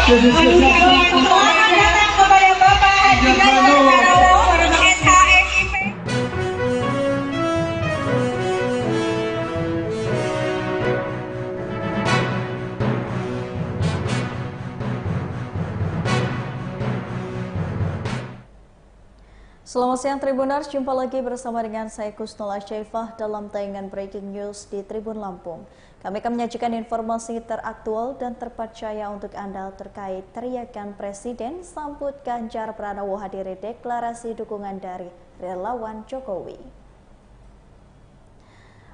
Selamat datang kepada Bapak Haji Ganjar Pranowo, SHMIP. Selamat siang Tribuners, jumpa lagi bersama dengan saya Kusnul Syaifah dalam tayangan Breaking News di Tribun Lampung. Kami akan menyajikan informasi teraktual dan terpercaya untuk Anda terkait teriakan Presiden sambut Ganjar Pranowo hadiri deklarasi dukungan dari relawan Jokowi.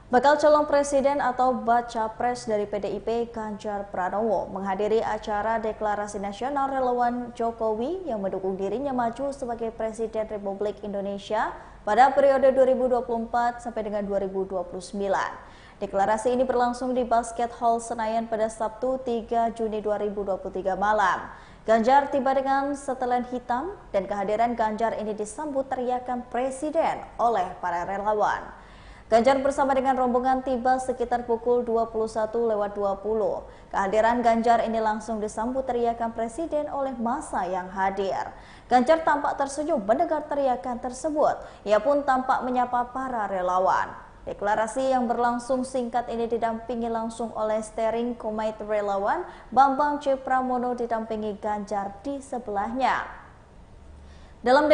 Bakal calon presiden atau baca pres dari PDIP Ganjar Pranowo menghadiri acara deklarasi nasional relawan Jokowi yang mendukung dirinya maju sebagai Presiden Republik Indonesia pada periode 2024 sampai dengan 2029. Deklarasi ini berlangsung di Basket Hall Senayan pada Sabtu 3 Juni 2023 malam. Ganjar tiba dengan setelan hitam dan kehadiran Ganjar ini disambut teriakan presiden oleh para relawan. Ganjar bersama dengan rombongan tiba sekitar pukul 21:20. Kehadiran Ganjar ini langsung disambut teriakan presiden oleh massa yang hadir. Ganjar tampak tersenyum mendengar teriakan tersebut. Ia pun tampak menyapa para relawan. Deklarasi yang berlangsung singkat ini didampingi langsung oleh Steering Committee Relawan Bambang C. Pramono didampingi Ganjar di sebelahnya. Dalam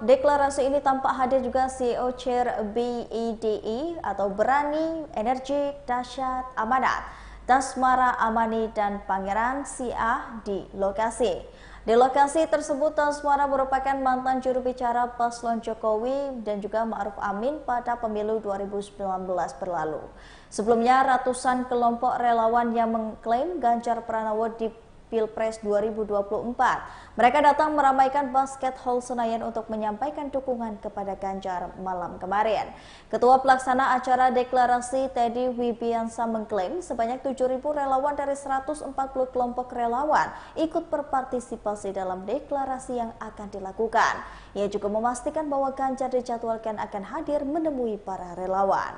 deklarasi ini tampak hadir juga CEO Chair BEDI atau Berani Energi Dahsyat Amanat, Dasmara Amani dan Pangeran Siah di lokasi. Di lokasi tersebut, Dasmara merupakan mantan juru bicara paslon Jokowi dan juga Ma'ruf Amin pada pemilu 2019 berlalu. Sebelumnya, ratusan kelompok relawan yang mengklaim Ganjar Pranowo di Pilpres 2024. Mereka datang meramaikan Basket Hall Senayan untuk menyampaikan dukungan kepada Ganjar malam kemarin. Ketua Pelaksana acara deklarasi Teddy Wibiansa mengklaim sebanyak 7.000 relawan dari 140 kelompok relawan ikut berpartisipasi dalam deklarasi yang akan dilakukan. Ia juga memastikan bahwa Ganjar dijadwalkan akan hadir menemui para relawan.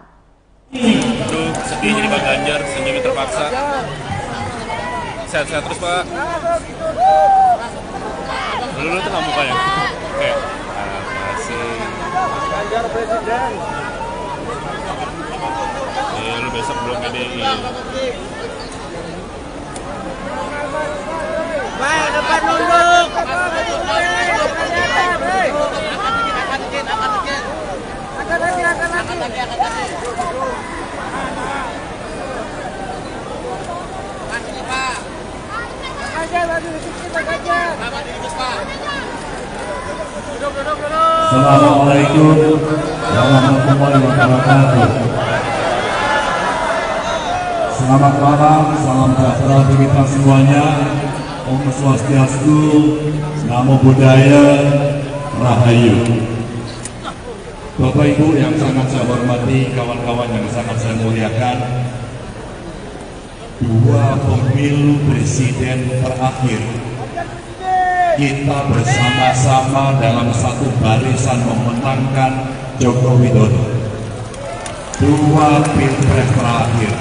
Untuk sedih jadi Pak Ganjar, senyum terpaksa. Sehat-sehat terus Pak. Dulu tuh nggak mukanya. Oke. Makasih. Ganjar presiden. Lu besok belum PDI. Baik, depan nunduk. Angkat lagi. Assalamualaikum warahmatullahi wabarakatuh. Selamat malam, salam sejahtera bagi kita semuanya. Om Swastiastu, Namo Buddhaya, Rahayu. Bapak Ibu yang sangat saya hormati, kawan-kawan yang sangat saya muliakan, dua pemilu presiden terakhir kita bersama-sama dalam satu barisan memenangkan Joko Widodo. Dua pilpres terakhir.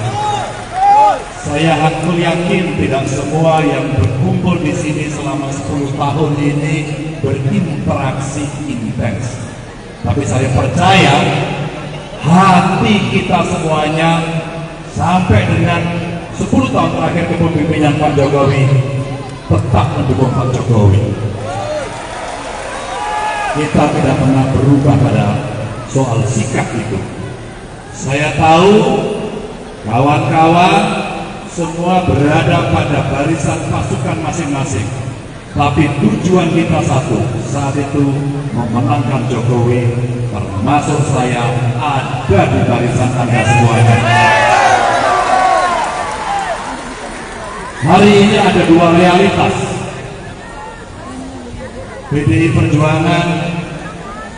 Saya hakul yakin tidak semua yang berkumpul di sini selama 10 tahun ini berinteraksi intens. Tapi saya percaya hati kita semuanya sampai dengan 10 tahun terakhir kepemimpinan Pak Jokowi tetap mendukung Pak Jokowi. Kita tidak pernah berubah pada soal sikap itu. Saya tahu kawan-kawan semua berada pada barisan pasukan masing-masing, tapi tujuan kita satu, saat itu memenangkan Jokowi, termasuk saya ada di barisan Anda semuanya. Hari ini ada dua realitas. PDI Perjuangan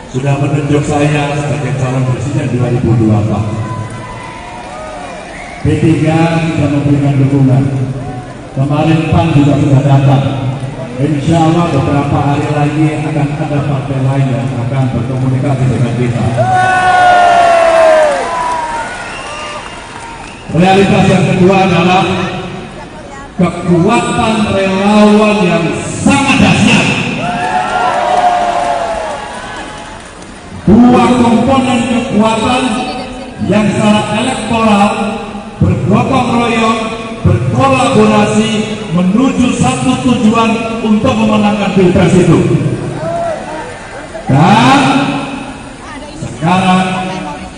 sudah menunjuk saya sebagai calon presiden 2024. P3 sudah memberikan dukungan. Kemarin PAN juga sudah datang. Insya Allah beberapa hari lagi akan ada partai lain yang akan berkomunikasi dengan kita. Realitas yang kedua adalah kekuatan relawan yang sangat dahsyat. Dua komponen kekuatan yang secara elektoral bergotong royong, berkolaborasi menuju satu tujuan untuk memenangkan pilpres itu. Dan sekarang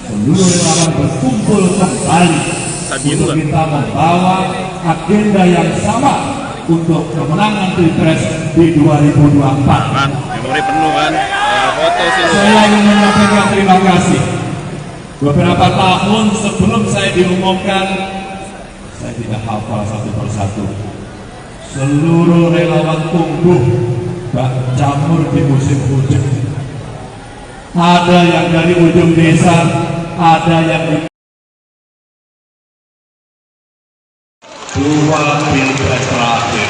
seluruh relawan berkumpul kembali untuk kita membawa agenda yang sama untuk kemenangan pilpres di 2024. Man, memori penuh kan? Foto sih. Saya ingin menyampaikan terima kasih. Beberapa tahun sebelum saya diumumkan, saya tidak hafal satu persatu. Seluruh relawan tumbuh bak jamur di musim hujan. Ada yang dari ujung desa, ada yang di dua pilpres terakhir.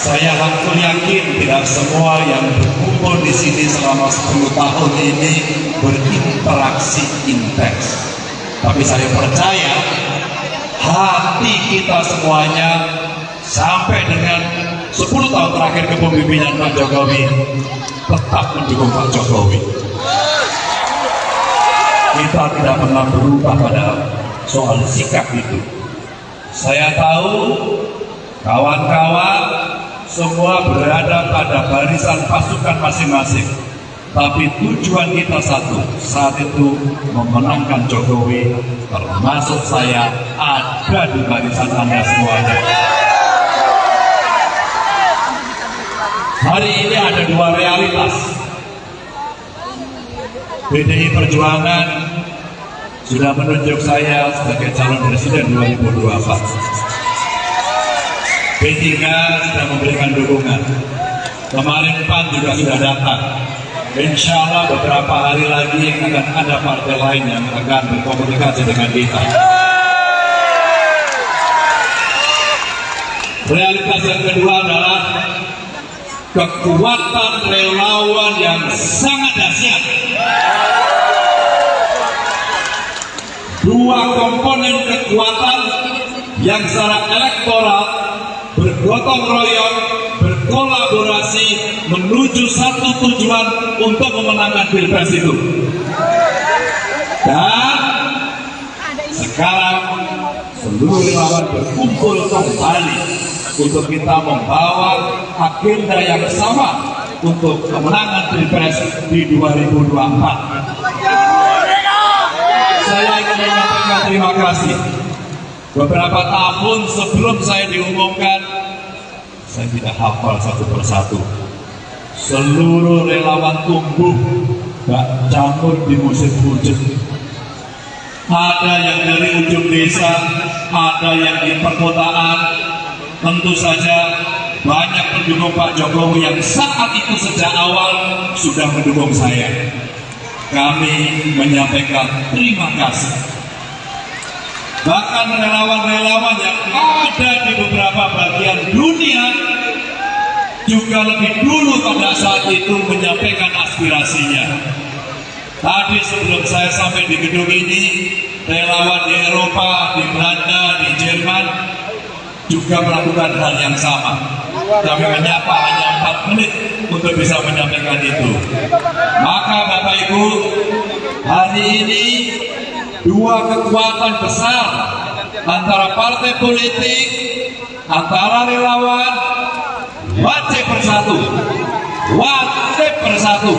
Saya langsung yakin tidak semua yang berkumpul di sini selama 10 tahun ini berinteraksi intens. Tapi saya percaya hati kita semuanya sampai dengan 10 tahun terakhir kepemimpinan Pak Jokowi tetap mendukung Pak Jokowi. Kita tidak pernah berubah pada soal sikap itu. Saya tahu kawan-kawan semua berada pada barisan pasukan masing-masing, tapi tujuan kita satu, saat itu memenangkan Jokowi, termasuk saya ada di barisan Anda semuanya. Hari ini ada dua realitas. PDI Perjuangan sudah menunjuk saya sebagai calon presiden 2024. P3 sudah memberikan dukungan. Kemarin PAN juga sudah datang. Insya Allah beberapa hari lagi akan ada partai lain yang akan berkomunikasi dengan kita. Realitas yang kedua adalah kekuatan relawan yang sangat dahsyat. Dua komponen kekuatan yang secara elektoral bergotong royong, berkolaborasi menuju satu tujuan untuk memenangkan pilpres itu. Dan sekarang seluruh relawan berkumpul kembali untuk kita membawa agenda yang sama untuk kemenangan pilpres di 2024. Saya ingin menyampaikan terima kasih. Beberapa tahun sebelum saya diumumkan, saya tidak hafal satu persatu. Seluruh relawan tumbuh bak jamur di musim hujan. Ada yang dari ujung desa, ada yang di perkotaan. Tentu saja banyak pendukung Pak Jokowi yang saat itu sejak awal sudah mendukung saya. Kami menyampaikan terima kasih. Bahkan relawan-relawan yang ada di beberapa bagian dunia juga lebih dulu pada saat itu menyampaikan aspirasinya. Tadi sebelum saya sampai di gedung ini, relawan di Eropa, di Belanda, di Jerman juga melakukan hal yang sama. Kami menyapa hanya 4 menit untuk bisa menyampaikan itu. Maka Bapak Ibu, hari ini dua kekuatan besar antara partai politik, antara relawan, wajib bersatu. Wajib bersatu.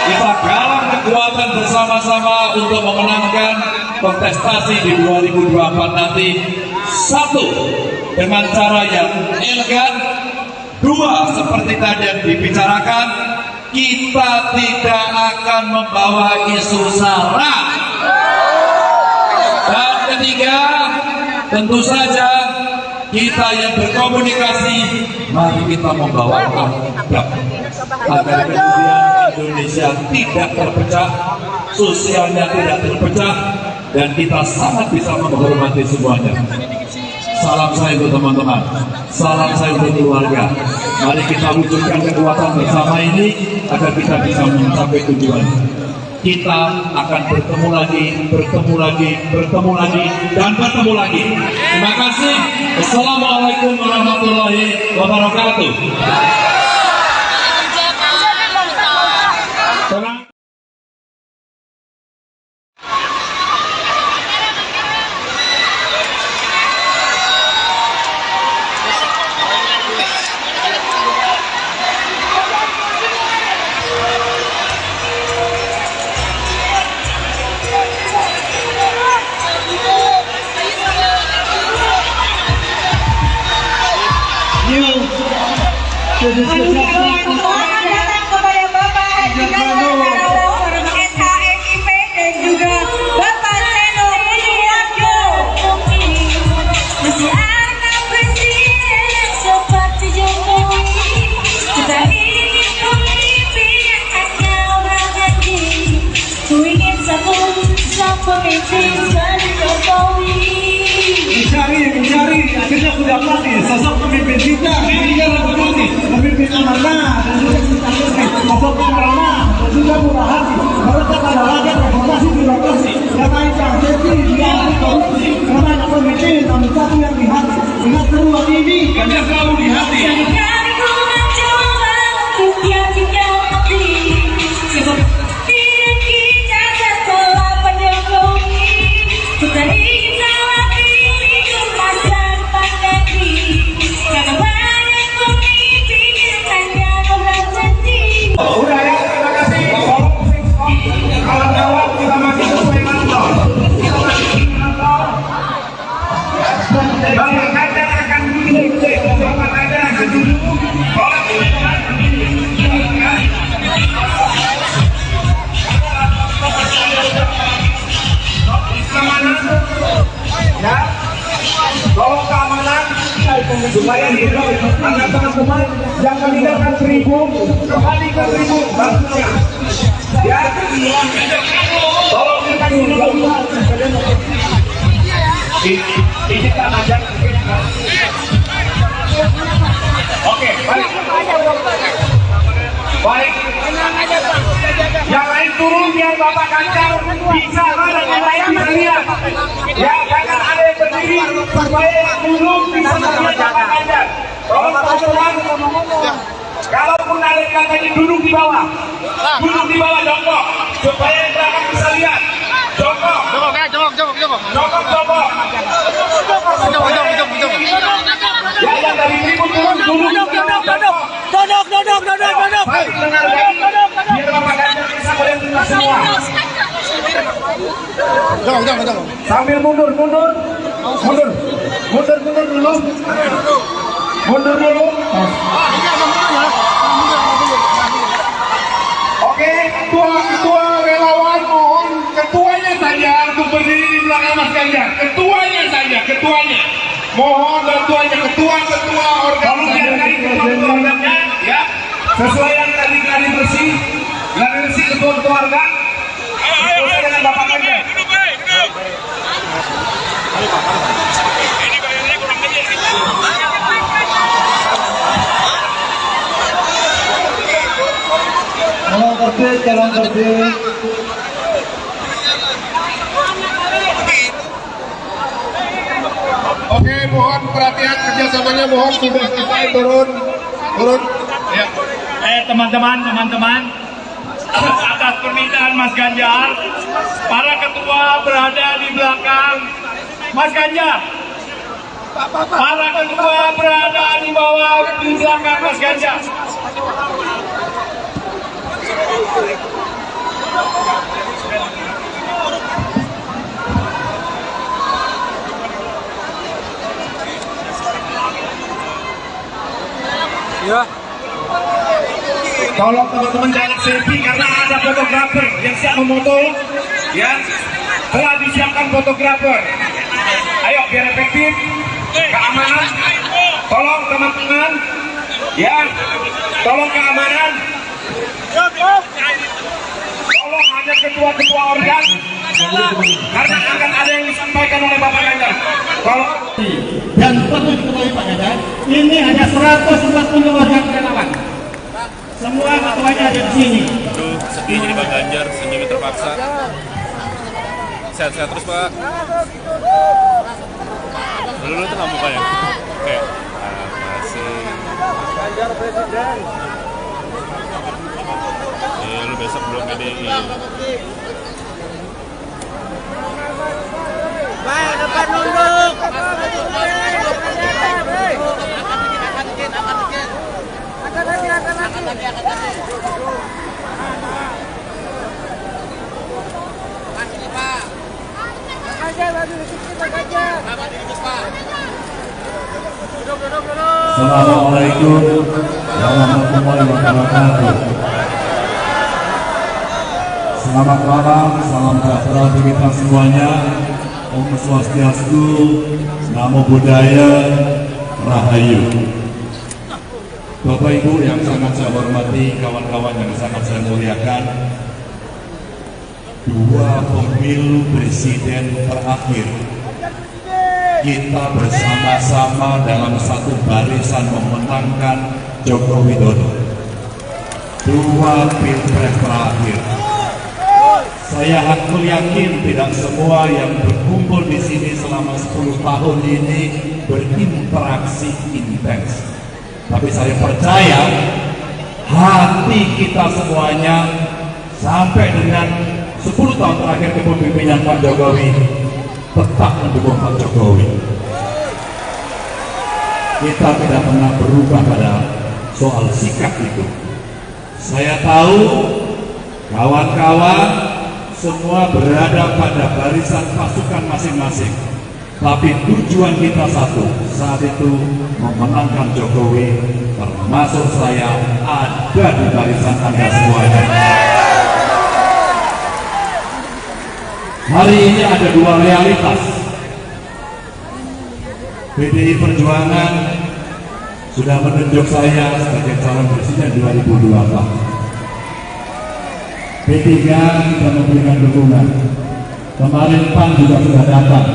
Kita galang kekuatan bersama-sama untuk memenangkan kontestasi di 2024 nanti. Satu, dengan cara yang elegan. Dua, seperti tadi yang dibicarakan, kita tidak akan membawa isu sara. Dan ketiga, tentu saja kita yang berkomunikasi, mari kita membawa adab agar kemudian Indonesia tidak terpecah, sosialnya tidak terpecah, dan kita sangat bisa menghormati semuanya. Salam saya untuk teman-teman, salam saya untuk keluarga. Mari kita wujudkan kekuatan bersama ini agar kita bisa mencapai tujuan. kita akan bertemu lagi, dan bertemu lagi. Terima kasih. Assalamualaikum warahmatullahi wabarakatuh. Selamat datang kepada Bapak Haji Nazar Prarowo, SHMIP, dan juga Bapak Seno Budiarjo. Masih ada presiden seperti Jokowi, kita ingin pemimpin yang hanya berjanji. Ku ingin satu pemimpin seperti Jokowi. Mencari, akhirnya sudah mati sosok pemimpin kita, pemimpin amanah dan juga kita sosok yang ramah dan juga murah hati. Mereka pada rakyat reformasi birokrasi, karena yang jadi dia korupsi, karena yang pemimpin nomor satu yang di hati. Ingat kedua ini, kerja selalu di hati. Sekali ku mencoba untuk yakinkan hati, sebab tidak kita setelah pada Jokowi. Kita ingin salah pilih ke masa depan negeri, karena banyak pemimpin yang hanya berjanji. Udah ya, terima kasih. Kawan-kawan kita masih sesuai kantor. Bapak Ganjar akan duduk. Bapak Ganjar akan duduk. Ya, tolong keamanan supaya agar teman-teman yang meninggalkan tribun kembali ke tribun barunya. Ya, tolong kita menjauhkan. Ini tak ada. Oke, baik. Baik. Yang lain turun biar Bapak Ganjar bisa dan yang lain bisa lihat. Ya, jangan ada yang berdiri supaya yang duduk bisa melihat Bapak Ganjar. Tolong teman-teman, kalaupun ada yang katanya duduk di bawah, jongkok supaya yang belakang bisa lihat. Jongkok. Ya, yang dari tribun turun duduk. Baik, dengarkan. Biar Bapak Ganjar bisa melihat kita semua. Sambil mundur dulu. Mundur dulu. Oke, ketua relawan mohon ketuanya saja untuk berdiri di belakang Mas Ganjar. Ketuanya. Mohon bantuannya ketua organisasi ketua-ketuanya ya. Sesuai yang tadi gladi bersih ketua organ. Sesuai dengan Bapak Ganjar. Jalan tertib. Oke, mohon perhatian kerjasamanya, mohon sudah selesai turun. Ya. Teman-teman, atas permintaan Mas Ganjar, para ketua berada di belakang Mas Ganjar. Para ketua berada di bawah di belakang Mas Ganjar. Ya. Tolong teman-teman jangan selfie karena ada fotografer yang siap memoto. Ya, telah disiapkan fotografer. Ayo biar efektif, keamanan. Tolong teman-teman, ya, tolong keamanan. Tolong hanya ketua-ketua organ, karena akan ada yang disampaikan oleh Bapak Ganjar. Tolong. Dan perlu diketahui Pak Ganjar, ini hanya 140 warga relawan. Semua ketuanya ada di sini. Aduh, sedih jadi Bang Ganjar, senyumnya terpaksa. Sehat-sehat terus, Pak. Dulu tuh nggak mukanya. Oke. Masih. Ganjar presiden. Lu besok belum PDI. Baik, depan nunduk. Angkat lagi. Assalamualaikum warahmatullahi wabarakatuh. Selamat malam, salam sejahtera bagi kita semuanya. Om Swastiastu, Namo Buddhaya, Rahayu. Bapak Ibu yang sangat saya hormati, kawan-kawan yang sangat saya muliakan, dua pemilu presiden terakhir kita bersama-sama dalam satu barisan memenangkan Joko Widodo. Dua pilpres terakhir. Saya hakul yakin tidak semua yang berkumpul di sini selama 10 tahun ini berinteraksi intens. Tapi saya percaya hati kita semuanya sampai dengan 10 tahun terakhir kepemimpinan Pak Jokowi tetap mendukung Pak Jokowi. Kita tidak pernah berubah pada soal sikap itu. Saya tahu kawan-kawan semua berada pada barisan pasukan masing-masing. Tapi tujuan kita satu, saat itu memenangkan Jokowi, termasuk saya ada di barisan Anda semuanya. Hari ini ada dua realitas. PDI Perjuangan sudah menunjuk saya sebagai calon presiden 2024. P3 sudah memberikan dukungan. Kemarin PAN juga sudah datang.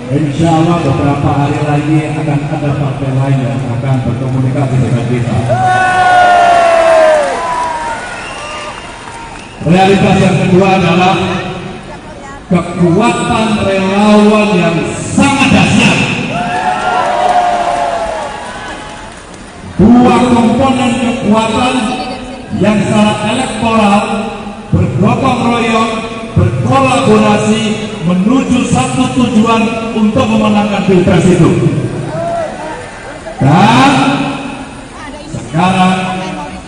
Insya Allah beberapa hari lagi akan ada partai lain yang akan berkomunikasi dengan kita. Realitas yang kedua adalah kekuatan relawan yang sangat dahsyat. Dua komponen kekuatan yang secara elektoral bergotong royong, berkolaborasi menuju satu tujuan untuk memenangkan pilpres itu. Dan sekarang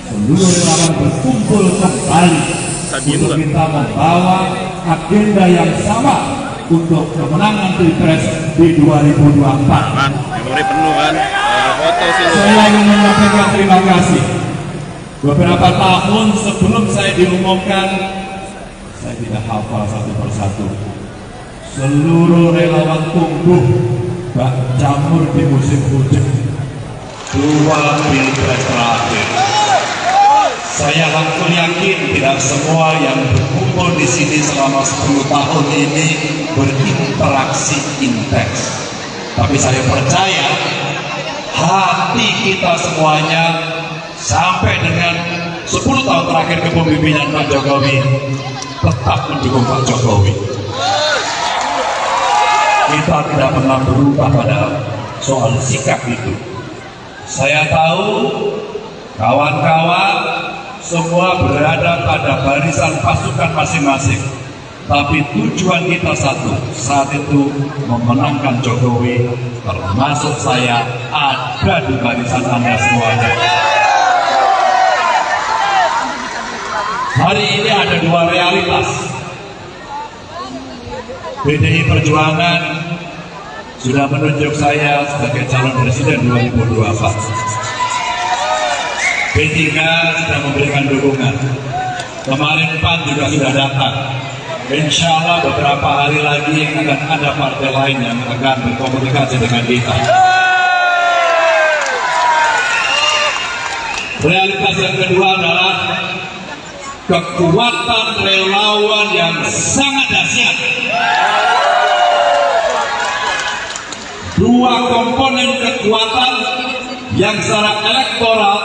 seluruh relawan berkumpul kembali untuk kita membawa agenda yang sama untuk kemenangan pilpres di 2024. Man, memori penuh kan? Foto sih. Saya ingin menyampaikan terima kasih. Beberapa tahun sebelum saya diumumkan, saya tidak hafal satu persatu. Seluruh relawan tumbuh bak jamur di musim hujan. Dua pilpres terakhir. Saya hakul yakin tidak semua yang berkumpul di sini selama 10 tahun ini berinteraksi intens. Tapi saya percaya hati kita semuanya sampai dengan 10 tahun terakhir kepemimpinan Pak Jokowi tetap mendukung Pak Jokowi. Kita tidak pernah berubah pada soal sikap itu. Saya tahu kawan-kawan semua berada pada barisan pasukan masing-masing. Tapi tujuan kita satu, saat itu memenangkan Jokowi, termasuk saya ada di barisan Anda semuanya. Hari ini ada dua realitas. PDI Perjuangan sudah menunjuk saya sebagai calon presiden 2024. P3 sudah memberikan dukungan. Kemarin PAN juga sudah datang. Insya Allah beberapa hari lagi akan ada partai lain yang akan berkomunikasi dengan kita. Realitas yang kedua adalah kekuatan relawan yang sangat dahsyat. Dua komponen kekuatan yang secara elektoral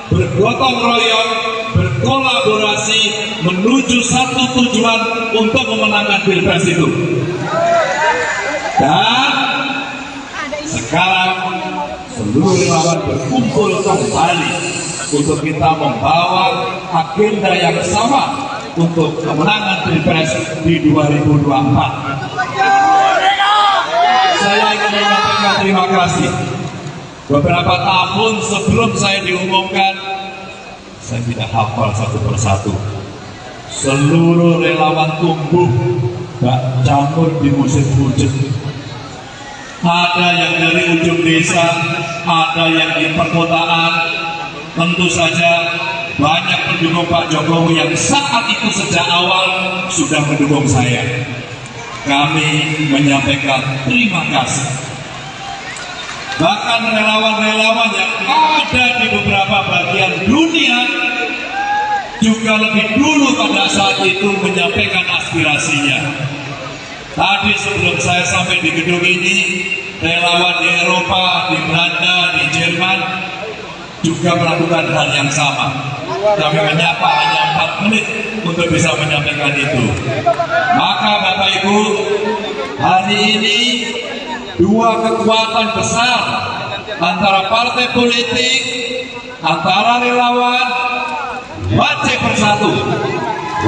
bergotong royong, berkolaborasi menuju satu tujuan untuk memenangkan Pilpres itu. Dan sekarang seluruh relawan berkumpul kembali untuk kita membawa agenda yang sama untuk kemenangan Pilpres di 2024. Saya ingin menyampaikan terima kasih. Beberapa tahun sebelum saya diumumkan, saya tidak hafal satu persatu. Seluruh relawan tumbuh bak campur di musim hujan. Ada yang dari ujung desa, ada yang di perkotaan. Tentu saja banyak pendukung Pak Jokowi yang saat itu sejak awal sudah mendukung saya. Kami menyampaikan terima kasih. Bahkan relawan-relawan yang ada di beberapa bagian dunia juga lebih dulu pada saat itu menyampaikan aspirasinya. Tadi sebelum saya sampai di gedung ini, relawan di Eropa, di Belanda, di Jerman juga melakukan hal yang sama. Kami menyapa hanya 4 menit untuk bisa menyampaikan itu. Maka Bapak Ibu, hari ini dua kekuatan besar antara partai politik, antara relawan, wajib bersatu.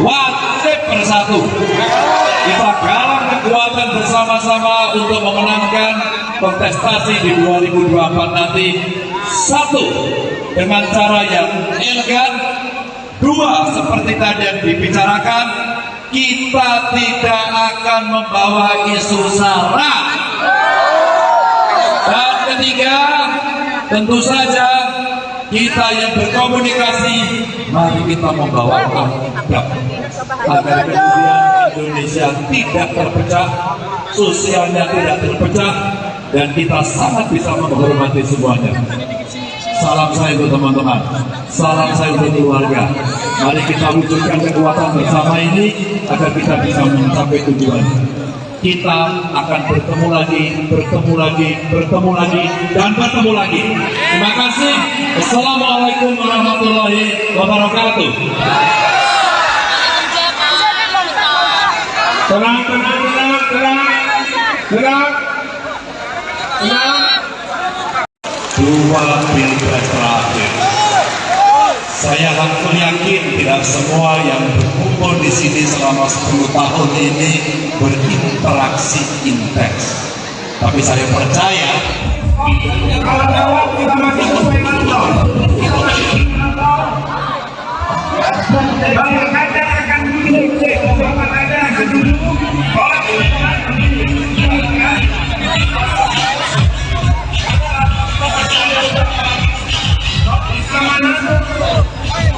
Wajib bersatu. Kita galang kekuatan bersama-sama untuk memenangkan kontestasi di 2024 nanti. Satu, dengan cara yang elegan. Dua, seperti tadi yang dibicarakan, kita tidak akan membawa isu sara. Dan ketiga, tentu saja kita yang berkomunikasi, mari kita membawa adab agar kemudian Indonesia tidak terpecah, sosialnya tidak terpecah, dan kita sangat bisa menghormati semuanya. Salam saya untuk teman-teman, salam saya untuk keluarga. Mari kita wujudkan kekuatan bersama ini agar kita bisa mencapai tujuan. Kita akan bertemu lagi, bertemu lagi, bertemu lagi, dan bertemu lagi. Terima kasih. Assalamualaikum warahmatullahi wabarakatuh. Tenang, tenang, tenang, tenang, tenang, tenang. Dua Pilpres terakhir. Saya hampir yakin tidak semua yang berkumpul di sini selama 10 tahun ini berinteraksi intens. Tapi saya percaya Kawan-kawan, kita masih sesuai kantor. Bapak Ganjar akan duduk. Bapak Ganjar akan duduk.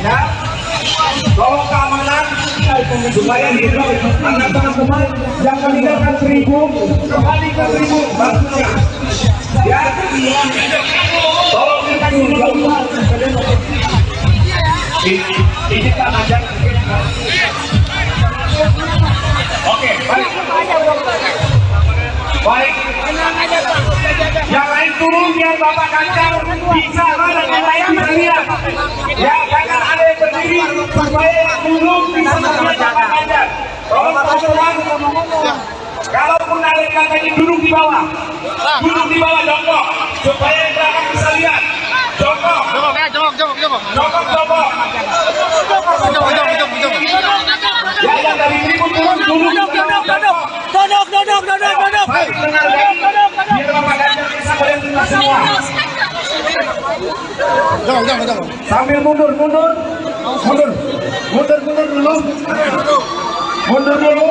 Ya, tolong keamanan supaya kita agar teman-teman yang meninggalkan tribun kembali ke tribun barunya. Ya, tolong kita dulu. Ini tak ada. Oke, baik. Baik. Yang lain turun biar Bapak Ganjar bisa dan yang lain bisa lihat. Ya, jangan ada yang berdiri supaya yang duduk bisa melihat Bapak Ganjar. Tolong teman-teman, kalaupun ada yang tadi duduk di bawah jongkok supaya yang belakang bisa lihat. Jongkok. Ya, yang dari tribun turun duduk. Baik, dengar baik. Biar Bapak Ganjar bisa melihat kita semua. Sambil mundur dulu. Mundur dulu.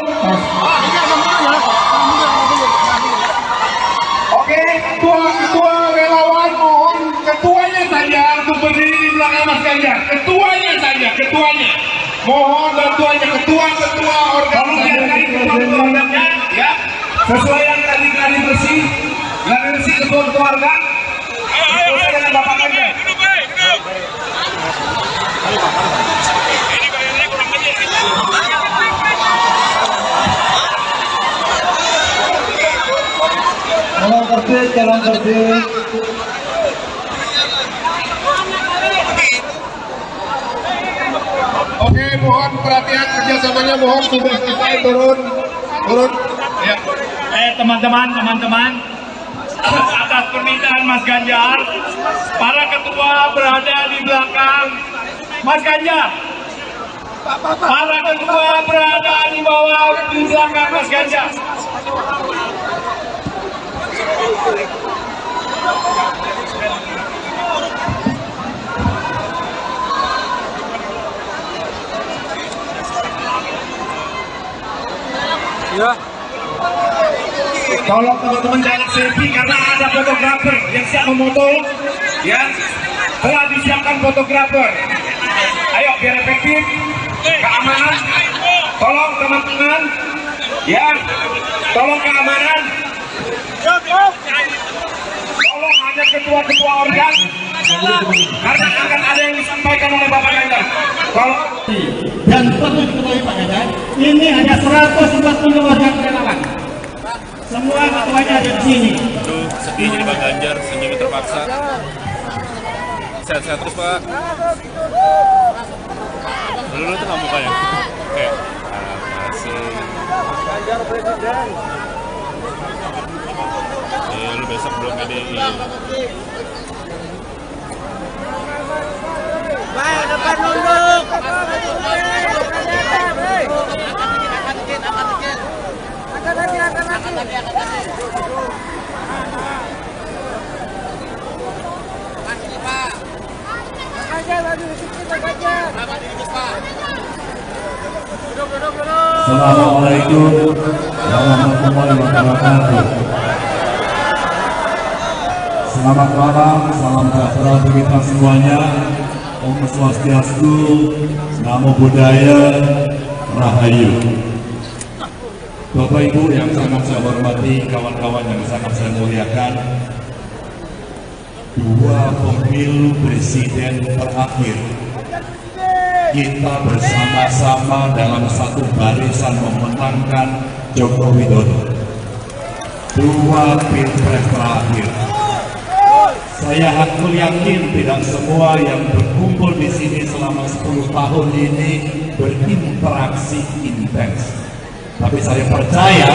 Oke, ketua relawan mohon ketuanya saja untuk berdiri di belakang Mas Ganjar. Ketuanya saja. Mohon bantuannya ketua organisasi keluarganya, ya. Sesuai yang tadi gladi bersih ketua keluarga. Sesuai dengan Bapak Ganjar. Jalan tertib. Oke, mohon perhatian kerjasamanya, mohon sudah selesai, turun. Ya. Teman-teman, atas permintaan Mas Ganjar, para ketua berada di belakang Mas Ganjar. Para ketua berada di bawah di belakang Mas Ganjar. Ya. Tolong teman-teman jangan selfie karena ada fotografer yang siap memoto. Ya, telah disiapkan fotografer. Ayo biar efektif, keamanan. Tolong teman-teman, ya, tolong keamanan. Tolong hanya ketua-ketua organ, karena akan ada yang disampaikan oleh Bapak Ganjar. Tolong. Dan perlu diketahui Pak Ganjar, ini hanya 140 warga relawan. Semua ketuanya ada di sini. Aduh, sedih jadi Pak Ganjar, senyum terpaksa. Sehat-sehat terus Pak. Dulu tuh mukanya. Oke. Makasih. Ganjar Presiden. Lu besok belum PDI. Baik, depan nunduk. Assalamualaikum warahmatullahi wabarakatuh. Selamat malam, salam sejahtera untuk kita semuanya. Om Swastiastu, Namo Buddhaya, Rahayu. Bapak Ibu yang sangat saya hormati, kawan-kawan yang sangat saya muliakan, dua pemilu presiden terakhir kita bersama-sama dalam satu barisan memenangkan Joko Widodo. Dua pilpres terakhir. Saya hakul yakin tidak semua yang berkumpul di sini selama 10 tahun ini berinteraksi intens. Tapi saya percaya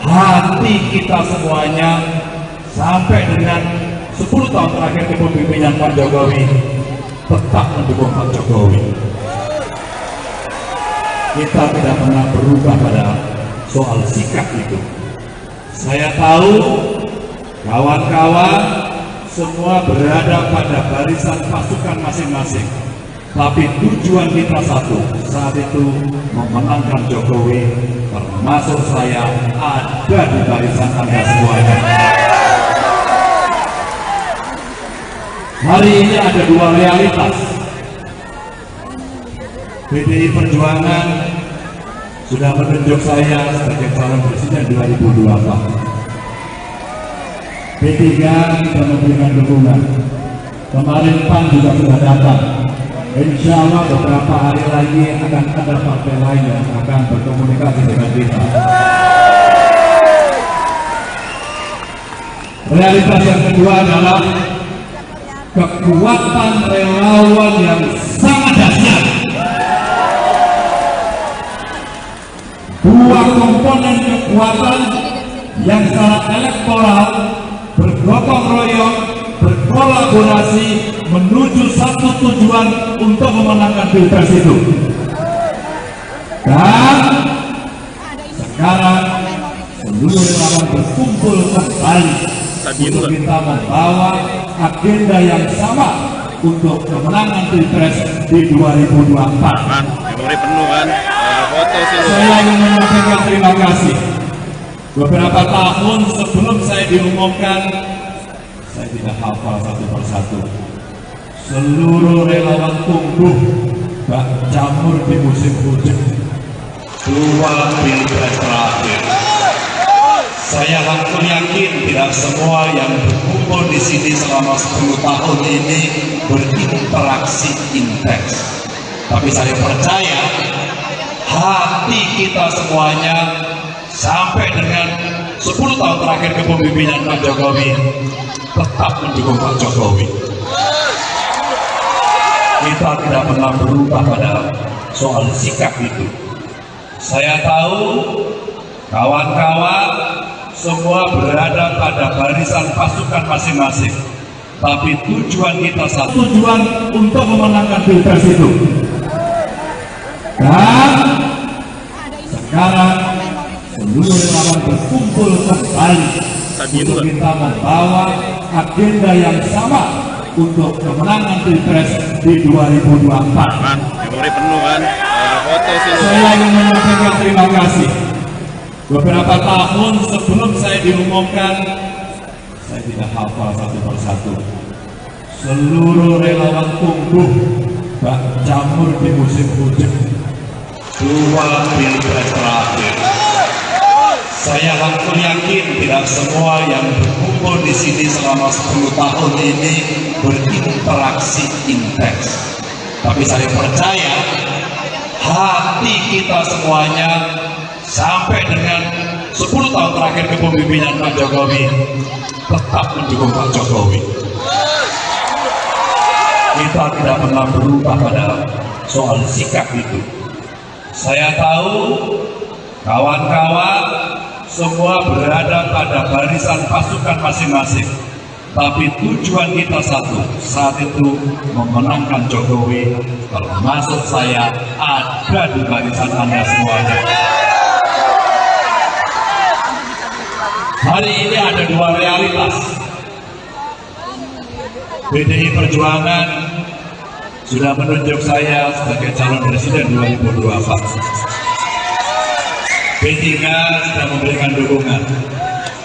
hati kita semuanya sampai dengan 10 tahun terakhir kepemimpinan Pak Jokowi tetap mendukung Pak Jokowi. Kita tidak pernah berubah pada soal sikap itu. Saya tahu kawan-kawan semua berada pada barisan pasukan masing-masing. Tapi tujuan kita satu, saat itu memenangkan Jokowi, termasuk saya ada di barisan Anda semuanya. Hari ini ada dua realitas. PDI Perjuangan sudah menunjuk saya sebagai calon presiden 2024. P3 kita memberikan dukungan. Kemarin PAN juga sudah datang. Insya Allah beberapa hari lagi akan ada partai lain yang akan berkomunikasi dengan kita. Realitas yang kedua adalah kekuatan relawan yang sangat dahsyat. Dua komponen kekuatan yang secara elektoral bergotong royong, berkolaborasi menuju satu tujuan untuk memenangkan pilpres itu. Dan sekarang seluruh relawan berkumpul kembali untuk kita membawa agenda yang sama untuk kemenangan pilpres di 2024. Kan, memori penuh kan. Foto sih lu. Saya ingin menyampaikan terima kasih. Beberapa tahun sebelum saya diumumkan, saya tidak hafal satu persatu. Seluruh relawan tumbuh bak jamur di musim hujan. Dua pilpres terakhir. Saya hakul yakin tidak semua yang berkumpul di sini selama 10 tahun ini berinteraksi intens. Tapi saya percaya hati kita semuanya sampai dengan 10 tahun terakhir kepemimpinan Pak Jokowi tetap mendukung Pak Jokowi. kita tidak pernah berubah pada soal sikap itu. Saya tahu kawan-kawan semua berada pada barisan pasukan masing-masing, tapi tujuan kita satu, tujuan untuk memenangkan Pilpres itu. Dan sekarang seluruh relawan berkumpul kembali untuk kita membawa agenda yang sama untuk kemenangan Pilpres di 2024. Memori penuh kan, foto sih. Saya ingin menyampaikan terima kasih. Beberapa tahun sebelum saya diumumkan, saya tidak hafal satu persatu. Seluruh relawan tumbuh bak jamur di musim hujan. 2 Pilpres terakhir. Saya langsung yakin tidak semua yang berkumpul di sini selama 10 tahun ini berinteraksi intens. Tapi saya percaya hati kita semuanya sampai dengan 10 tahun terakhir kepemimpinan Pak Jokowi tetap mendukung Pak Jokowi. Kita tidak pernah berubah pada soal sikap itu. Saya tahu kawan-kawan semua berada pada barisan pasukan masing-masing, tapi tujuan kita satu, saat itu memenangkan Jokowi, termasuk saya ada di barisan Anda semuanya. Hari ini ada 2 realitas. PDI Perjuangan sudah menunjuk saya sebagai calon presiden 2024. P3 sudah memberikan dukungan.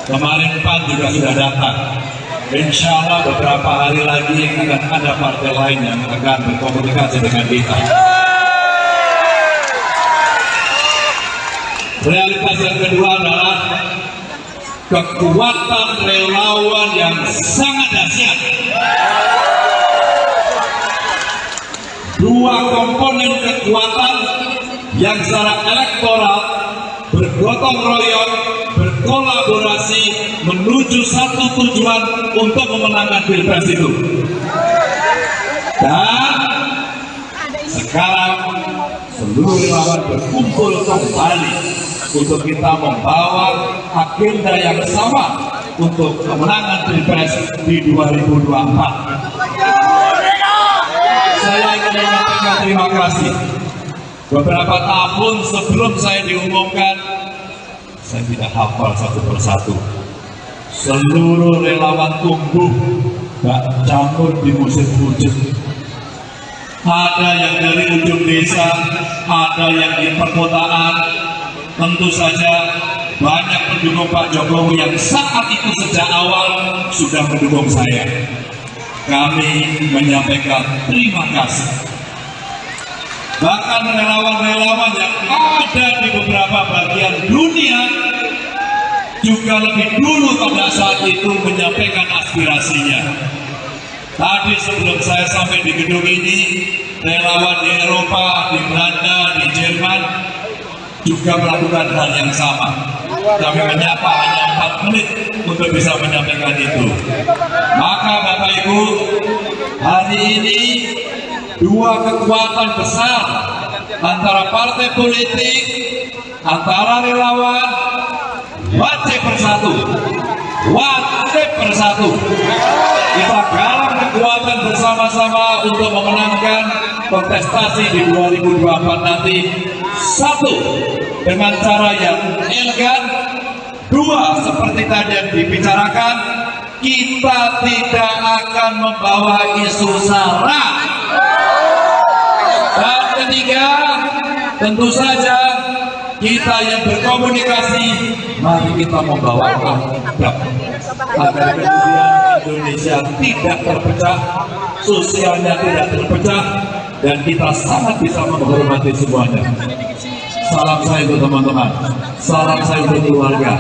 Kemarin PAN juga sudah datang. Insya Allah beberapa hari lagi akan ada partai lain yang akan berkomunikasi dengan kita. Realitas yang kedua adalah kekuatan relawan yang sangat dahsyat. 2 komponen kekuatan yang secara elektoral bergotong royong, berkolaborasi menuju satu tujuan untuk memenangkan Pilpres itu. Dan sekarang seluruh relawan berkumpul kembali untuk kita membawa agenda yang sama untuk kemenangan Pilpres di 2024. Saya ingin menyampaikan terima kasih. Beberapa tahun sebelum saya diumumkan, saya tidak hafal satu persatu. Seluruh relawan tumbuh bak jamur di musim hujan. Ada yang dari ujung desa, ada yang di perkotaan. Tentu saja banyak pendukung Pak Jokowi yang saat itu sejak awal sudah mendukung saya. Kami menyampaikan terima kasih. Bahkan relawan-relawan yang ada di beberapa bagian dunia juga lebih dulu pada saat itu menyampaikan aspirasinya. Tadi sebelum saya sampai di gedung ini, relawan di Eropa, di Belanda, di Jerman juga melakukan hal yang sama. Kami menyapa hanya 4 menit untuk bisa menyampaikan itu. Maka Bapak Ibu, hari ini 2 kekuatan besar antara partai politik, antara relawan, wajib bersatu. Kita galang kekuatan bersama-sama untuk memenangkan kontestasi di 2024 nanti. 1, dengan cara yang elegan. 2, seperti tadi yang dibicarakan, kita tidak akan membawa isu SARA. Dan ketiga, tentu saja kita yang berkomunikasi, mari kita membawa adab agar kemudian Indonesia tidak terpecah, sosialnya tidak terpecah, dan kita sangat bisa menghormati semuanya. Salam saya untuk teman-teman, salam saya untuk keluarga.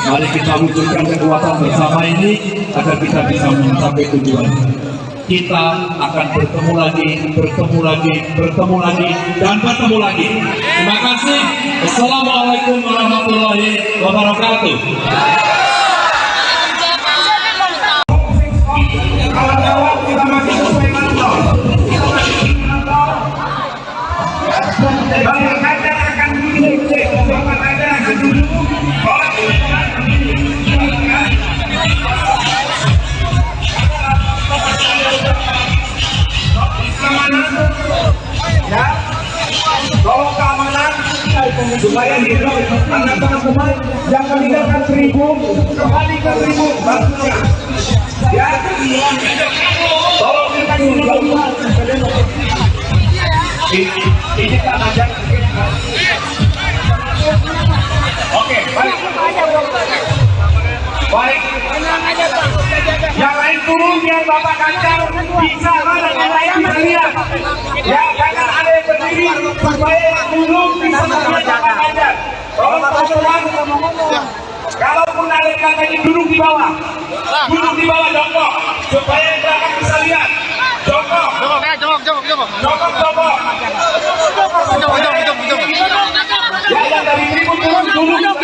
Mari kita wujudkan kekuatan bersama ini agar kita bisa mencapai tujuan. Kita akan bertemu lagi, dan bertemu lagi. Terima kasih. Assalamualaikum warahmatullahi wabarakatuh. Kawan-kawan kita masih sampai kantor. Bapak Ganjar akan duduk. Bapak Ganjar akan duduk. Keamanan, ya, tolong keamanan supaya hidup teman-teman yang meninggalkan tribun kembali ke tribun barunya, ya. Tolong kita ini Pak Ganjar. Oke, baik. Baik. Yang lain turun biar Bapak Ganjar bisa dan yang lain bisa lihat. Ya, jangan ada yang berdiri supaya yang duduk bisa melihat Bapak Ganjar. Tolong teman-teman, kalaupun ada yang katanya duduk di bawah, jongkok supaya yang belakang bisa lihat. Jongkok. Ya, yang dari tribun turun duduk.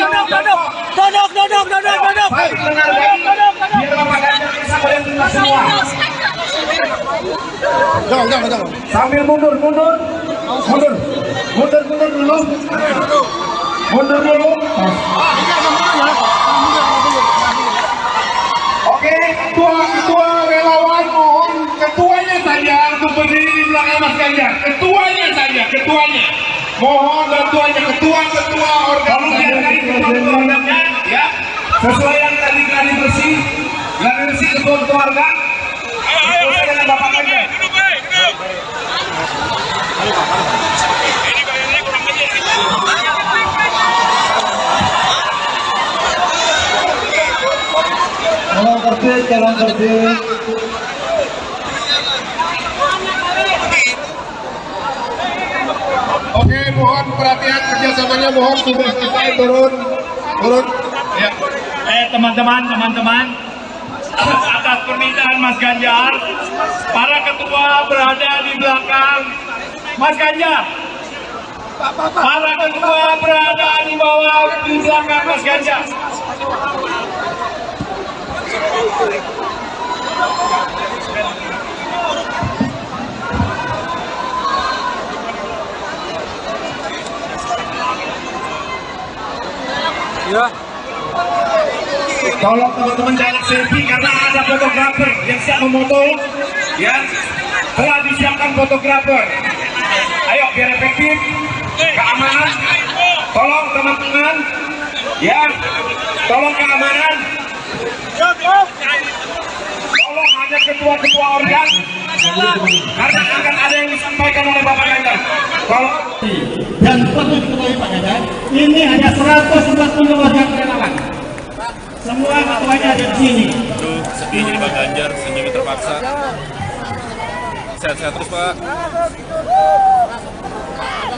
Baik, dengar baik. Biar Bapak Ganjar bisa melihat kita semua. Sambil mundur dulu. Mundur dulu. Oke, ketua relawan mohon ketuanya saja untuk berdiri di belakang Mas Ganjar. Ketuanya. Mohon bantuannya ketua organisasi keluarganya, ya. Sesuai yang tadi gladi bersih ketua keluarga. Sesuai dengan Bapak Ganjar. Jalan tertib. Oke, mohon perhatian kerjasamanya, mohon sudah selesai turun. Ya. Teman-teman, atas permintaan Mas Ganjar, para ketua berada di belakang Mas Ganjar. Para ketua berada di bawah di belakang Mas Ganjar. Ya. Tolong teman-teman jangan selfie karena ada fotografer yang siap memoto, ya. Telah disiapkan fotografer. Ayo biar efektif, keamanan. Tolong teman-teman, ya. Tolong keamanan. Tolong hanya ketua-ketua organ, karena akan ada yang disampaikan oleh Bapak Ganjar. Tolong. Dan perlu diketahui Pak Ganjar, ini hanya 140 warga relawan. Semua ketuanya ada di sini. Aduh, sedih jadi Pak Ganjar, senyum terpaksa. Sehat-sehat terus Pak.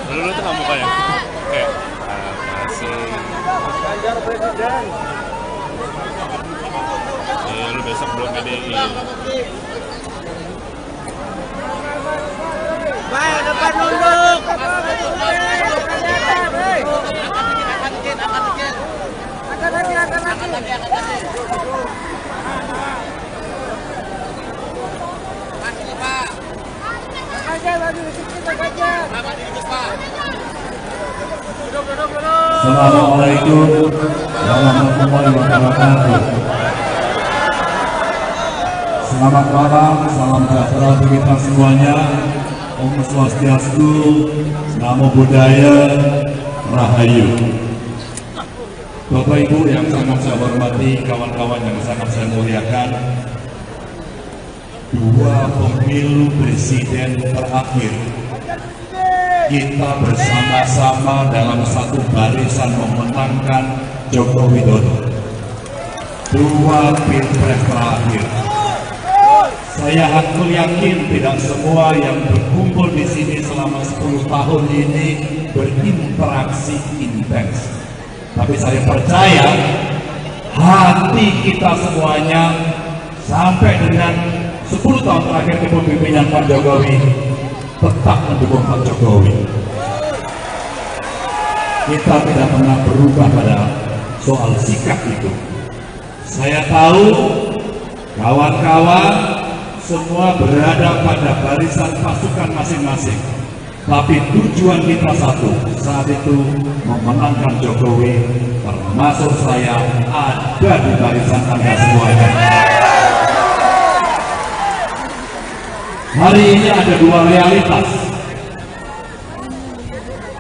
Dulu tuh nggak mukanya. Oke, masih. Ganjar presiden. Lu besok belum PDI. Baik, depan nunduk. Assalamualaikum warahmatullahi wabarakatuh. Selamat malam, salam sejahtera bagi kita semuanya. Om Swastiastu, Namo Buddhaya, Rahayu. Bapak Ibu yang sangat saya hormati, kawan-kawan yang sangat saya muliakan, dua pemilu presiden terakhir kita bersama-sama dalam satu barisan memenangkan Joko Widodo. Dua pilpres terakhir. Saya aku yakin tidak semua yang berkumpul di sini selama 10 tahun ini berinteraksi intens. Tapi saya percaya hati kita semuanya sampai dengan 10 tahun terakhir kepemimpinan Pak Jokowi tetap mendukung Pak Jokowi. Kita tidak pernah berubah pada soal sikap itu. Saya tahu kawan-kawan semua berada pada barisan pasukan masing-masing. Tapi tujuan kita satu, saat itu memenangkan Jokowi, termasuk saya ada di barisan Anda semuanya. Hari ini ada dua realitas.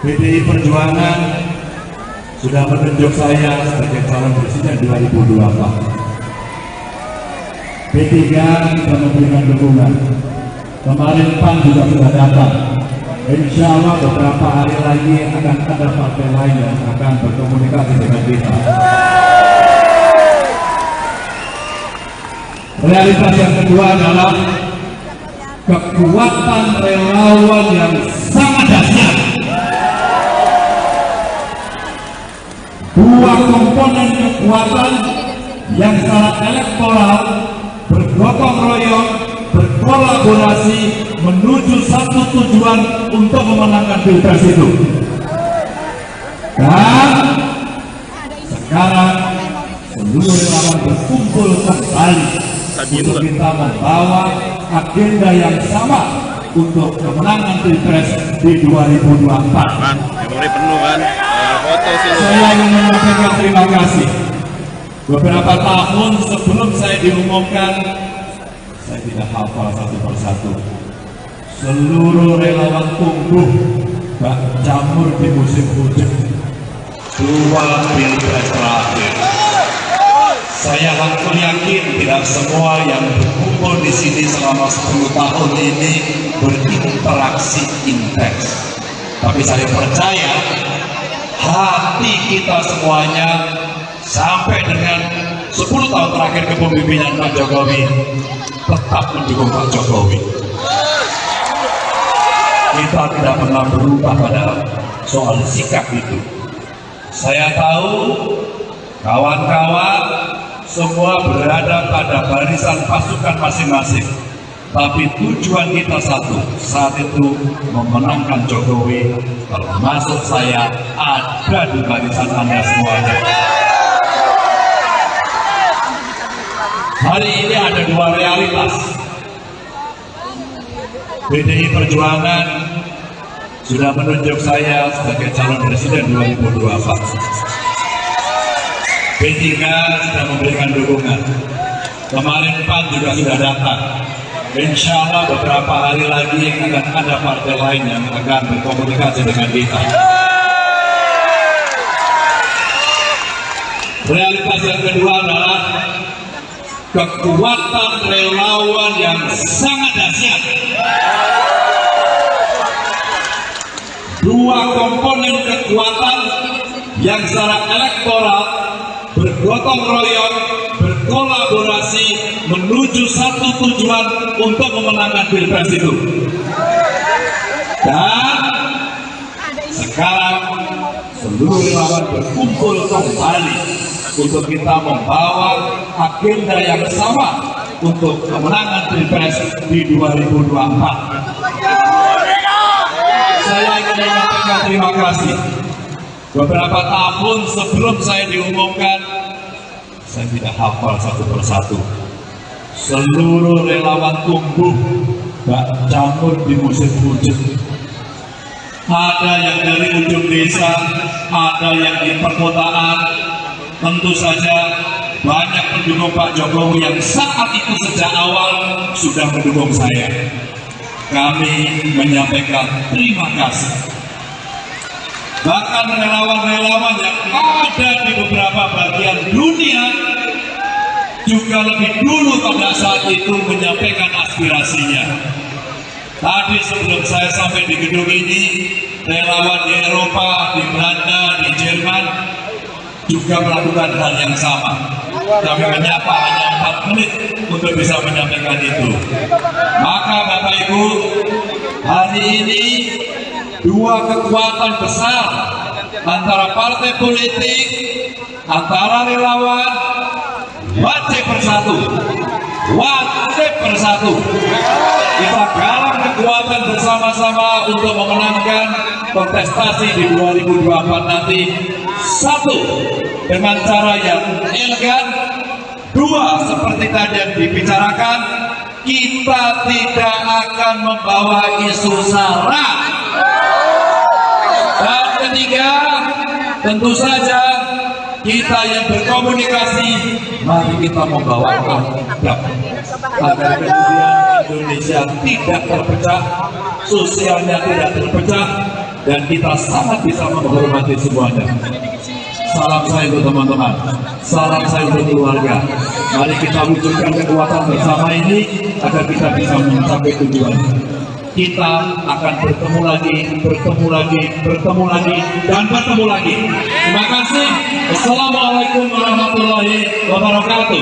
PDI Perjuangan sudah menunjuk saya sebagai calon presiden 2024. P3 sudah memberikan dukungan. Kemarin PAN juga sudah datang. Insya Allah beberapa hari lagi akan ada partai lain yang akan berkomunikasi dengan kita. Realitas yang kedua adalah kekuatan relawan yang sangat dahsyat. Dua komponen kekuatan yang secara elektoral bergotong royong, berkolaborasi menuju satu tujuan untuk memenangkan pilpres itu. Dan sekarang seluruh relawan berkumpul kembali untuk kita membawa agenda yang sama untuk kemenangan pilpres di 2024. Kan, memori penuh kan, foto sih. Saya ingin menyampaikan terima kasih. Beberapa tahun sebelum saya diumumkan, saya tidak hafal satu persatu. Seluruh relawan tumbuh bak jamur di musim hujan. Dua pilpres terakhir. Saya langsung yakin tidak semua yang berkumpul di sini selama 10 tahun ini berinteraksi intens. Tapi saya percaya hati kita semuanya sampai dengan 10 tahun terakhir kepemimpinan Pak Jokowi tetap mendukung Pak Jokowi. Kita tidak pernah berubah pada soal sikap itu. Saya tahu kawan-kawan semua berada pada barisan pasukan masing-masing. Tapi tujuan kita satu, saat itu memenangkan Jokowi, termasuk saya ada di barisan Anda semuanya. Hari ini ada dua realitas. PDI Perjuangan sudah menunjuk saya sebagai calon presiden 2024. P3 sudah memberikan dukungan. Kemarin PAN juga sudah datang. Insya Allah beberapa hari lagi akan ada partai lain yang akan berkomunikasi dengan kita. Realitas yang kedua adalah kekuatan relawan yang sangat dahsyat. Dua komponen kekuatan yang secara elektoral bergotong royong, berkolaborasi menuju satu tujuan untuk memenangkan pilpres itu. Dan sekarang seluruh relawan berkumpul kembali untuk kita membawa agenda yang sama untuk kemenangan pilpres di 2024. Saya ingin menyampaikan terima kasih. Beberapa tahun sebelum saya diumumkan, saya tidak hafal satu persatu. Seluruh relawan tumbuh bak jamur di musim hujan. Ada yang dari ujung desa, ada yang di perkotaan. Tentu saja banyak pendukung Pak Jokowi yang saat itu sejak awal sudah mendukung saya. Kami menyampaikan terima kasih. Bahkan relawan-relawan yang ada di beberapa bagian dunia juga lebih dulu pada saat itu menyampaikan aspirasinya. Tadi sebelum saya sampai di gedung ini, relawan di Eropa, di Belanda, di Jerman juga melakukan hal yang sama. Kami menyapa hanya 4 menit untuk bisa menyampaikan itu. Maka Bapak Ibu, hari ini dua kekuatan besar antara partai politik, antara relawan, wajib bersatu. Wajib bersatu. Kita galang kekuatan bersama-sama untuk memenangkan kontestasi di 2024 nanti. Satu, dengan cara yang elegan. Dua, seperti tadi yang dibicarakan, kita tidak akan membawa isu sara. Dan ketiga, tentu saja kita yang berkomunikasi, mari kita membawa adab agar kemudian Indonesia tidak terpecah, sosialnya tidak terpecah, dan kita sangat bisa menghormati semuanya. Salam saya untuk teman-teman, salam saya untuk keluarga. Mari kita wujudkan kekuatan bersama ini agar kita bisa mencapai tujuan. Kita akan bertemu lagi, dan bertemu lagi. Terima kasih. Assalamualaikum warahmatullahi wabarakatuh.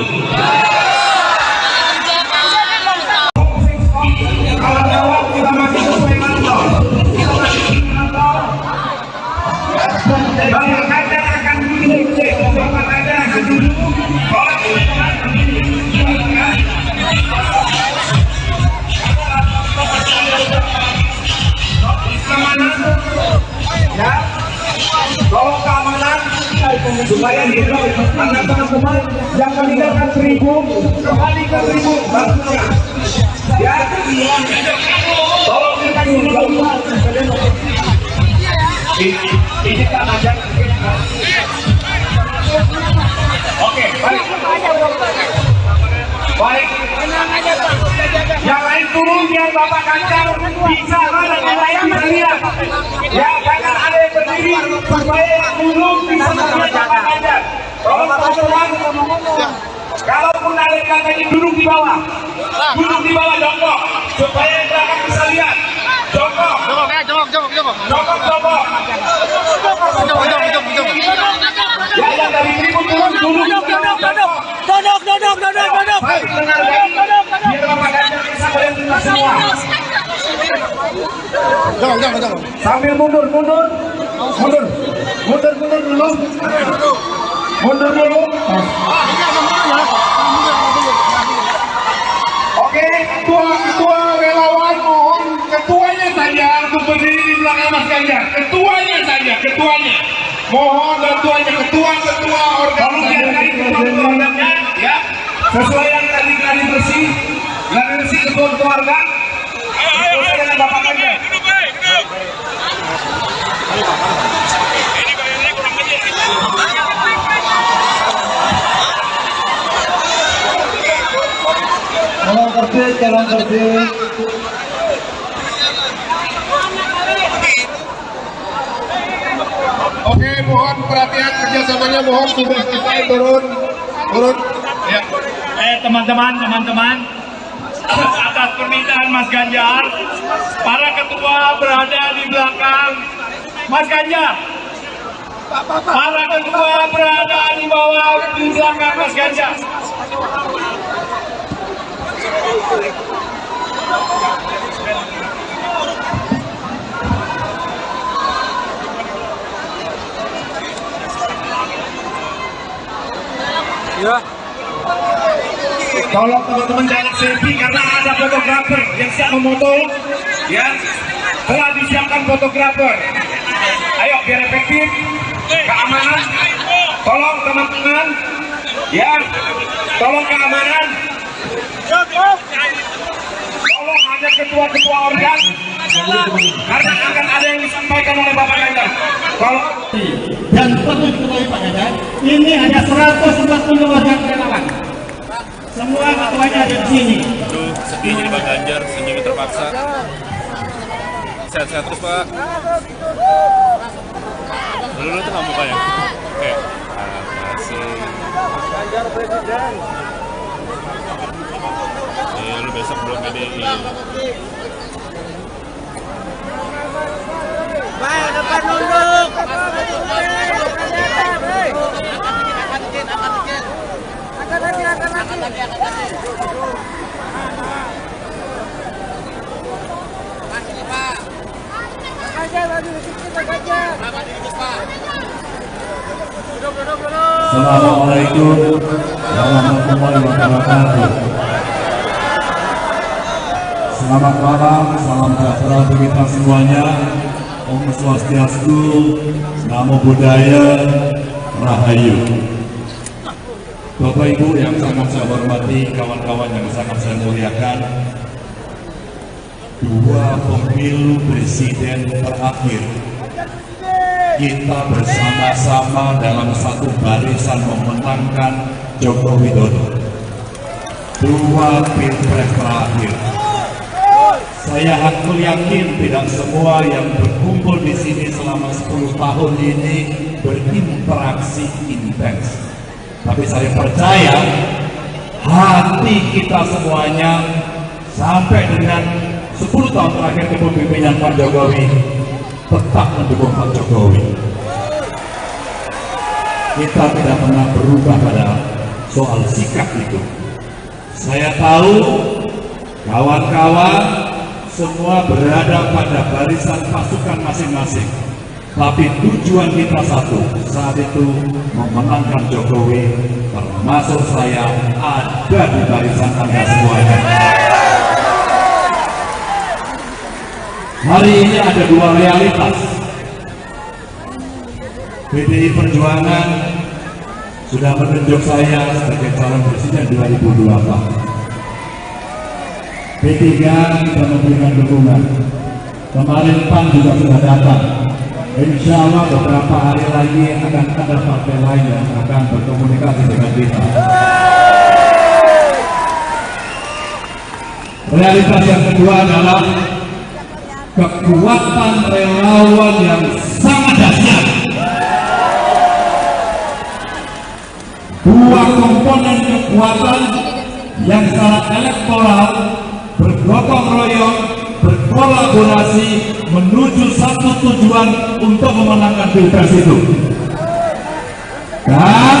Kawan-kawan kita masih sesuai kantor. Bapak Ganjar akan duduk. Bapak Ganjar akan duduk. Ya, tolong keamanan supaya kita teman-teman yang meninggalkan tribun kembali ke tribun barunya. Ya, tolong kita menjauhkan. Ini tak ada. Oke, baik. Baik. Yang lain turun biar Bapak Ganjar bisa dan lain melihat. Ya, jangan ada yang berdiri supaya yang duduk bisa melihat Bapak Ganjar. Tolong teman-teman, kalaupun ada yang katanya duduk di bawah, jongkok supaya yang belakang bisa lihat. Jongkok. Ya, yang dari tribun turun duduk. Baik, dengar baik. Biar Bapak Ganjar bisa melihat kita semua. Sambil mundur dulu. Mundur dulu. Oke, ketua relawan mohon ketuanya saja untuk berdiri di belakang Mas Ganjar. Ketuanya. Mohon bantuannya ketua organisasi keluarganya, ya. Sesuai yang tadi gladi bersih ketua keluarga. Sesuai dengan Bapak Ganjar. Jalan tertib. Oke, mohon perhatian kerjasamanya, mohon sudah selesai, turun. Ya. Teman-teman, atas permintaan Mas Ganjar, para ketua berada di belakang Mas Ganjar. Para ketua berada di bawah di belakang Mas Ganjar. Ya. Tolong teman-teman jangan selfie karena ada fotografer yang siap memoto. Ya, telah disiapkan fotografer. Ayo biar efektif, keamanan. Tolong teman-teman, ya, tolong keamanan. Tolong ada ketua-ketua organ karena akan ada yang disampaikan oleh Bapak Ganjar. Tolong. Dan perlu diketahui Pak Ganjar, ini ada 140 warga relawan. Semua ketuanya ada di sini. Aduh, sedih jadi Pak Ganjar, senyum terpaksa. Sehat-sehat terus Pak. Dulu tuh nggak mukanya. Oke. Kasih. Ganjar presiden. Lu besok belum PDI. Baik, depan nunduk. Assalamualaikum warahmatullahi wabarakatuh. Selamat malam, salam sejahtera untuk kita semuanya. Om Swastiastu, Namo Buddhaya, Rahayu. Bapak Ibu yang sangat saya hormati, kawan-kawan yang sangat saya muliakan, dua pemilu presiden terakhir kita bersama-sama dalam satu barisan memenangkan Joko Widodo. 2 pilpres terakhir. Saya aku yakin tidak semua yang berkumpul di sini selama 10 tahun ini berinteraksi intens. Tapi saya percaya hati kita semuanya sampai dengan 10 tahun terakhir kepemimpinan Pak Jokowi tetap mendukung Pak Jokowi. Kita tidak pernah berubah pada soal sikap itu. Saya tahu kawan-kawan semua berada pada barisan pasukan masing-masing, tapi tujuan kita satu, saat itu memenangkan Jokowi, termasuk saya ada di barisan Anda semuanya. Hari ini ada 2 realitas. PDI Perjuangan sudah menunjuk saya sebagai calon presiden 2024. P3 sudah memberikan dukungan. Kemarin PAN juga sudah datang. Insya Allah beberapa hari lagi akan ada partai lain yang akan berkomunikasi dengan kita. Realitas yang kedua adalah kekuatan relawan yang sangat dahsyat. 2 komponen kekuatan yang secara elektoral bergotong royong, berkolaborasi menuju satu tujuan untuk memenangkan pilpres itu. Dan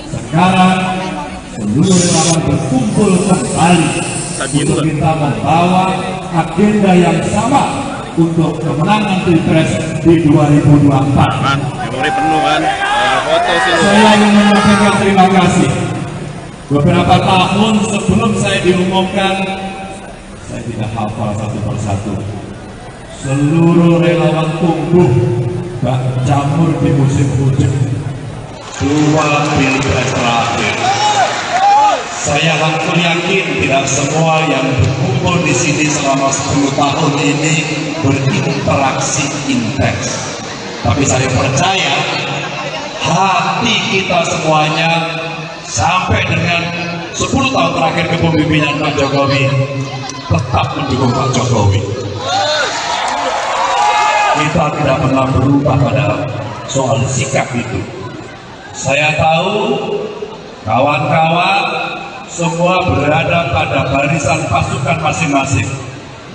sekarang seluruh relawan berkumpul kembali untuk kita membawa agenda yang sama untuk kemenangan pilpres di 2024. Man, memori penuh kan? Foto sih. Saya ingin menyampaikan terima kasih. Beberapa tahun sebelum saya diumumkan, saya tidak hafal satu persatu. Seluruh relawan tumbuh bak jamur di musim hujan. 2 pilpres terakhir. Saya langsung yakin tidak semua yang berkumpul di sini selama 10 tahun ini berinteraksi intens. Tapi saya percaya hati kita semuanya sampai dengan 10 tahun terakhir kepemimpinan Pak Jokowi tetap mendukung Pak Jokowi. Kita tidak pernah berubah pada soal sikap itu. Saya tahu kawan-kawan semua berada pada barisan pasukan masing-masing,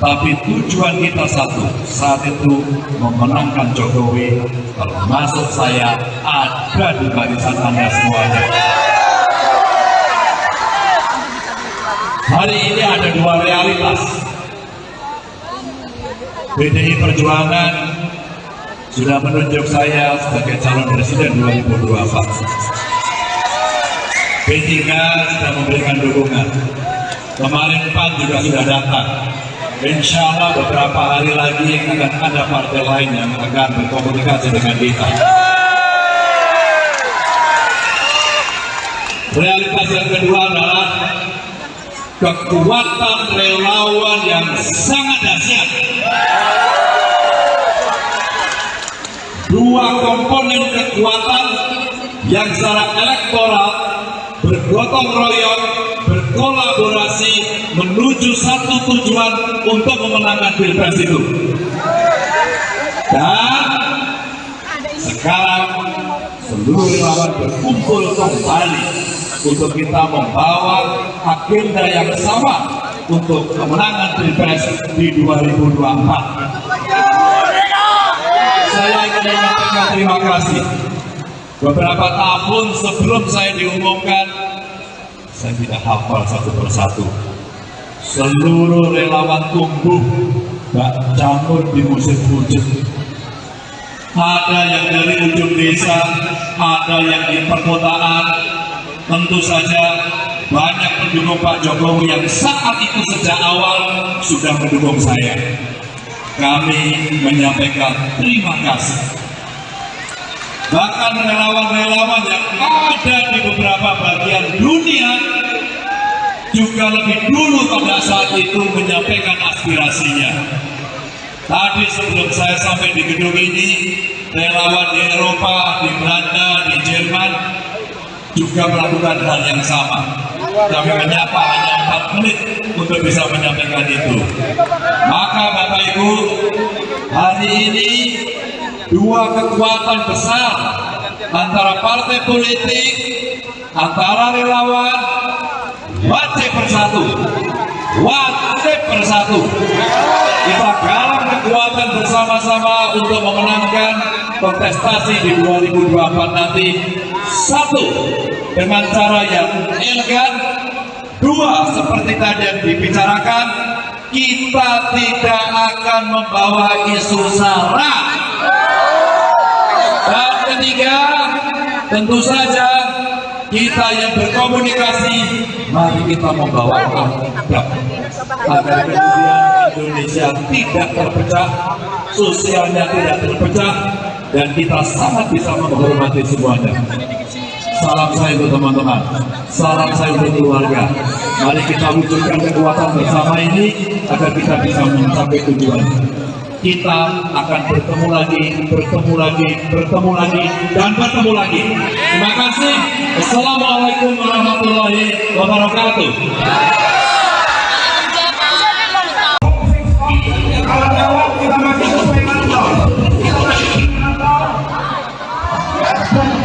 tapi tujuan kita satu, saat itu memenangkan Jokowi, termasuk saya ada di barisan Anda semuanya. Hari ini ada 2 realitas. PDI Perjuangan sudah menunjuk saya sebagai calon presiden 2024. P3 sudah memberikan dukungan. Kemarin PAN juga sudah datang. Insya Allah beberapa hari lagi akan ada partai lain yang akan berkomunikasi dengan kita. Realitas yang kedua adalah kekuatan relawan yang sangat dahsyat. 2 komponen kekuatan yang secara elektoral bergotong royong, berkolaborasi menuju satu tujuan untuk memenangkan pilpres itu. Dan sekarang seluruh relawan berkumpul kembali untuk kita membawa agenda yang sama untuk kemenangan pilpres di 2024. Saya ingin menyampaikan terima kasih. Beberapa tahun sebelum saya diumumkan, saya tidak hafal satu persatu. Seluruh relawan tumbuh bak jamur di musim hujan. Ada yang dari ujung desa, ada yang di perkotaan. Tentu saja banyak pendukung Pak Jokowi yang saat itu sejak awal sudah mendukung saya. Kami menyampaikan terima kasih. Bahkan relawan-relawan yang ada di beberapa bagian dunia juga lebih dulu pada saat itu menyampaikan aspirasinya. Tadi sebelum saya sampai di gedung ini, relawan di Eropa, di Belanda, di Jerman juga melakukan hal yang sama. Kami menyapa hanya 4 menit untuk bisa menyampaikan itu. Maka Bapak Ibu, hari ini dua kekuatan besar antara partai politik, antara relawan, wajib bersatu. Wajib bersatu. Kita galang kekuatan bersama-sama untuk memenangkan kontestasi di 2024 nanti. Satu, dengan cara yang elegan. Dua, seperti tadi yang dibicarakan, kita tidak akan membawa isu sara. Dan ketiga, tentu saja kita yang berkomunikasi, mari kita membawa adab agar kemudian Indonesia tidak terpecah, sosialnya tidak terpecah, dan kita sangat bisa menghormati semuanya. Salam saya untuk teman-teman, salam saya untuk keluarga. Mari kita wujudkan kekuatan bersama ini agar kita bisa mencapai tujuan. Kita akan bertemu lagi, dan bertemu lagi. Terima kasih. Assalamualaikum warahmatullahi wabarakatuh. Kawan-kawan, kita masih sesuai kantor.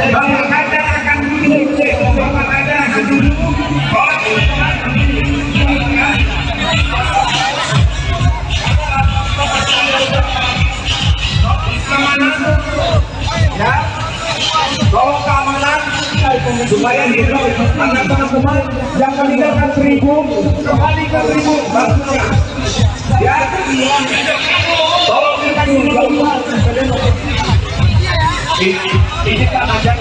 Bapak Ganjar akan duduk. Bapak Ganjar akan duduk. Ya, tolong keamanan supaya kita agar teman-teman yang meninggalkan tribun kembali ke tribun barunya. Ya, tolong kita dulu. Ini kan aja.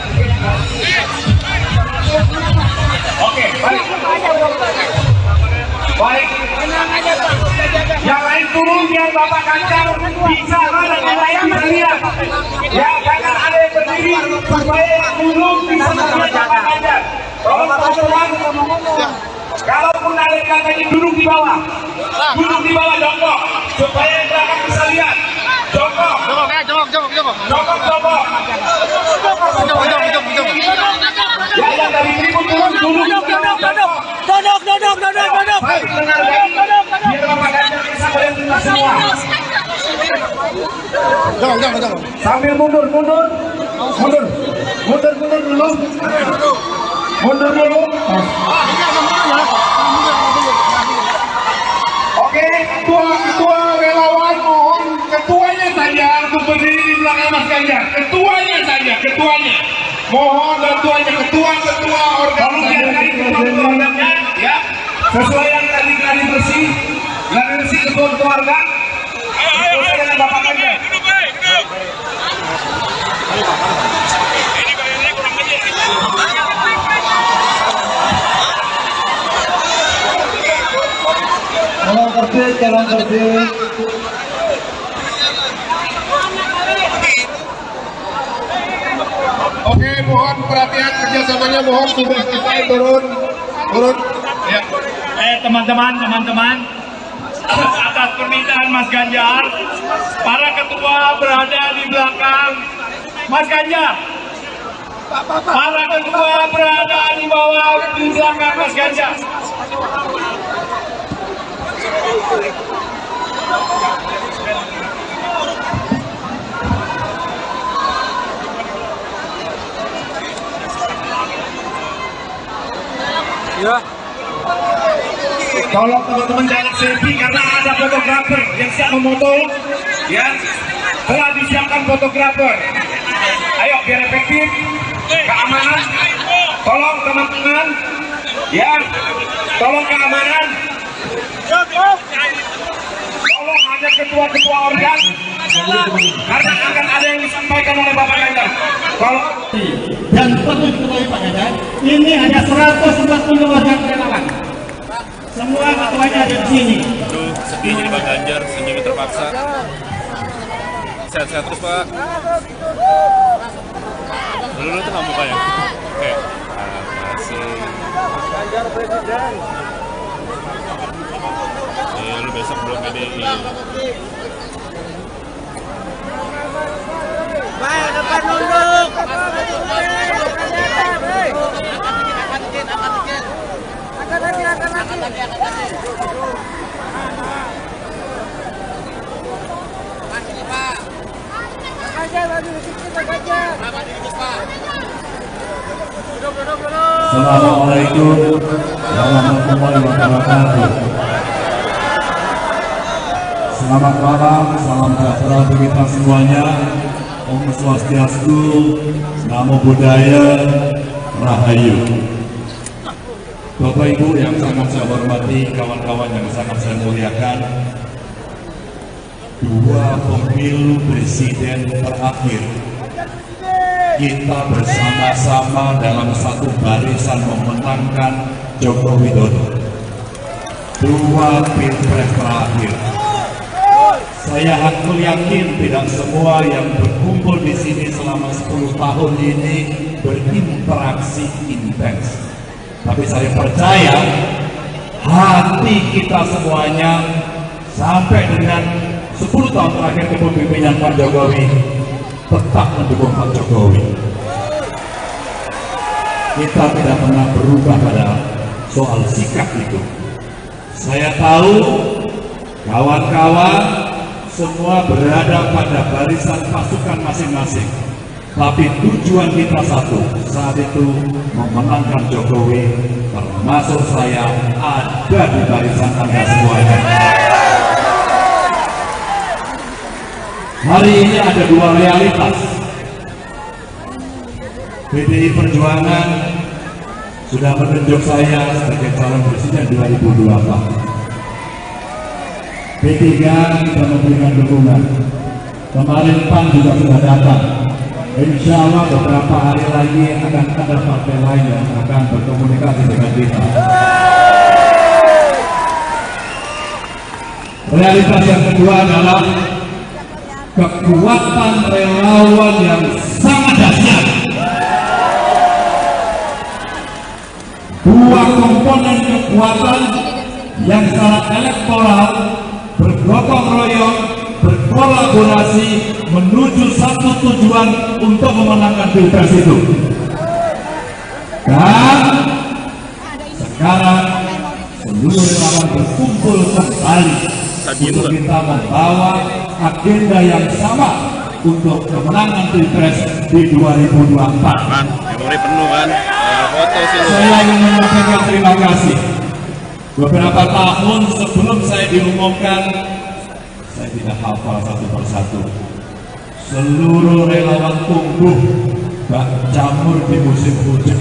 Oke, baik. Baik. Yang lain turun biar Bapak Ganjar bisa dan yang lain lihat. Ya, jangan ada yang berdiri supaya yang duduk bisa melihat Bapak Ganjar. Tolong teman-teman, kalaupun ada yang katanya duduk di bawah jongkok supaya yang belakang bisa lihat. Jongkok. Ya, yang dari tribun turun duduk. Baik, biar Bapak Ganjar bisa melihat kita semua. Jangan. Sambil mundur dulu. Mundur dulu. Oke, ketua relawan mohon ketuanya saja untuk berdiri di belakang Mas Ganjar. Ketuanya. Mohon bantuannya ketua organisasi keluarganya, ya. Sesuai yang tadi gladi bersih ketua keluarga. Sesuai dengan Bapak Ganjar. Jalan tertib. Oke, mohon perhatian kerjasamanya, mohon tugas kita turun. Ya. Teman-teman, atas permintaan Mas Ganjar, para ketua berada di belakang Mas Ganjar. Para ketua berada di bawah di belakang Mas Ganjar. Ya. Tolong teman-teman jangan selfie karena ada fotografer yang siap memoto. Ya, telah disiapkan fotografer. Ayo biar efektif, keamanan. Tolong teman-teman, ya, tolong keamanan. Tolong ada ketua-ketua organ karena akan ada yang disampaikan oleh Bapak Ganjar. Tolong. Dan perlu diketahui Pak Ganjar, ini hanya 140 warga relawan. Semua ketuanya ada di sini. Aduh, sedih jadi Pak Ganjar, senyum terpaksa. Sehat-sehat terus Pak. Dulu tuh nggak mukanya. Oke. Makasih. Ganjar Presiden. Lu besok belum PDI. Assalamualaikum warahmatullahi wabarakatuh. Selamat malam, salam sejahtera bagi kita semuanya. Om Swastiastu, Namo Buddhaya, Rahayu. Bapak Ibu yang sangat saya hormati, kawan-kawan yang sangat saya muliakan, dua pemilu presiden terakhir kita bersama-sama dalam satu barisan memenangkan Joko Widodo. Dua pilpres terakhir. Saya hakul yakin tidak semua yang berkumpul di sini selama 10 tahun ini berinteraksi intens. Tapi saya percaya hati kita semuanya sampai dengan 10 tahun terakhir kepemimpinan Pak Jokowi tetap mendukung Pak Jokowi. Kita tidak pernah berubah pada soal sikap itu. Saya tahu kawan-kawan semua berada pada barisan pasukan masing-masing. Tapi tujuan kita satu, saat itu memenangkan Jokowi, termasuk saya ada di barisan Anda semuanya. Hari ini ada dua realitas. PDI Perjuangan sudah menunjuk saya sebagai calon presiden 2024. P3 kita memberikan dukungan. Kemarin PAN juga sudah datang. Insya Allah beberapa hari lagi akan ada partai lain yang akan berkomunikasi dengan kita. Realitas yang kedua adalah kekuatan relawan yang sangat dahsyat. Dua komponen kekuatan yang secara elektoral bergotong royong, berkolaborasi menuju satu tujuan untuk memenangkan pilpres itu. Dan sekarang seluruh relawan berkumpul kembali untuk kita membawa agenda yang sama untuk kemenangan pilpres di 2024. Memori penuh kan? Foto sih. Saya ingin menyampaikan terima kasih. Beberapa tahun sebelum saya diumumkan, saya tidak hafal satu persatu. Seluruh relawan tumbuh bak jamur di musim hujan.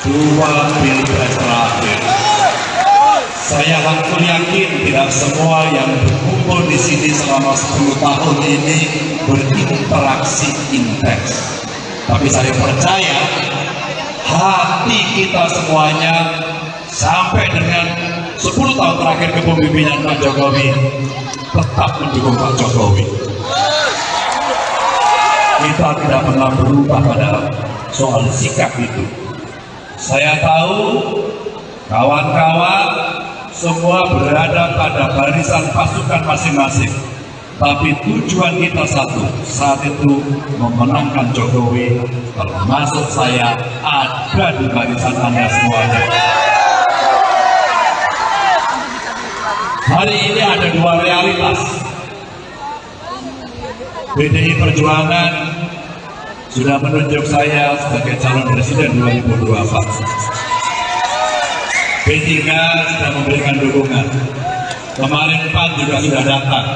Dua pilpres terakhir. Saya hakul yakin tidak semua yang berkumpul di sini selama 10 tahun ini berinteraksi intens. Tapi saya percaya hati kita semuanya sampai dengan 10 tahun terakhir kepemimpinan Pak Jokowi tetap mendukung Pak Jokowi. Kita tidak pernah berubah pada soal sikap itu. Saya tahu kawan-kawan semua berada pada barisan pasukan masing-masing. Tapi tujuan kita satu, saat itu memenangkan Jokowi, termasuk saya ada di barisan Anda semuanya. Hari ini ada dua realitas. PDI Perjuangan sudah menunjuk saya sebagai calon presiden 2024. P3 sudah memberikan dukungan. Kemarin PAN juga sudah datang.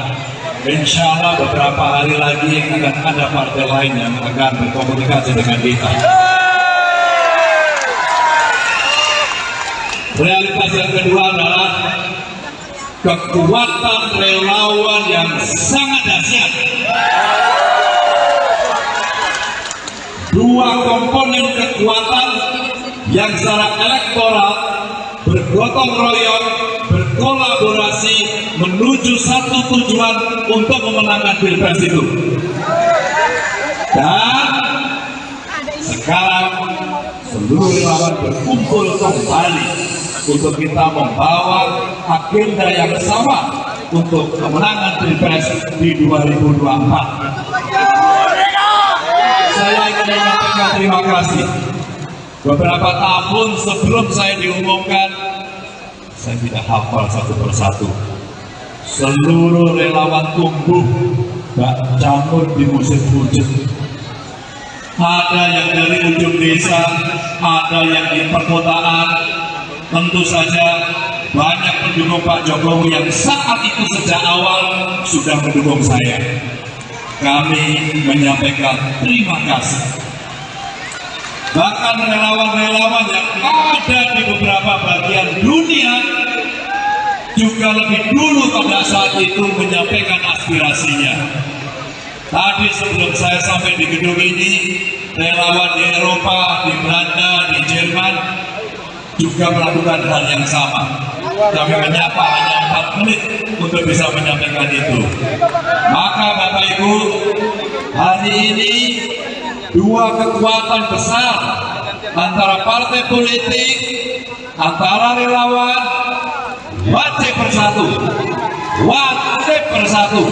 Insya Allah beberapa hari lagi akan ada partai lain yang akan berkomunikasi dengan kita. Realitas yang kedua adalah kekuatan relawan yang sangat dahsyat. Dua komponen kekuatan yang secara elektoral bergotong royong, berkolaborasi menuju satu tujuan untuk memenangkan pilpres itu. Dan sekarang seluruh relawan berkumpul kembali untuk kita membawa agenda yang sama untuk kemenangan pilpres di 2024. saya ingin menyampaikan terima kasih. Beberapa tahun sebelum saya diumumkan, saya tidak hafal satu persatu. Seluruh relawan tumbuh bak jamur di musim hujan. Ada yang dari ujung desa, ada yang di perkotaan. Tentu saja banyak pendukung Pak Jokowi yang saat itu sejak awal sudah mendukung saya. Kami menyampaikan terima kasih. Bahkan relawan-relawan yang ada di beberapa bagian dunia juga lebih dulu pada saat itu menyampaikan aspirasinya. Tadi sebelum saya sampai di gedung ini, relawan di Eropa, di Belanda, di Jerman juga melakukan hal yang sama. Kami menyapa hanya 4 menit untuk bisa menyampaikan itu. Maka Bapak Ibu, hari ini dua kekuatan besar antara partai politik, antara relawan, wajib bersatu. Wajib bersatu.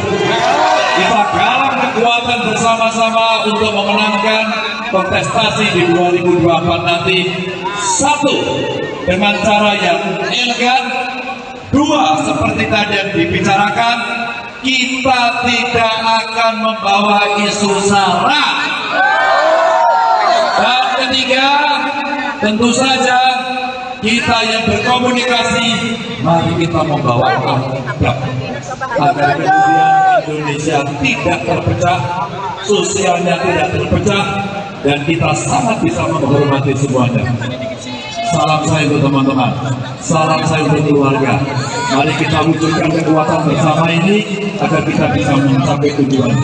Kita galang kekuatan bersama-sama untuk memenangkan kontestasi di 2024 nanti. Satu, dengan cara yang elegan. Dua, seperti tadi yang dibicarakan, kita tidak akan membawa isu sara. Dan ketiga, tentu saja kita yang berkomunikasi, mari kita membawa adab agar kemudian Indonesia tidak terpecah, sosialnya tidak terpecah, dan kita sangat bisa menghormati semuanya. Salam saya untuk teman-teman, salam saya untuk keluarga. Mari kita wujudkan kekuatan bersama ini agar kita bisa mencapai tujuan.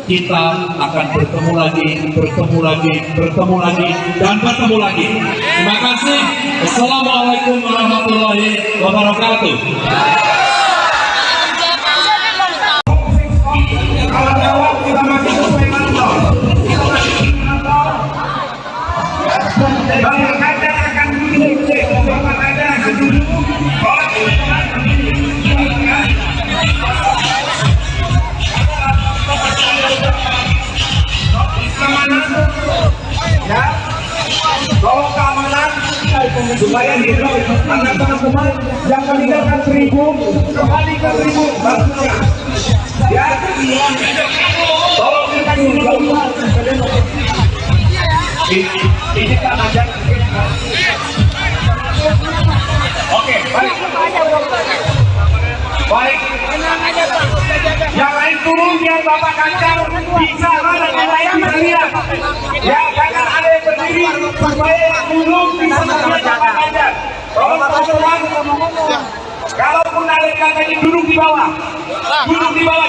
Kita akan bertemu lagi, bertemu lagi, bertemu lagi, dan bertemu lagi. Terima kasih. Assalamualaikum warahmatullahi wabarakatuh. Kawan-kawan, kita masih sesuai kantor. Bapak Ganjar akan duduk. Bapak Ganjar akan duduk. Ya, tolong keamanan supaya agar teman-teman yang meninggalkan tribun kembali ke tribun barunya. Ya, tolong kita dulu. Ini kan aja. Oke, baik. Baik. Yang lain turun biar Bapak Ganjar bisa bisa lihat. Ya, jangan ada yang berdiri supaya dulu bisa melihat Bapak Ganjar. Tolong teman-teman, kalaupun ada yang katanya duduk di bawah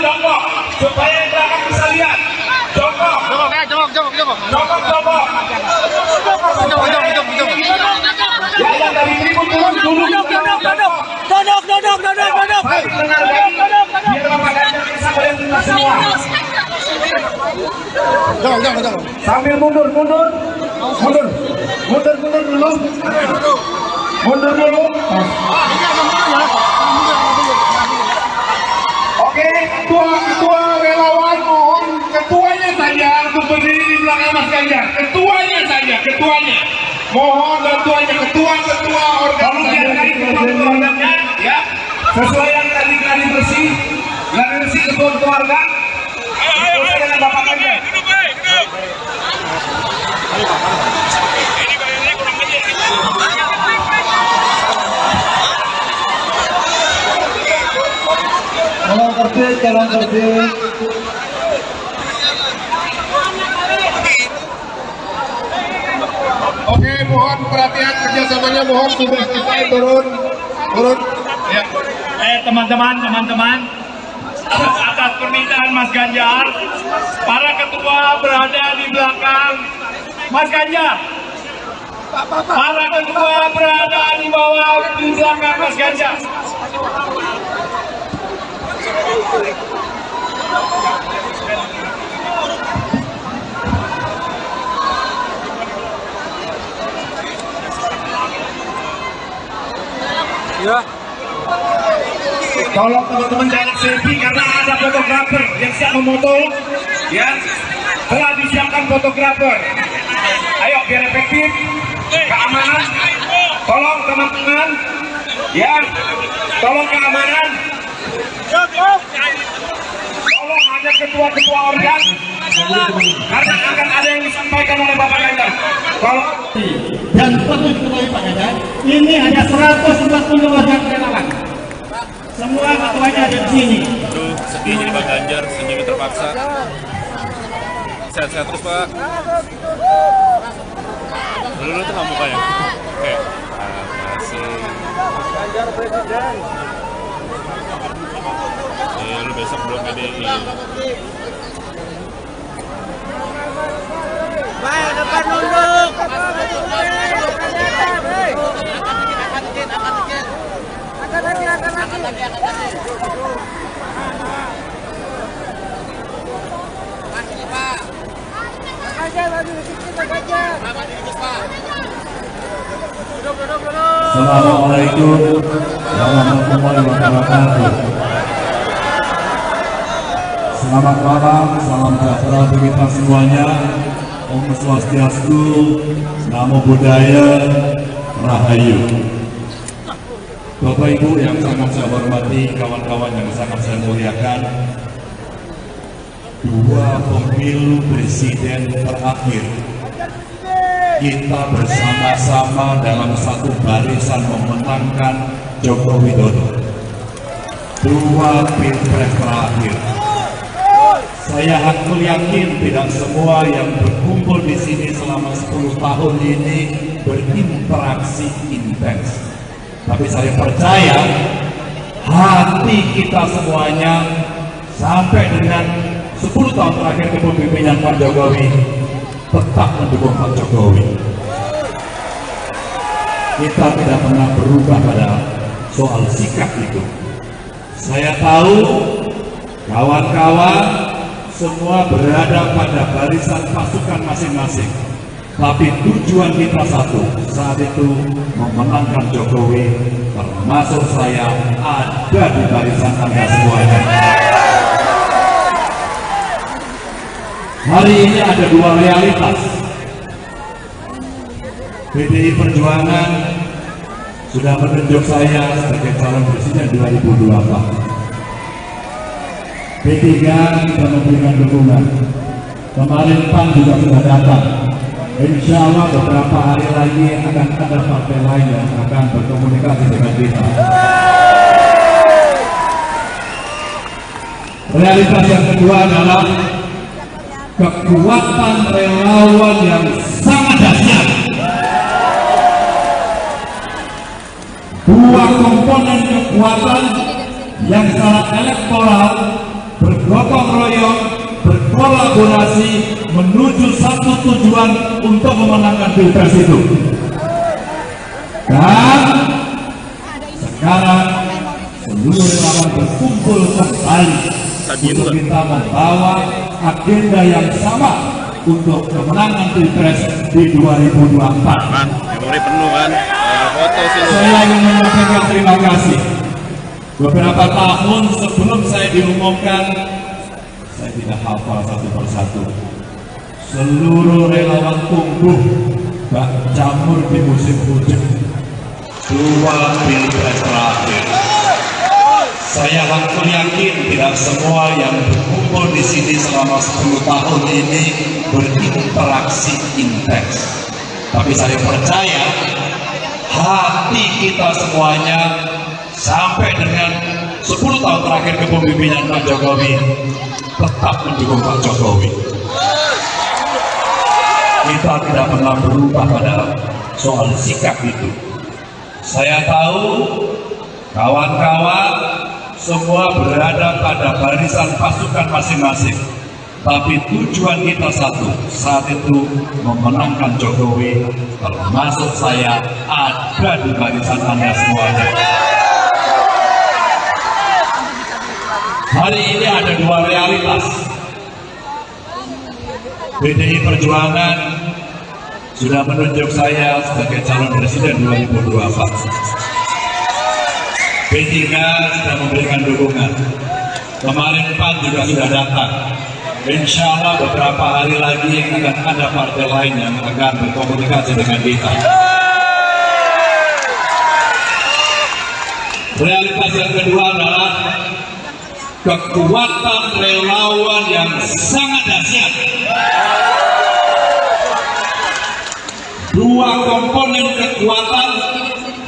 jongkok supaya yang belakang bisa lihat. Jongkok. Ya, yang dari tribun turun duduk. Baik, biar Bapak Ganjar bisa melihat kita semua. Jangan. Sambil mundur dulu. Mundur dulu. Oke, ketua relawan mohon ketuanya saja untuk berdiri di belakang Mas Ganjar. Ketuanya. Mohon bantuannya ketua organisasi keluarganya, ya. Sesuai yang tadi gladi bersih ketua keluarga. Dengan Bapak Ganjar. Jalan tertib. Oke, mohon perhatian kerjasamanya, mohon sudah selesai, turun. Ya. Teman-teman, atas permintaan Mas Ganjar, para ketua berada di belakang Mas Ganjar. Para ketua berada di bawah di belakang Mas Ganjar. Ya. Tolong teman-teman jangan selfie karena ada fotografer yang siap memoto, ya. Telah siapkan fotografer. Ayo biar efektif. Keamanan, tolong teman-teman, ya, tolong keamanan. Tolong hanya ketua-ketua organ, karena akan ada yang disampaikan oleh Bapak Ganjar. Tolong. Dan perlu diketahui Pak Ganjar, ini hanya 140 warga relawan. Semua ketuanya ada di sini. Aduh, sedih jadi Pak Ganjar, senyum terpaksa. Sehat-sehat terus Pak. Dulu tengah mukanya. Oke. Makasih. Ganjar Presiden. Lu besok belum PDI. Baik, depan nunduk. Assalamualaikum warahmatullahi wabarakatuh. Selamat malam, salam sejahtera untuk kita semuanya. Om Swastiastu, Namo Buddhaya, Rahayu. Bapak Ibu yang sangat saya hormati, kawan-kawan yang sangat saya muliakan, dua pemilu presiden terakhir kita bersama-sama dalam satu barisan memenangkan Joko Widodo. Dua pilpres terakhir. Saya hakul yakin tidak semua yang berkumpul di sini selama 10 tahun ini berinteraksi intens. Tapi saya percaya hati kita semuanya sampai dengan 10 tahun terakhir kepemimpinan Pak Jokowi tetap mendukung Pak Jokowi. Kita tidak pernah berubah pada soal sikap itu. Saya tahu kawan-kawan semua berada pada barisan pasukan masing-masing. Tapi tujuan kita satu, saat itu memenangkan Jokowi, termasuk saya ada di barisan Anda semuanya. Hari ini ada dua realitas. PDI Perjuangan sudah menunjuk saya sebagai calon presiden 2024. P3 kita memberikan dukungan. Kemarin PAN juga sudah datang. Insya Allah beberapa hari lagi akan ada partai lain yang akan berkomunikasi dengan kita. Realitas yang kedua adalah kekuatan relawan yang sangat dahsyat. Dua komponen kekuatan yang secara elektoral bergotong royong, berkolaborasi menuju satu tujuan untuk memenangkan pilpres itu. Dan sekarang seluruh relawan berkumpul kembali untuk kita membawa agenda yang sama untuk kemenangan pilpres di 2024. Man, memori penuh kan? Foto sih lu. Saya ingin menyampaikan terima kasih. Beberapa tahun sebelum saya diumumkan, saya tidak hafal satu persatu. Seluruh relawan tumbuh bak jamur di musim hujan. Dua pilpres terakhir. Saya hakul yakin tidak semua yang berkumpul di sini selama 10 tahun ini berinteraksi intens. Tapi saya percaya hati kita semuanya sampai dengan 10 tahun terakhir kepemimpinan Pak Jokowi tetap mendukung Pak Jokowi. Kita tidak pernah berubah pada soal sikap itu. Saya tahu kawan-kawan semua berada pada barisan pasukan masing-masing. Tapi tujuan kita satu, saat itu memenangkan Jokowi, termasuk saya ada di barisan Anda semuanya. Hari ini ada dua realitas. PDI Perjuangan sudah menunjuk saya sebagai calon presiden 2024. P3 sudah memberikan dukungan. Kemarin PAN juga sudah datang. Insya Allah beberapa hari lagi akan ada partai lain yang akan berkomunikasi dengan kita. Realitas yang kedua adalah kekuatan relawan yang sangat dahsyat. Dua komponen kekuatan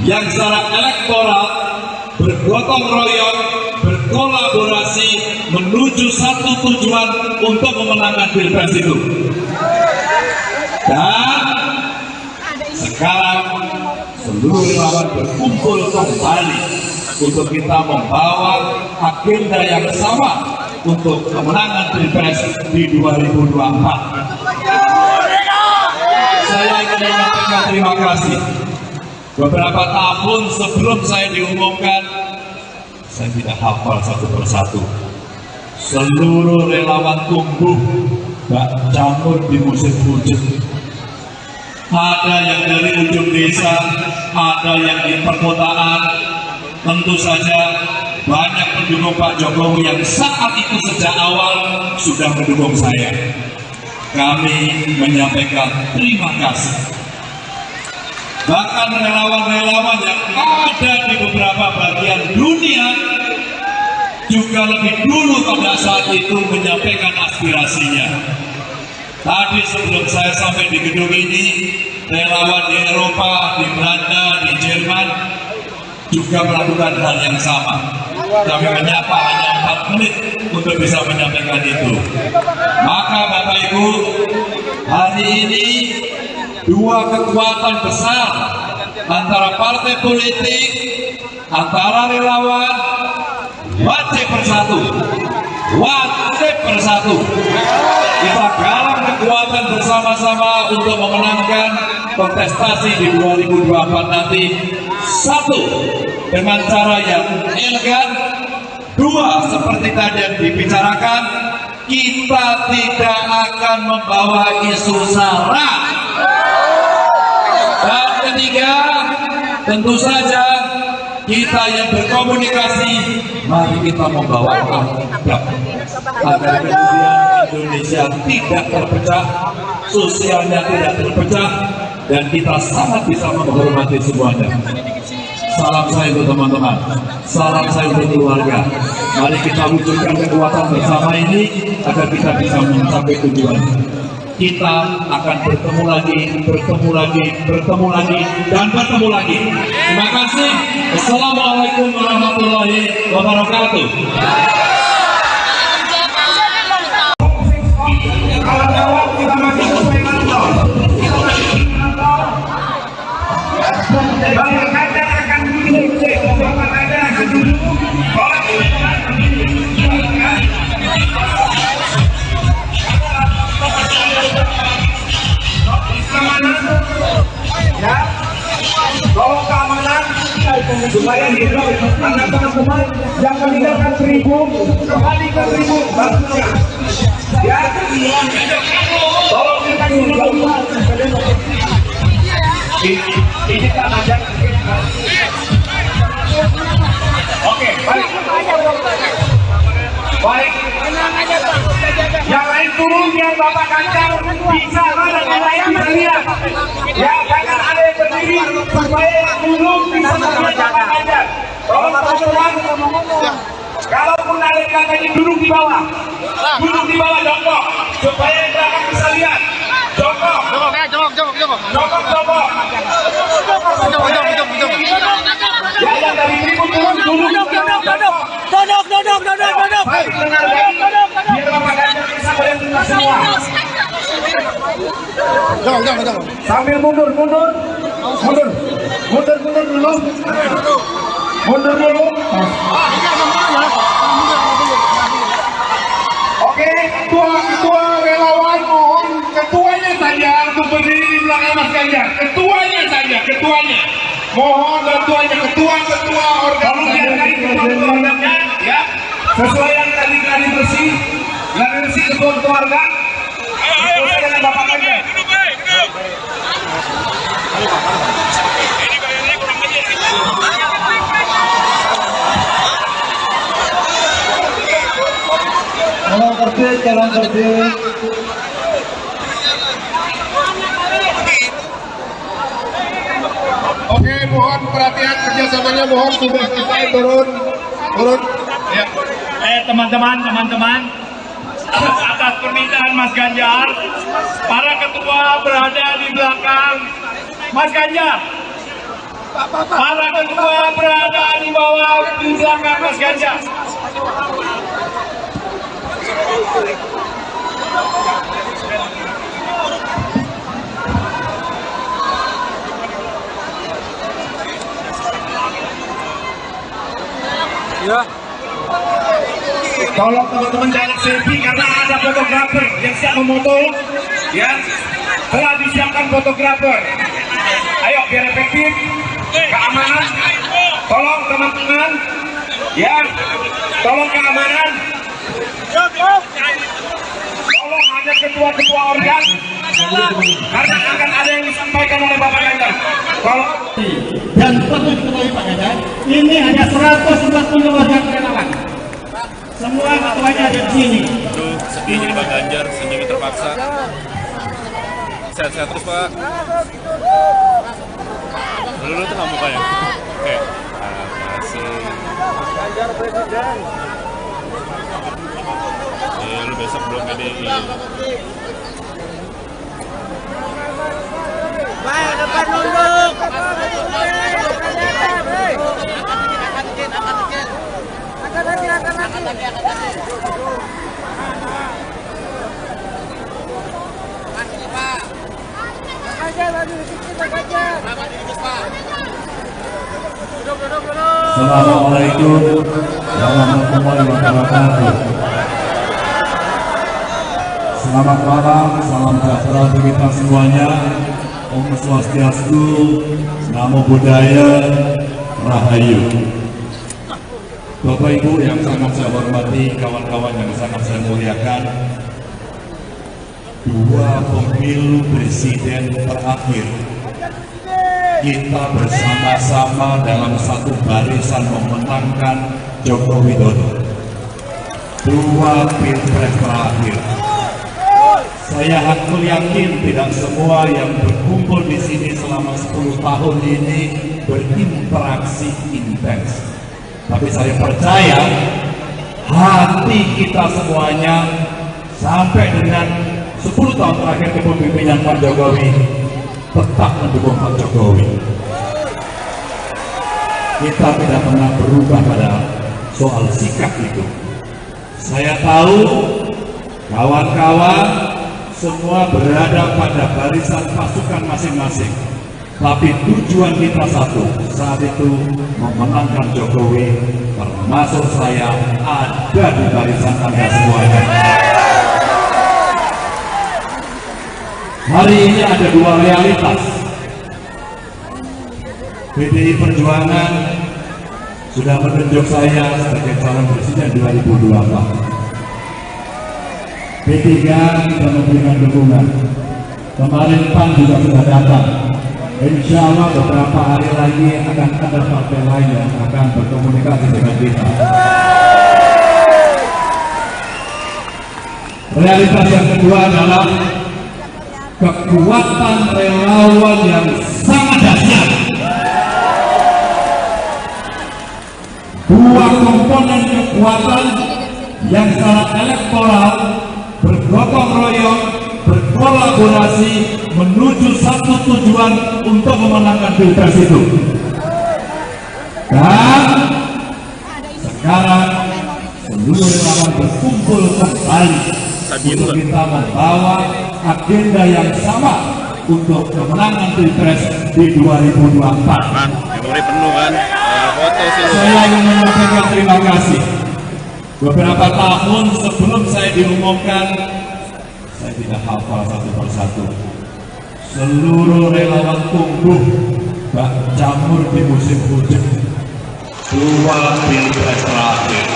yang secara elektoral bergotong royong, berkolaborasi menuju satu tujuan untuk memenangkan Pilpres itu. Dan sekarang seluruh relawan berkumpul kembali untuk kita membawa agenda yang sama untuk kemenangan Pilpres di 2024. Saya ingin menyampaikan terima kasih. Beberapa tahun sebelum saya diumumkan, saya tidak hafal satu persatu. Seluruh relawan tumbuh bak jamur di musim hujan. Ada yang dari ujung desa, ada yang di perkotaan. Tentu saja banyak pendukung Pak Jokowi yang saat itu sejak awal sudah mendukung saya. Kami menyampaikan terima kasih. Bahkan relawan-relawan yang ada di beberapa bagian dunia juga lebih dulu pada saat itu menyampaikan aspirasinya. Tadi sebelum saya sampai di gedung ini, relawan di Eropa, di Belanda, di Jerman juga melakukan hal yang sama. Kami menyapa hanya 4 menit untuk bisa menyampaikan itu. Maka Bapak Ibu, hari ini dua kekuatan besar antara partai politik, antara relawan, wajib bersatu. Wajib bersatu. Kita galang kekuatan bersama-sama untuk memenangkan kontestasi di 2024 nanti. Satu, dengan cara yang elegan. Dua, seperti tadi yang dibicarakan, kita tidak akan membawa isu sara. Dan ketiga, tentu saja kita yang berkomunikasi, mari kita membawa adab agar kemudian Indonesia tidak terpecah, sosialnya tidak terpecah, dan kita sangat bisa menghormati semuanya. Salam saya untuk teman-teman, salam saya untuk keluarga. Mari kita wujudkan kekuatan bersama ini agar kita bisa mencapai tujuan. Kita akan bertemu lagi, bertemu lagi, bertemu lagi, dan bertemu lagi. Terima kasih. Assalamualaikum warahmatullahi wabarakatuh. Kawan-kawan, kita masih sesuai kantor. Bapak Ganjar akan duduk. Bapak Ganjar akan duduk. Ya, bawa keamanan supaya hidup anda teman-teman yang meninggalkan tribun kembali ke tribun bagus ya. Bawa kita dulu ini tak ada. Oke, baik. Baik. Yang lain turun biar Bapak Ganjar bisa dan yang lain bisa lihat. Ya, jangan ada yang berdiri supaya dulu bisa melihat Bapak Ganjar. Tolong teman-teman, kalaupun ada yang katanya duduk di bawah, jongkok supaya yang belakang bisa lihat. Jongkok. Ya, yang dari tribun turun dulu. Duduk. Baik, dengar lagi. Biar Bapak Ganjar bisa melihat kita semua. Jangan. Sambil mundur dulu. Mundur dulu. Oke, ketua relawan mohon ketuanya saja untuk berdiri di belakang Mas Ganjar. Ketuanya. Mohon bantuannya ketua organisasi keluarganya ya. Sesuai yang tadi gladi bersih ketua keluarga. Sesuai dengan Bapak Ganjar. Halo, jalan tertib. Oke, mohon perhatian kerjasamanya, mohon sudah selesai, turun. Ya. Teman-teman, atas permintaan Mas Ganjar, para ketua berada di belakang Mas Ganjar. Para ketua berada di bawah di belakang Mas Ganjar. Tolong teman-teman jangan selfie karena ada fotografer yang siap memoto, ya. Telah disiapkan fotografer. Ayo biar efektif, keamanan. Tolong teman-teman, ya. Tolong keamanan. Tolong hanya ketua-ketua organ, karena akan ada yang disampaikan oleh Bapak Ganjar. Tolong. Dan perlu diketahui Pak Ganjar, ini hanya 140 warga relawan. Semua ketuanya ada di sini. Aduh, sedih jadi Pak Ganjar, sendiri terpaksa. Sehat-sehat terus Pak. Dulu tuh mukanya. Oke, makasih. Ganjar Presiden. Lu besok belum PDI. Baik, depan nunduk. Assalamualaikum warahmatullahi wabarakatuh. Selamat malam, salam sejahtera untuk kita semuanya. Om Swastiastu, Namo Buddhaya, Rahayu. Bapak Ibu yang sangat saya hormati, kawan-kawan yang sangat saya muliakan, dua pemilu presiden terakhir kita bersama-sama dalam satu barisan memenangkan Joko Widodo. Dua pilpres terakhir. Saya hakul yakin tidak semua yang berkumpul di sini selama 10 tahun ini berinteraksi intens. Tapi saya percaya hati kita semuanya sampai dengan 10 tahun terakhir kepemimpinan Pak Jokowi tetap mendukung Pak Jokowi. Kita tidak pernah berubah pada soal sikap itu. Saya tahu kawan-kawan semua berada pada barisan pasukan masing-masing. Tapi tujuan kita satu, saat itu memenangkan Jokowi, termasuk saya ada di barisan Anda semuanya. Hari ini ada dua realitas. PDI Perjuangan sudah menunjuk saya sebagai calon presiden 2024. P3 kita memberikan dukungan. Kemarin PAN juga sudah datang. Insya Allah beberapa hari lagi akan ada partai lain yang akan berkomunikasi dengan kita. Realitas yang kedua adalah kekuatan relawan yang sangat dahsyat. Dua komponen kekuatan yang secara elektoral bergotong royong, berkolaborasi menuju satu tujuan untuk memenangkan pilpres itu. Dan sekarang seluruh relawan berkumpul kembali untuk kita membawa agenda yang sama untuk kemenangan pilpres di 2024. Kan, memori penuh kan? Foto sih. Saya ingin menyampaikan terima kasih. Beberapa tahun sebelum saya diumumkan, saya tidak hafal satu persatu. Seluruh relawan tumbuh bak jamur di musim hujan. Dua pilpres terakhir.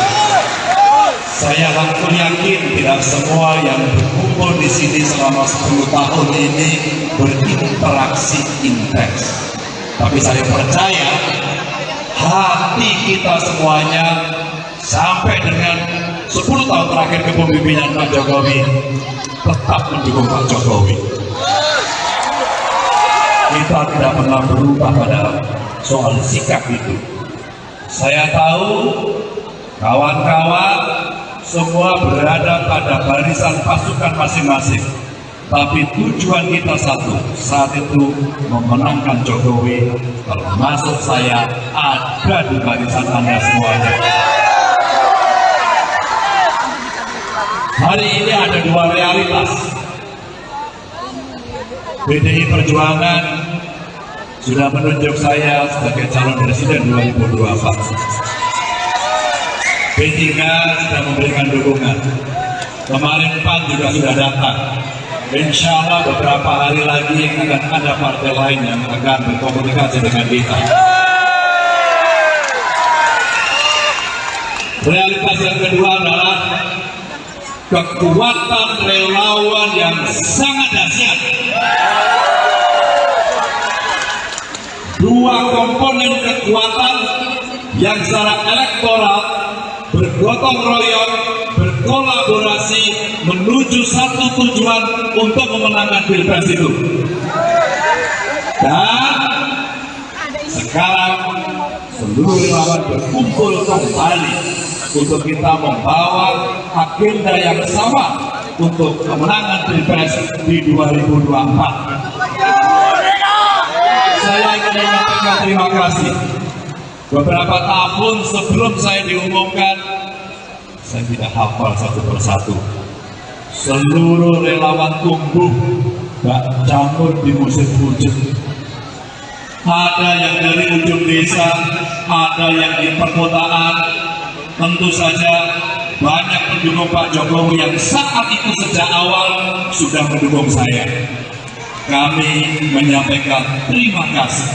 Saya hakul yakin tidak semua yang berkumpul di sini selama 10 tahun ini berinteraksi intens. Tapi saya percaya hati kita semuanya sampai dengan 10 tahun terakhir kepemimpinan Pak Jokowi tetap mendukung Pak Jokowi. Kita tidak pernah berubah pada soal sikap itu. Saya tahu kawan-kawan semua berada pada barisan pasukan masing-masing, tapi tujuan kita satu, saat itu memenangkan Jokowi, termasuk saya ada di barisan Anda semuanya. Hari ini ada dua realitas. PDI Perjuangan sudah menunjuk saya sebagai calon presiden 2024. P3 sudah memberikan dukungan. Kemarin PAN juga sudah datang. Insya Allah beberapa hari lagi akan ada partai lain yang akan berkomunikasi dengan kita. Realitas yang kedua adalah kekuatan relawan yang sangat dahsyat. Dua komponen kekuatan yang secara elektoral bergotong royong, berkolaborasi menuju satu tujuan untuk memenangkan Pilpres itu. Dan sekarang seluruh relawan berkumpul kembali untuk kita membawa agenda yang sama untuk kemenangan Pilpres di 2024. Saya ingin menyampaikan terima kasih. Beberapa tahun sebelum saya diumumkan, saya tidak hafal satu persatu. Seluruh relawan tumbuh bak jamur di musim hujan. Ada yang dari ujung desa, ada yang di perkotaan. Tentu saja banyak pendukung Pak Jokowi yang saat itu sejak awal sudah mendukung saya. Kami menyampaikan terima kasih.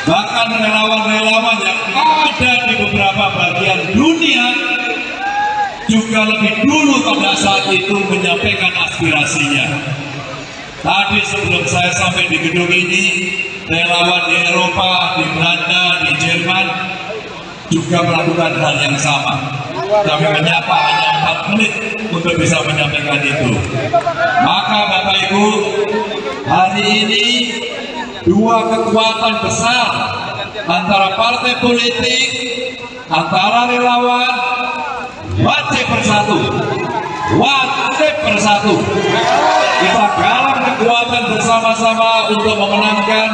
Bahkan relawan-relawan yang ada di beberapa bagian dunia juga lebih dulu pada saat itu menyampaikan aspirasinya. Tadi sebelum saya sampai di gedung ini, relawan di Eropa, di Belanda, di Jerman juga melakukan hal yang sama. Kami menyapa hanya 4 menit untuk bisa menyampaikan itu. Maka Bapak Ibu, hari ini dua kekuatan besar antara partai politik, antara relawan, wajib bersatu. Wajib bersatu. Kita galang kekuatan bersama-sama untuk memenangkan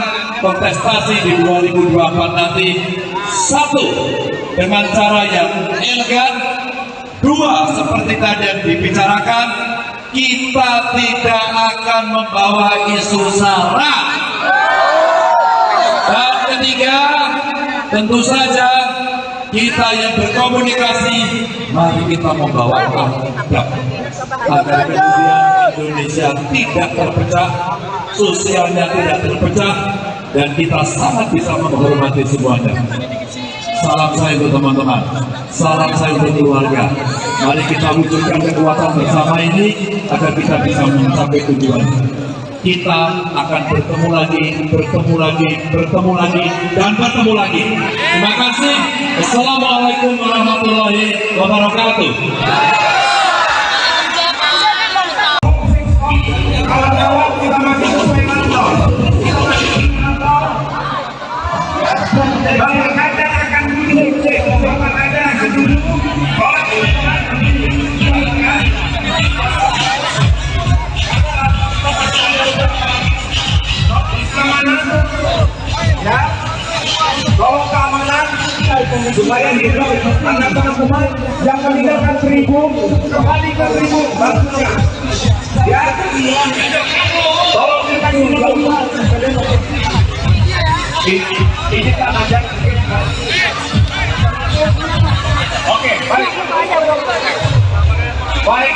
kontestasi di 2024 nanti. Satu, dengan cara yang elegan. Dua, seperti tadi yang dibicarakan, kita tidak akan membawa isu sara. Dan ketiga, tentu saja kita yang berkomunikasi, mari kita membawa adab agar kemudian Indonesia tidak terpecah, sosialnya tidak terpecah, dan kita sangat bisa menghormati semuanya. Salam saya untuk teman-teman, salam saya untuk keluarga. Mari kita wujudkan kekuatan bersama ini agar kita bisa mencapai tujuan. Kita akan bertemu lagi, bertemu lagi, bertemu lagi, dan bertemu lagi. Terima kasih. Assalamualaikum warahmatullahi wabarakatuh. Kawan-kawan, kita masih sesuai kantor. Bapak Ganjar akan duduk. Bapak Ganjar akan duduk. Ya, tolong keamanan supaya hidup anak teman-teman yang meninggalkan tribun kembali ke tribun barunya. Ya, tolong kita dulu. Ini kan aja. Oke, baik. Baik.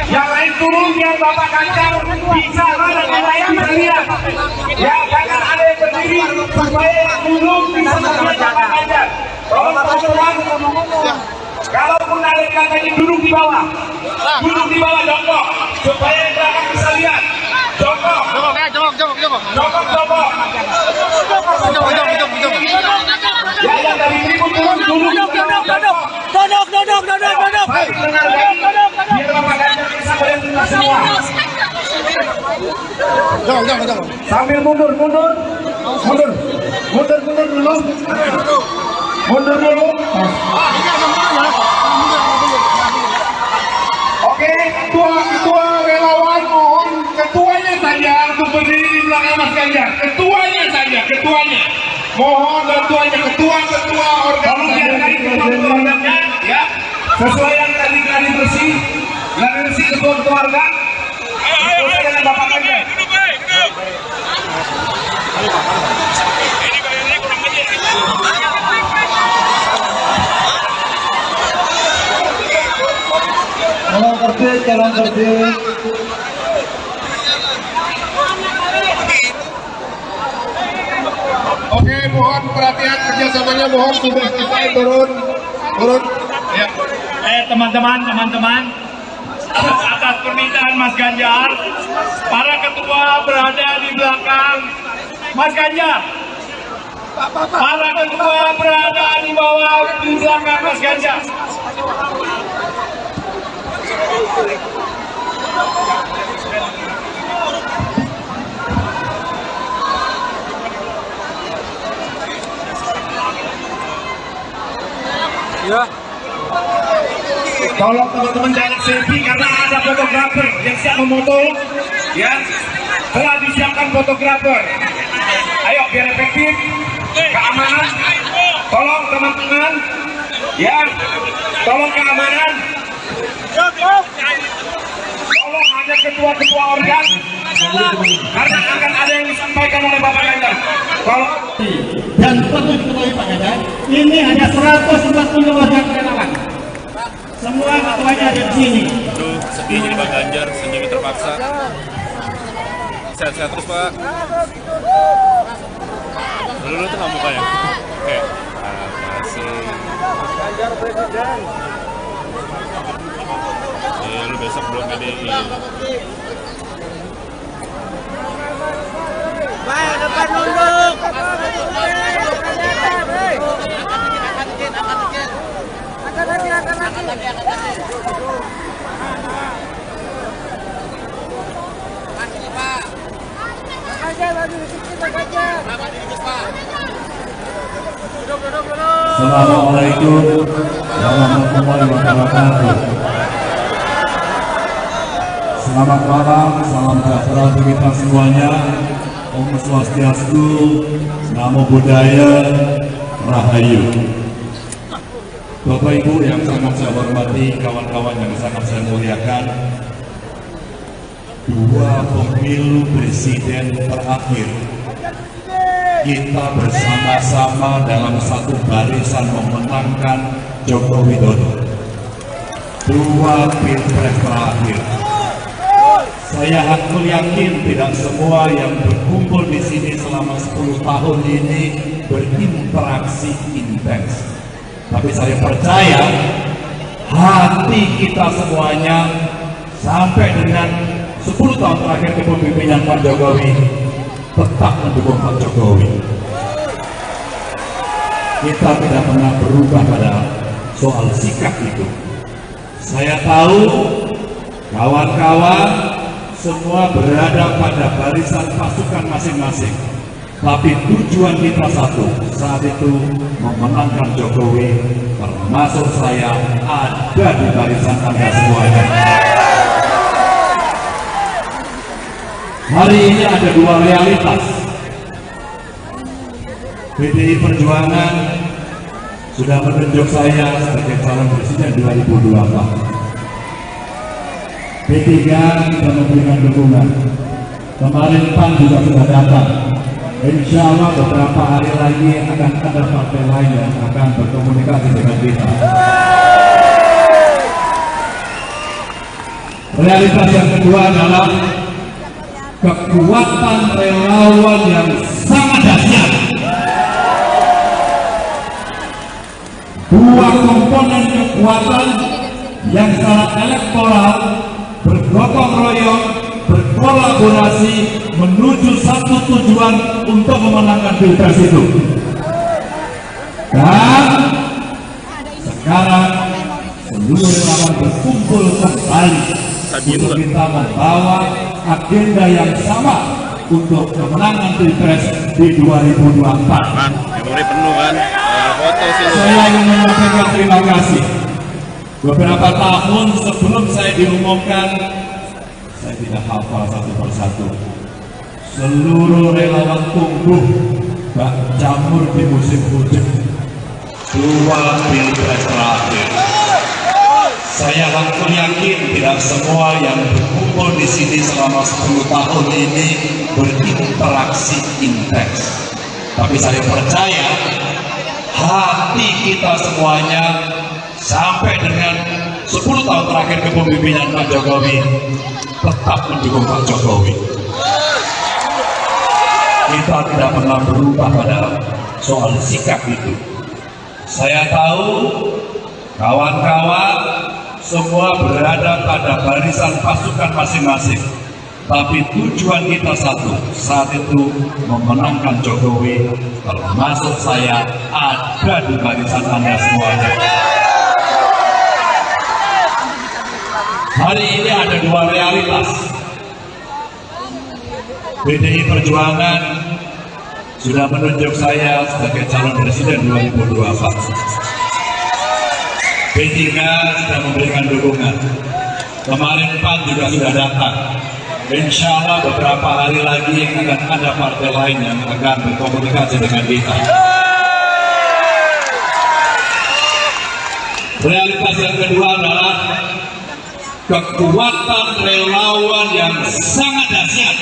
Yang lain turun biar Bapak Ganjar bisa dan yang lain bisa lihat. Ya, jangan ada yang berdiri supaya yang duduk bisa melihat Bapak Ganjar. Tolong teman-teman, kalaupun ada yang katanya duduk di bawah, jongkok supaya yang belakang bisa lihat. Jongkok. Ya, yang dari tribun turun dulu. Baik, dengar lagi, biar Bapak Ganjar bisa melihat kita semua. Sambil mundur dulu. Mundur dulu. Oke, ketua relawan mohon ketuanya saja untuk berdiri di belakang Mas Ganjar. Ketuanya. Mohon bantuannya ketua organisasi orangnya, ya. Sesuai yang tadi gladi bersih ketua keluarga. Sesuai dengan Bapak Ganjar. Jalan tertib. Oke, mohon perhatian kerjasamanya, mohon sudah selesai, turun. Ya. Teman-teman, atas permintaan Mas Ganjar, para ketua berada di belakang Mas Ganjar. Para ketua berada di bawah di belakang Mas Ganjar. Ya. Tolong teman-teman jangan selfie karena ada fotografer yang siap memoto, ya. Telah disiapkan fotografer. Ayo biar efektif, keamanan. Tolong teman-teman, ya. Tolong keamanan. Tolong hanya ketua-ketua organ, karena akan ada yang disampaikan oleh Bapak Ganjar. Tolong. Dan perlu diketahui Pak Ganjar, ini hanya 140 warga relawan. Semua ketuanya ada di sini. Aduh, sedih jadi Pak Ganjar, sendiri terpaksa. Sehat-sehat terus, Pak. Dulu tuh nggak mukanya. Oke. Makasih. Ganjar Presiden. Lu besok belum PDI. Baik, depan nunduk. Assalamualaikum warahmatullahi wabarakatuh. Selamat malam, salam sejahtera untuk kita semuanya. Om Swastiastu, Namo Buddhaya, Rahayu. Bapak Ibu yang sangat saya hormati, kawan-kawan yang sangat saya muliakan, dua pemilu presiden terakhir kita bersama-sama dalam satu barisan memenangkan Joko Widodo. Dua pilpres terakhir. Saya hakul yakin tidak semua yang berkumpul di sini selama 10 tahun ini berinteraksi intens. Tapi saya percaya hati kita semuanya sampai dengan 10 tahun terakhir kepemimpinan Pak Jokowi tetap mendukung Pak Jokowi. Kita tidak pernah berubah pada soal sikap itu. Saya tahu kawan-kawan semua berada pada barisan pasukan masing-masing. Tapi tujuan kita satu, saat itu memenangkan Jokowi, termasuk saya ada di barisan Anda semuanya. Hari ini ada dua realitas. PDI Perjuangan sudah menunjuk saya sebagai calon presiden 2024. P3 kita memberikan dukungan. Kemarin PAN juga sudah datang. Insya Allah beberapa hari lagi akan ada partai lain yang akan berkomunikasi dengan kita. Realitas yang kedua adalah kekuatan relawan yang sangat dahsyat. Dua komponen kekuatan yang secara elektoral bergotong royong, berkolaborasi menuju satu tujuan untuk memenangkan pilpres itu. Dan sekarang berkumpul kembali untuk kita membawa agenda yang sama untuk kemenangan Pilpres di 2024. Memori penuh kan? Foto sih. Saya ingin menyampaikan terima kasih. Beberapa tahun sebelum saya diumumkan, saya tidak hafal satu persatu. Seluruh relawan tumbuh bak jamur di musim hujan. Dua Pilpres terakhir. Saya langsung yakin tidak semua yang berkumpul di sini selama 10 tahun ini berinteraksi intens. Tapi saya percaya hati kita semuanya sampai dengan 10 tahun terakhir kepemimpinan Pak Jokowi tetap mendukung Pak Jokowi. Kita tidak pernah berubah pada soal sikap itu. Saya tahu kawan-kawan semua berada pada barisan pasukan masing-masing. Tapi tujuan kita satu, saat itu memenangkan Jokowi, termasuk saya ada di barisan Anda semuanya. Hari ini ada dua realitas. PDI Perjuangan sudah menunjuk saya sebagai calon presiden 2024. P3 sudah memberikan dukungan. Kemarin PAN juga sudah datang. Insya Allah beberapa hari lagi akan ada partai lain yang akan berkomunikasi dengan kita. Realitas yang kedua adalah kekuatan relawan yang sangat dahsyat.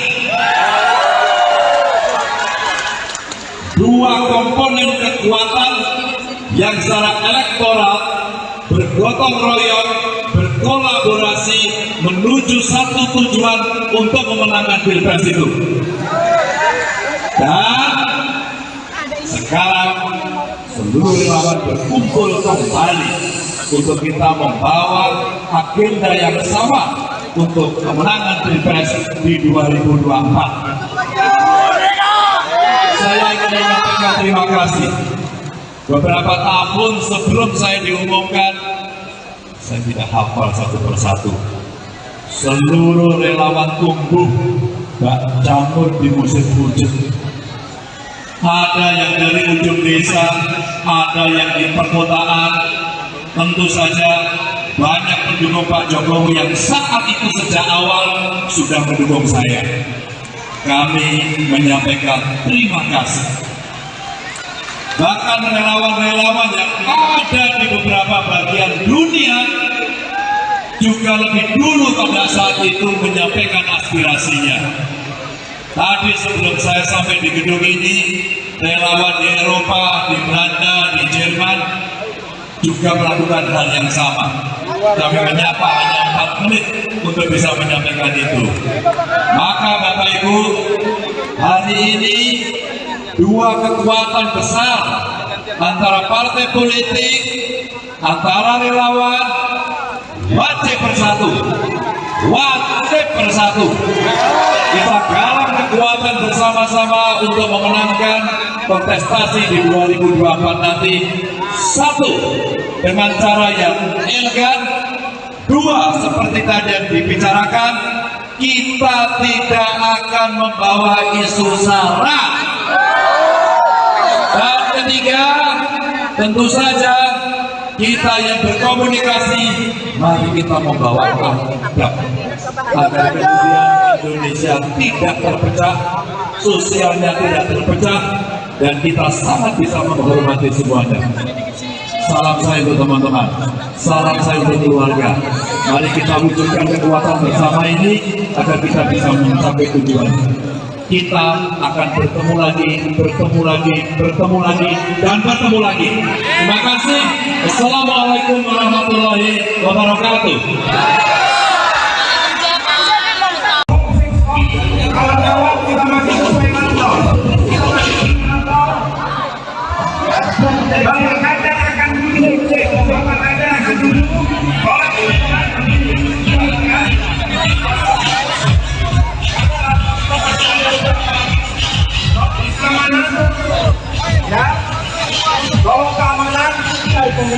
Dua komponen kekuatan yang secara elektoral bergotong royong, berkolaborasi menuju satu tujuan untuk memenangkan Pilpres itu. Dan sekarang seluruh relawan berkumpul kembali untuk kita membawa agenda yang sama untuk kemenangan Pilpres di 2024. Saya ingin menyampaikan terima kasih. Beberapa tahun sebelum saya diumumkan, saya tidak hafal satu persatu. Seluruh relawan tumbuh bak jamur di musim hujan. Ada yang dari ujung desa, ada yang di perkotaan. Tentu saja banyak pendukung Pak Jokowi yang saat itu sejak awal sudah mendukung saya. Kami menyampaikan terima kasih. Bahkan relawan-relawan yang ada di beberapa bagian dunia juga lebih dulu pada saat itu menyampaikan aspirasinya. Tadi sebelum saya sampai di gedung ini, relawan di Eropa, di Belanda, di Jerman juga melakukan hal yang sama. Kami menyapa hanya 4 menit untuk bisa menyampaikan itu. Maka Bapak Ibu, hari ini dua kekuatan besar antara partai politik, antara relawan, wajib bersatu. Kita galang kekuatan bersama-sama untuk memenangkan kontestasi di 2024 nanti. Satu, dengan cara yang elegan. Dua, seperti tadi yang dibicarakan, kita tidak akan membawa isu sara. Dan ketiga, tentu saja kita yang berkomunikasi, mari kita membawa adab agar kemudian Indonesia tidak terpecah, sosialnya tidak terpecah, dan kita sangat bisa menghormati semuanya. Salam saya untuk teman-teman, salam saya untuk keluarga. Mari kita wujudkan kekuatan bersama ini agar kita bisa mencapai tujuan. Kita akan bertemu lagi, dan bertemu lagi. Terima kasih. Assalamualaikum warahmatullahi wabarakatuh. Kawan-kawan, kita masih sesuai kantor. Bapak Ganjar akan duduk. Bapak Ganjar akan duduk. Keamanan, ya, bawa keamanan.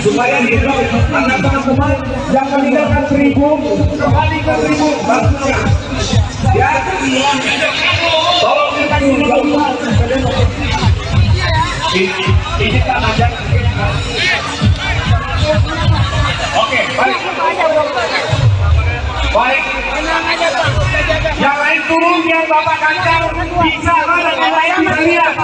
supaya kita anak teman-teman yang meninggalkan tribun kembali ke tribun bagusnya ya. Tolong kita ini tak ada. Oke, baik. Baik. Yang lain turun biar Bapak Ganjar bisa dan yang lain bisa lihat.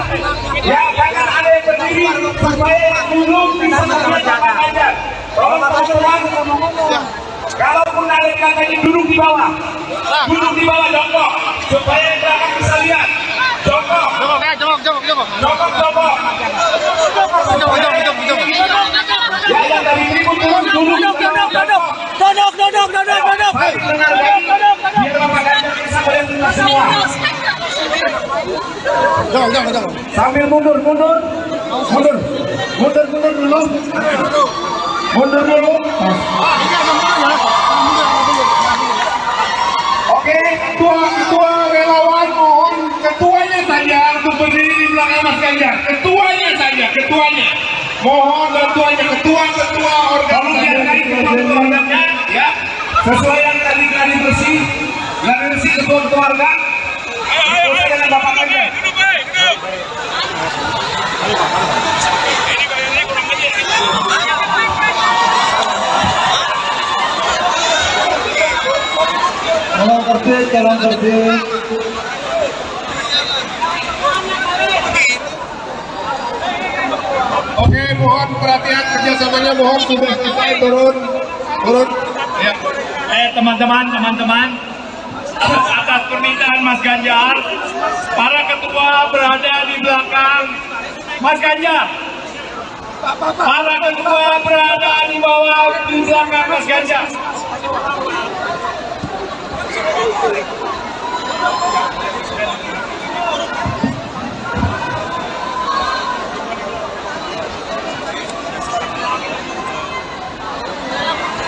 Ya, jangan ada yang berdiri supaya yang duduk bisa melihat Bapak Ganjar. Tolong teman-teman, kalaupun ada yang katanya duduk di bawah, jongkok supaya yang belakang bisa lihat. Jongkok. Ya, yang dari tribun turun duduk. Baik, dengarkan. Biar Bapak Ganjar bisa melihat kita semua. Sambil mundur dulu. Oke, ketua relawan mohon ketuanya saja untuk berdiri di belakang Mas Ganjar. Ketuanya. Mohon bantuannya ketua organisasi keluarganya ya. Sesuai yang tadi gladi bersih ketua keluarga. Sesuai dengan Bapak Ganjar. Tolong tertib. Oke, mohon perhatian kerjasamanya, mohon sudah selesai turun. Ya. Teman-teman, atas permintaan Mas Ganjar, para ketua berada di belakang Mas Ganjar. Para ketua berada di bawah di belakang Mas Ganjar.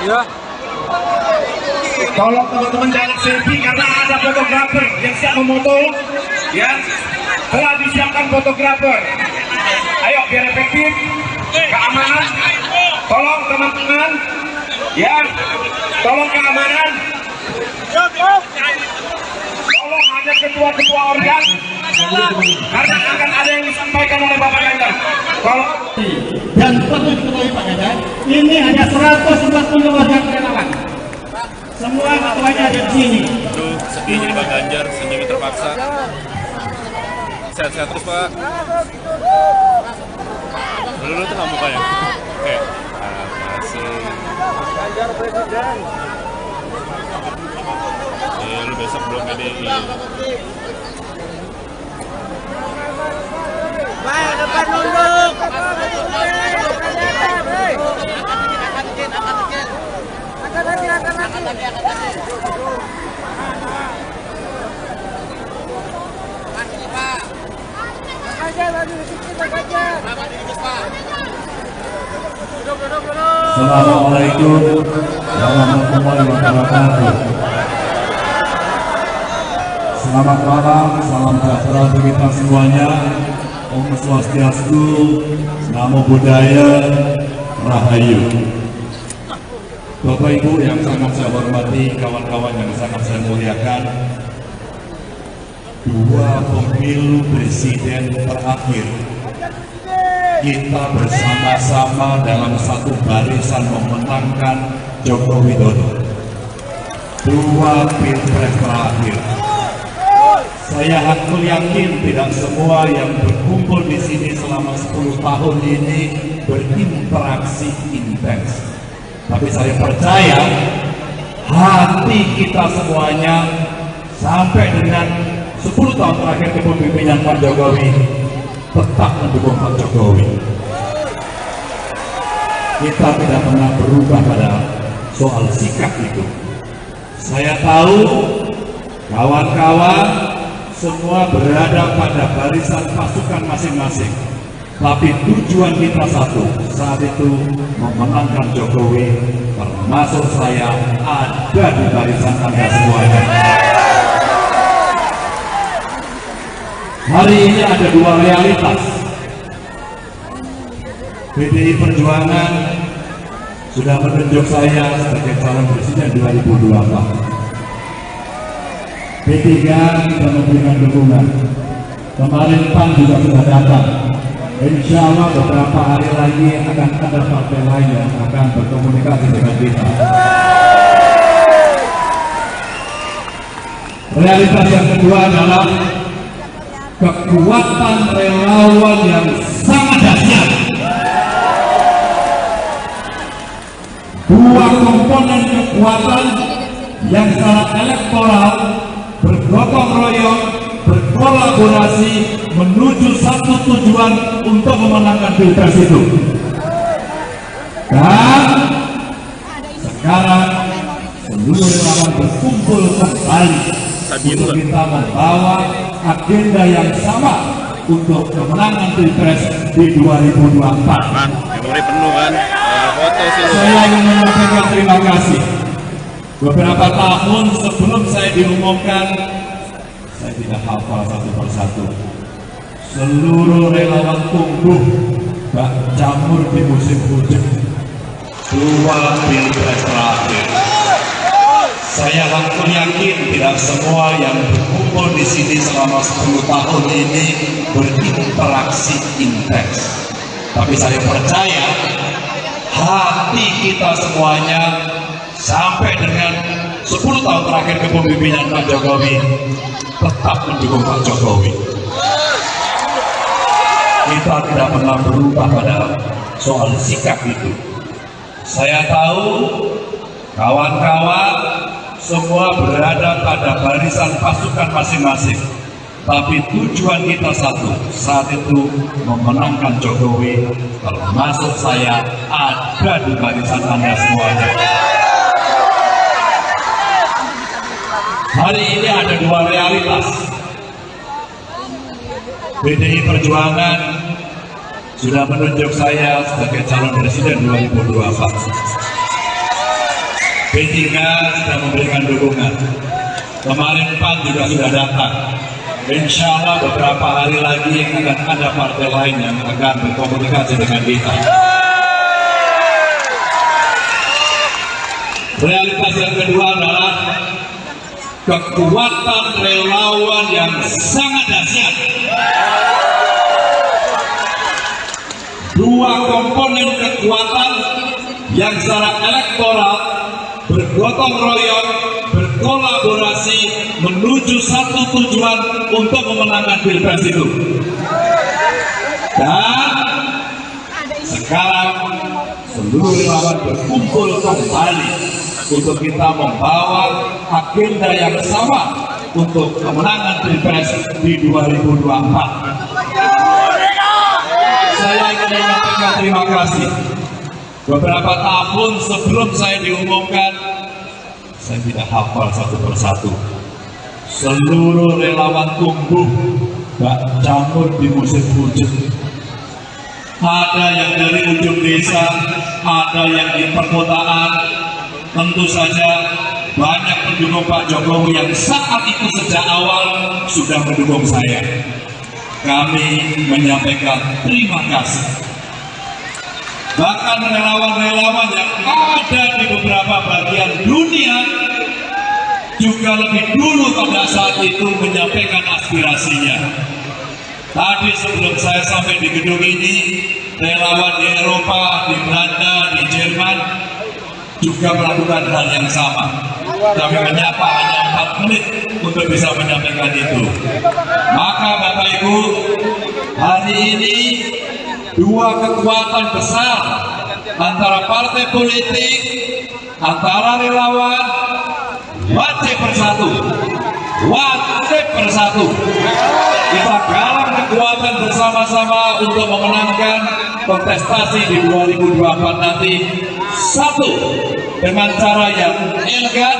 Ya. Tolong teman-teman jangan selfie karena ada fotografer yang siap memoto. Ya, telah disiapkan fotografer. Ayo biar efektif, keamanan. Tolong teman-teman, ya, tolong keamanan. Tolong hanya ketua-ketua organ, karena akan ada yang disampaikan oleh Bapak Ganjar. Tolong. Dan perlu diketahui Pak Ganjar, ini hanya 140 warga relawan. Semua ketuanya ada di sini. Aduh, sedihnya Pak Ganjar sendiri terpaksa. Sehat-sehat terus Pak. Dulu tuh mukanya. Oke. Makasih. Ganjar presiden. Lu besok belum PDI. Baik, depan nunduk. Assalamualaikum warahmatullahi wabarakatuh. Selamat malam, salam sejahtera untuk kita semuanya. Om Swastiastu, Namo Buddhaya, Rahayu. Bapak Ibu yang sangat saya hormati, kawan-kawan yang sangat saya muliakan, dua pemilu presiden terakhir kita bersama-sama dalam satu barisan memenangkan Joko Widodo. Dua pilpres terakhir. Saya hakul yakin tidak semua yang berkumpul di sini selama 10 tahun ini berinteraksi intens. Tapi saya percaya hati kita semuanya sampai dengan 10 tahun terakhir kepemimpinan Pak Jokowi tetap mendukung Pak Jokowi. Kita tidak pernah berubah pada soal sikap itu. Saya tahu kawan-kawan semua berada pada barisan pasukan masing-masing. Tapi tujuan kita satu, saat itu memenangkan Jokowi, termasuk saya ada di barisan Anda semuanya. Hari ini ada dua realitas. PDI Perjuangan sudah menunjuk saya sebagai calon presiden 2024. P3 sudah memberikan dukungan. Kemarin PAN juga sudah datang. Insya Allah beberapa hari lagi akan ada partai lain yang akan berkomunikasi dengan kita. Realitas yang kedua adalah kekuatan relawan yang sangat dahsyat. Dua komponen kekuatan yang secara elektoral bergotong royong, berkolaborasi menuju satu tujuan untuk memenangkan pilpres itu. Dan sekarang seluruh relawan berkumpul kembali untuk kita membawa agenda yang sama untuk kemenangan pilpres di 2024. Memori penuh kan? Foto sih. Saya ingin menyampaikan terima kasih. Beberapa tahun sebelum saya diumumkan, saya tidak hafal satu persatu. Seluruh relawan tumbuh bak jamur di musim hujan. Dua pilpres terakhir. Saya langsung yakin tidak semua yang berkumpul di sini selama 10 tahun ini berinteraksi intens. Tapi saya percaya hati kita semuanya sampai dengan 10 tahun terakhir kepemimpinan Pak Jokowi tetap mendukung Pak Jokowi. Kita tidak pernah berubah pada soal sikap itu. Saya tahu kawan-kawan semua berada pada barisan pasukan masing-masing. Tapi tujuan kita satu, saat itu memenangkan Jokowi, termasuk saya ada di barisan Anda semuanya. Hari ini ada dua realitas. PDI Perjuangan sudah menunjuk saya sebagai calon presiden 2024. P3 sudah memberikan dukungan. Kemarin PAN juga sudah datang. Insya Allah beberapa hari lagi akan ada partai lain yang akan berkomunikasi dengan kita. Realitas yang kedua adalah kekuatan relawan yang sangat dahsyat. Dua komponen kekuatan yang secara elektoral bergotong royong, berkolaborasi menuju satu tujuan untuk memenangkan pilpres itu. Dan sekarang seluruh relawan berkumpul kembali untuk kita membawa agenda yang sama untuk kemenangan pilpres di 2024. Saya ingin menyampaikan terima kasih. Beberapa tahun sebelum saya diumumkan, saya tidak hafal satu persatu. Seluruh relawan tumbuh bak jamur di musim hujan. Ada yang dari ujung desa, ada yang di perkotaan. Tentu saja banyak pendukung Pak Jokowi yang saat itu sejak awal sudah mendukung saya. Kami menyampaikan terima kasih. Bahkan relawan-relawan yang ada di beberapa bagian dunia juga lebih dulu pada saat itu menyampaikan aspirasinya. Tadi sebelum saya sampai di gedung ini, relawan di Eropa, di Belanda, di Jerman juga melakukan hal yang sama. Kami menyapa hanya 4 menit untuk bisa menyampaikan itu. Maka Bapak Ibu, hari ini dua kekuatan besar antara partai politik, antara relawan, wajib bersatu. Kita galang kekuatan bersama-sama untuk memenangkan kontestasi di 2024 nanti. Satu, dengan cara yang elegan.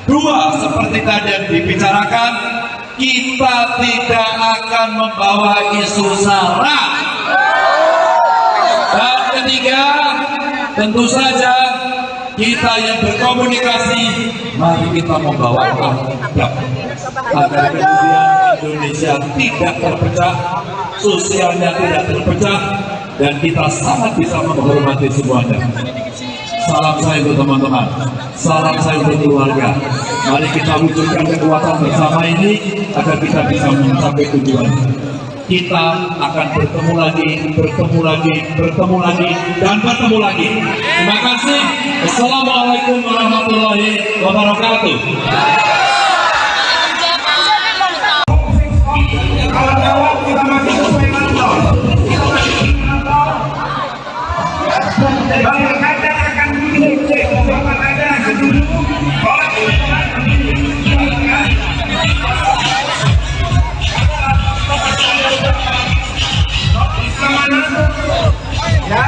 Dua, seperti tadi yang dibicarakan, kita tidak akan membawa isu sara. Dan ketiga, tentu saja kita yang berkomunikasi, mari kita membawa adab agar kemudian Indonesia tidak terpecah, sosialnya tidak terpecah, dan kita sangat bisa menghormati semuanya. salam saya untuk teman-teman, salam saya untuk keluarga. Mari kita wujudkan kekuatan bersama ini agar kita bisa mencapai tujuan. Kita akan bertemu lagi, dan bertemu lagi. Terima kasih. Assalamualaikum warahmatullahi wabarakatuh. Kawan-kawan, kita masih sesuai kantor. Bapak Ganjar akan duduk. Bapak Ganjar akan duduk. Ya,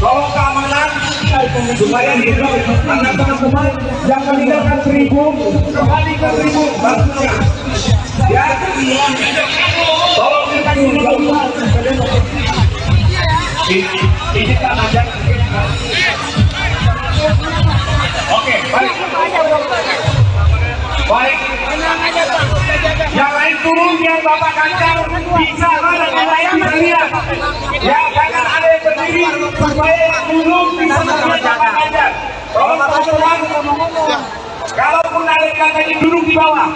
tolong keamanan supaya kita teman-teman yang meninggalkan tribun kembali ke tribun barunya. Ya, tolong kita ini tak ada. Oke, baik. Baik. Yang lain turun biar Bapak Ganjar bisa dan yang lain bisa lihat. Ya, jangan ada yang berdiri supaya yang duduk bisa melihat Bapak Ganjar. Tolong teman-teman, kalaupun ada yang katanya duduk di bawah,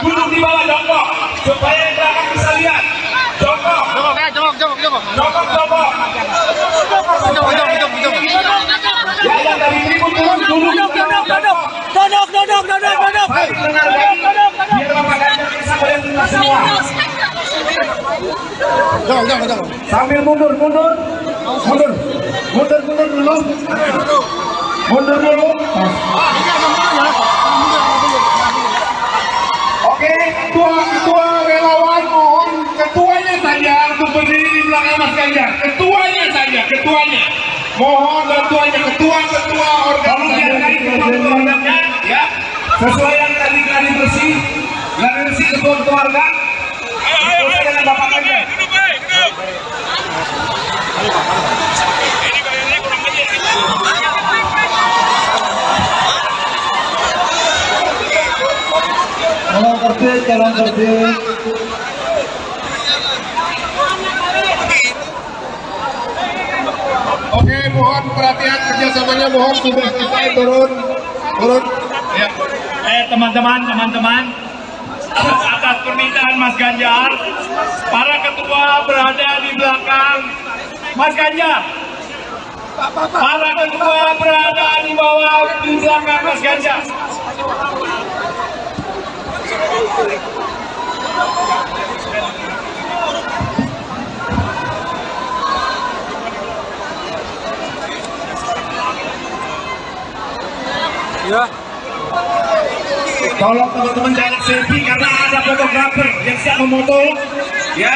jongkok supaya yang belakang bisa lihat. Jongkok. Ya, yang dari tribun turun duduk. Baik, dengar baik. Biar Bapak Ganjar bisa melihat kita semua. Sambil mundur dulu. Mundur dulu. Oke, ketua relawan mohon ketuanya saja untuk berdiri di belakang Mas Ganjar. Ketuanya. Mohon bantuannya ketua organisasi keluarganya, ya. Sesuai yang tadi gladi bersih ketua keluarga. Sesuai dengan Bapak Ganjar. Jalan tertib. Oke, mohon perhatian kerjasamanya, mohon sudah kita turun. Ya. Teman-teman, atas permintaan Mas Ganjar, para ketua berada di belakang Mas Ganjar. Para ketua berada di bawah di belakang Mas Ganjar. Ya. Tolong teman-teman jangan selfie karena ada fotografer yang siap memoto. Ya,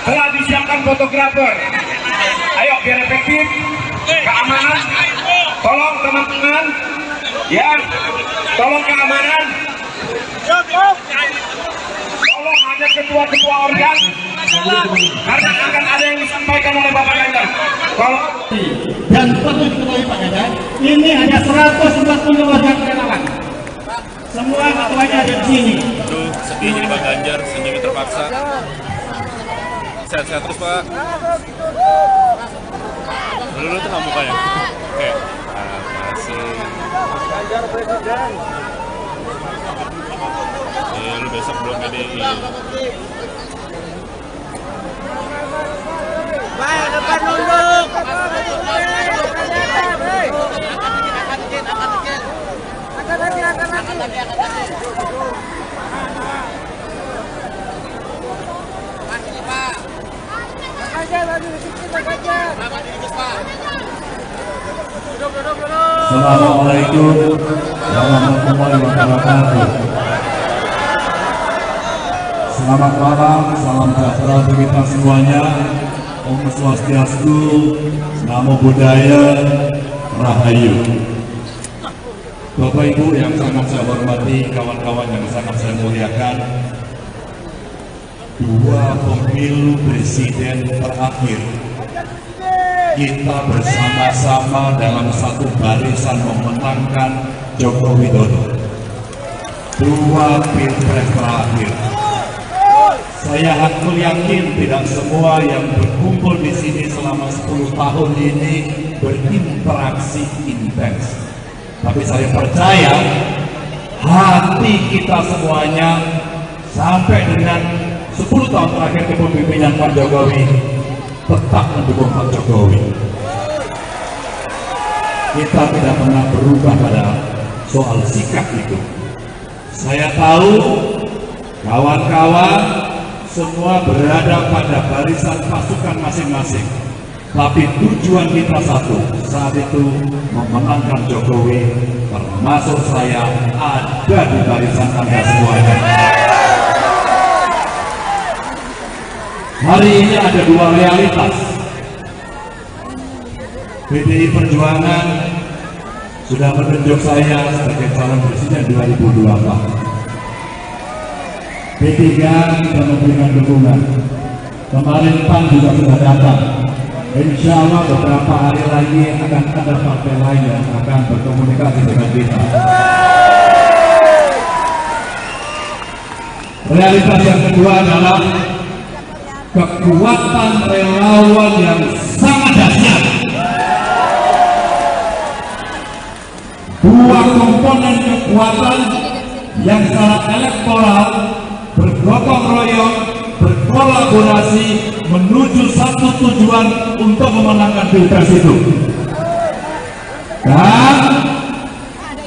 telah disiapkan fotografer. Ayo biar efektif, keamanan. Tolong teman-teman, ya, tolong keamanan. Tolong hanya ketua-ketua organ, karena akan ada yang disampaikan oleh Bapak Ganjar. Tolong. Dan perlu diketahui Pak Ganjar, ini hanya 140 warga relawan. Semua ketuanya ada di sini. Aduh, sedih jadi Pak Ganjar, senyum terpaksa. Sehat-sehat terus Pak. Dulu tuh nggak mukanya. Oke. Masih. Ganjar presiden. Lu besok belum PDI. Baik, depan nunduk. Assalamualaikum warahmatullahi wabarakatuh. Selamat malam, salam sejahtera untuk kita semuanya. Om Swastiastu, Namo Buddhaya, Rahayu. Bapak Ibu yang sangat saya hormati, kawan-kawan yang sangat saya muliakan, dua pemilu presiden terakhir kita bersama-sama dalam satu barisan memenangkan Joko Widodo. Dua pilpres terakhir. Saya yakin tidak semua yang berkumpul di sini selama 10 tahun ini berinteraksi intens. Tapi saya percaya hati kita semuanya sampai dengan 10 tahun terakhir kepemimpinan Pak Jokowi tetap mendukung Pak Jokowi. Kita tidak pernah berubah pada soal sikap itu. Saya tahu kawan-kawan semua berada pada barisan pasukan masing-masing, tapi tujuan kita satu, saat itu memenangkan Jokowi, termasuk saya ada di barisan Anda semuanya. Hari ini ada dua realitas. PDI Perjuangan sudah menunjuk saya sebagai calon presiden 2024. P3 sudah memberikan dukungan. Kemarin PAN juga sudah datang. Insya Allah beberapa hari lagi akan ada partai lain yang akan berkomunikasi dengan kita. Realitas yang kedua adalah kekuatan relawan yang sangat dahsyat. Dua komponen kekuatan yang secara elektoral bergotong royong, berkolaborasi menuju satu tujuan untuk memenangkan pilpres itu. Dan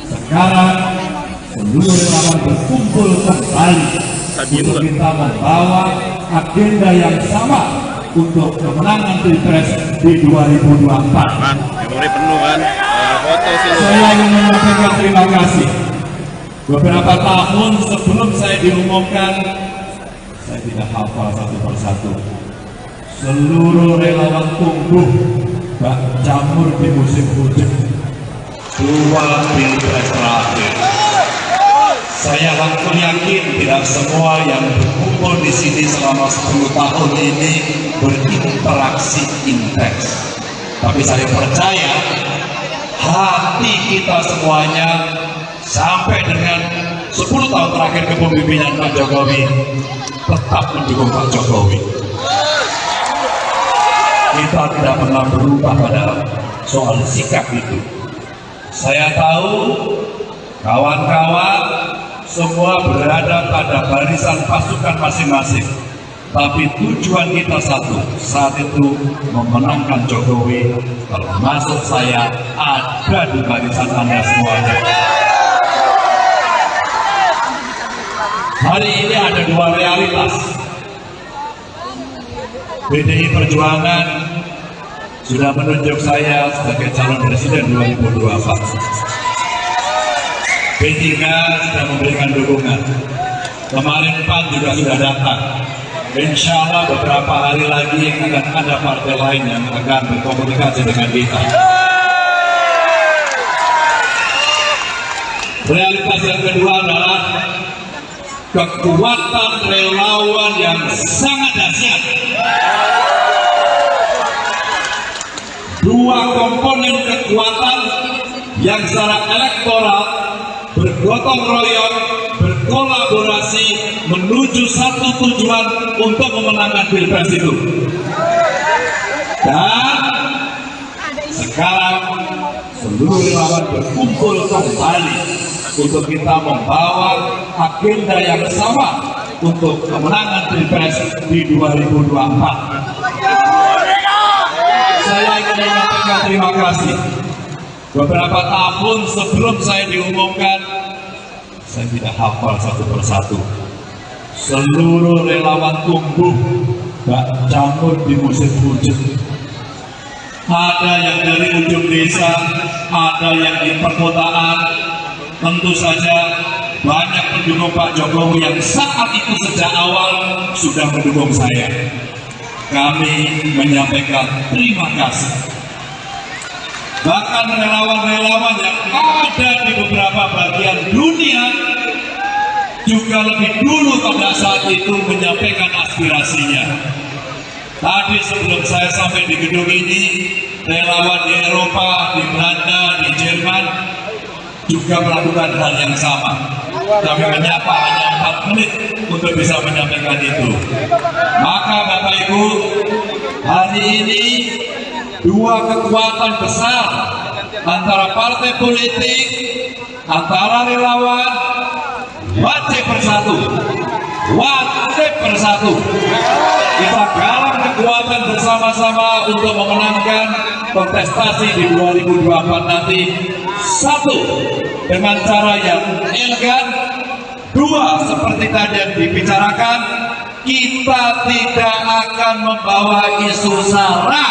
sekarang seluruh relawan berkumpul kembali untuk kita membawa agenda yang sama untuk kemenangan pilpres di 2024. Memori penuh kan? Foto sih. Saya ingin menyampaikan terima kasih. Beberapa tahun sebelum saya diumumkan, saya tidak hafal satu persatu. Seluruh relawan tumbuh bak jamur di musim hujan. Dua pilpres terakhir. Saya langsung yakin tidak semua yang berkumpul di sini selama 10 tahun ini berinteraksi intens. Tapi saya percaya hati kita semuanya sampai dengan 10 tahun terakhir kepemimpinan Pak Jokowi tetap mendukung Pak Jokowi. Kita tidak pernah berubah pada soal sikap itu. Saya tahu kawan-kawan semua berada pada barisan pasukan masing-masing, tapi tujuan kita satu, saat itu memenangkan Jokowi, termasuk saya ada di barisan Anda semuanya. Hari ini ada dua realitas. PDI Perjuangan sudah menunjuk saya sebagai calon presiden 2024. P3 sudah memberikan dukungan. Kemarin PAN juga sudah datang. Insya Allah beberapa hari lagi akan ada partai lain yang akan berkomunikasi dengan kita. Realitas yang kedua adalah kekuatan relawan yang sangat dahsyat. Dua komponen kekuatan yang secara elektoral bergotong royong, berkolaborasi menuju satu tujuan untuk memenangkan pilpres itu. Dan sekarang seluruh relawan berkumpul kembali untuk kita membawa agenda yang sama untuk kemenangan pilpres di 2024. Saya ingin menyampaikan terima kasih. Beberapa tahun sebelum saya diumumkan, saya tidak hafal satu persatu. Seluruh relawan tumbuh bak jamur di musim hujan. Ada yang dari ujung desa, ada yang di perkotaan. Tentu saja banyak pendukung Pak Jokowi yang saat itu sejak awal sudah mendukung saya. Kami menyampaikan terima kasih. Bahkan relawan-relawan yang ada di beberapa bagian dunia juga lebih dulu pada saat itu menyampaikan aspirasinya. Tadi sebelum saya sampai di gedung ini, relawan di Eropa, di Belanda, di Jerman juga melakukan hal yang sama. Kami menyapa hanya 4 menit untuk bisa menyampaikan itu. Maka Bapak Ibu, hari ini dua kekuatan besar antara partai politik, antara relawan, wajib bersatu. Kita galang kekuatan bersama-sama untuk memenangkan kontestasi di 2024 nanti. Satu, dengan cara yang elegan. Dua, seperti tadi yang dibicarakan, kita tidak akan membawa isu sara.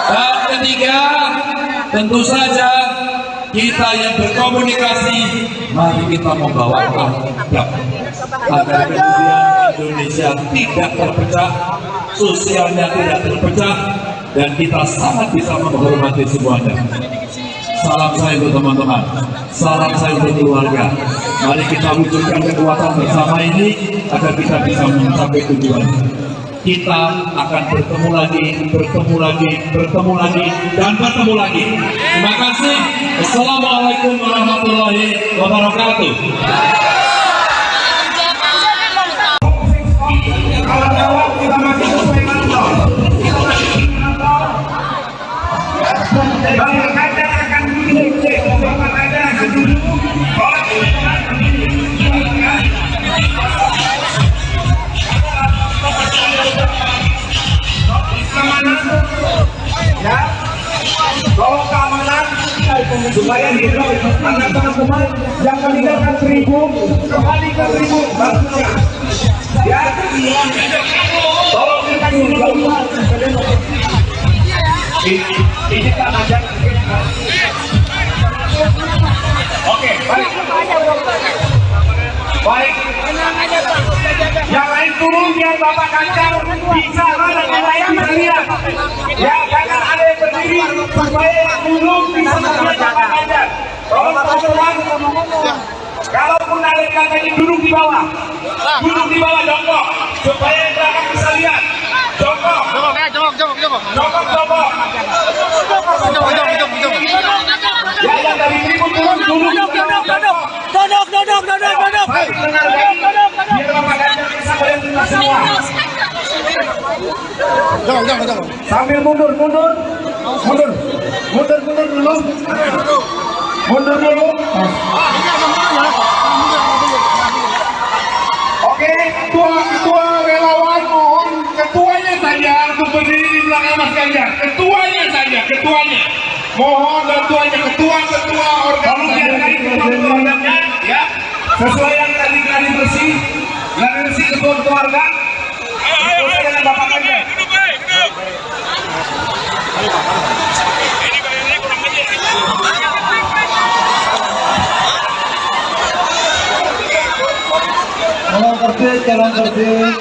Dan ketiga, tentu saja kita yang berkomunikasi, mari kita membawa adab agar kemudian Indonesia tidak terpecah, sosialnya tidak terpecah, dan kita sangat bisa menghormati semuanya. Salam saya untuk teman-teman, salam saya untuk keluarga. Mari kita wujudkan kekuatan bersama ini agar kita bisa mencapai tujuan. Kita akan bertemu lagi, dan bertemu lagi. Terima kasih. Assalamualaikum warahmatullahi wabarakatuh. Kawan-kawan, kita masih sesuai kantor. Bapak Ganjar akan duduk. Bapak Ganjar akan duduk. Ya, tolong keamanan supaya kita anak teman-teman yang meninggalkan tribun kembali ke tribun barunya. Ya, tolong kita jauh-jauh. Ini tak ada. Oke, baik. Baik. Yang lain turun biar Bapak Ganjar bisa dan yang lain bisa lihat. Ya, jangan ada yang berdiri supaya yang duduk bisa melihat Bapak Ganjar. Tolong teman-teman, kalaupun ada yang katanya duduk di bawah jongkok supaya yang belakang bisa lihat. Jongkok. Ya, yang dari tribun turun duduk. Baik, biar Bapak Ganjar bisa melihat kita semua. Jangan. Sambil mundur dulu. Mundur dulu. Oke, ketua relawan mohon ketuanya saja untuk berdiri di belakang Mas Ganjar. Ketuanya. Mohon bantuannya ketua organisasi keluarganya, ya. Sesuai yang tadi gladi bersih ketua keluarga. Sesuai dengan Bapak Ganjar. Jalan tertib.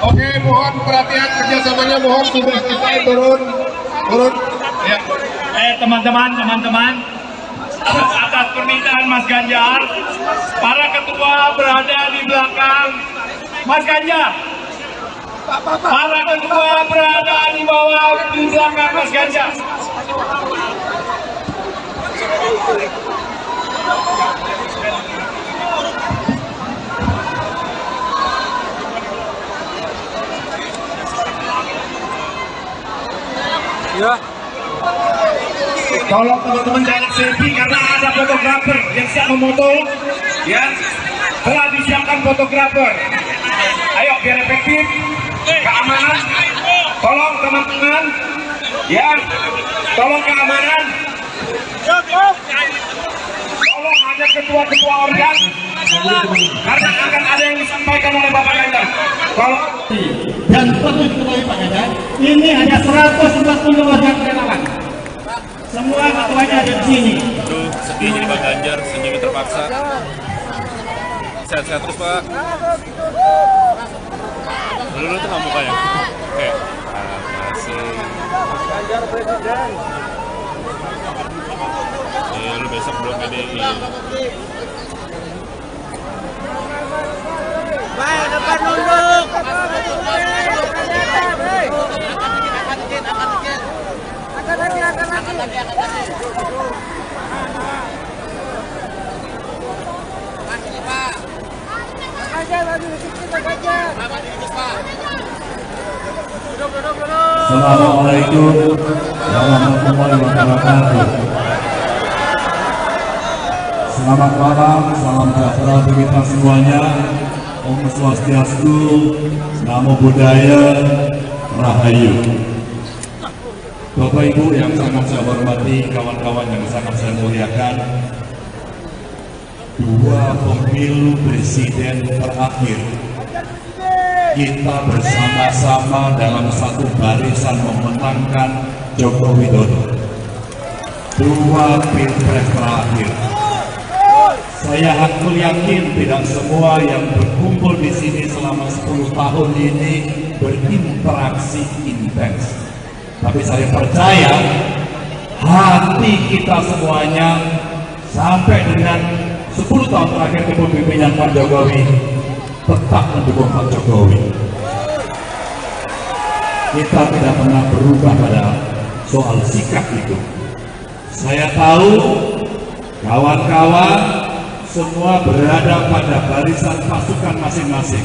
Oke, mohon perhatian kerjasamanya, mohon sudah selesai, turun. Ya. Teman-teman, atas permintaan Mas Ganjar, para ketua berada di belakang Mas Ganjar. Para ketua berada di bawah di belakang Mas Ganjar. Ya. Tolong teman-teman jangan selfie karena ada fotografer yang siap memoto. Ya, telah disiapkan fotografer. Ayo biar efektif, keamanan. Tolong teman-teman, ya, tolong keamanan. Tolong hanya ketua-ketua organ, karena akan ada yang disampaikan oleh Bapak Ganjar. Tolong. Dan perlu diketahui Pak Ganjar, ini hanya 140 warga relawan. Semua ketuanya ada di sini. Aduh, sedih jadi Pak Ganjar, senyum terpaksa. Sehat-sehat terus Pak. Dulu tengah mukanya. Oke. Makasih. Ganjar Presiden. Iya, lu besok belum PDI. Baik, depan nunduk. Assalamualaikum warahmatullahi wabarakatuh. Selamat malam, salam sejahtera untuk kita semuanya. Om Swastiastu, Namo Buddhaya, Rahayu. Bapak Ibu yang sangat saya hormati, kawan-kawan yang sangat saya muliakan, dua pemilu presiden terakhir kita bersama-sama dalam satu barisan memenangkan Joko Widodo. Dua pilpres terakhir. Saya hakul yakin tidak semua yang berkumpul di sini selama 10 tahun ini berinteraksi intens. Tapi saya percaya hati kita semuanya sampai dengan 10 tahun terakhir kepemimpinan Pak Jokowi tetap mendukung Pak Jokowi. Kita tidak pernah berubah pada soal sikap itu. Saya tahu kawan-kawan semua berada pada barisan pasukan masing-masing,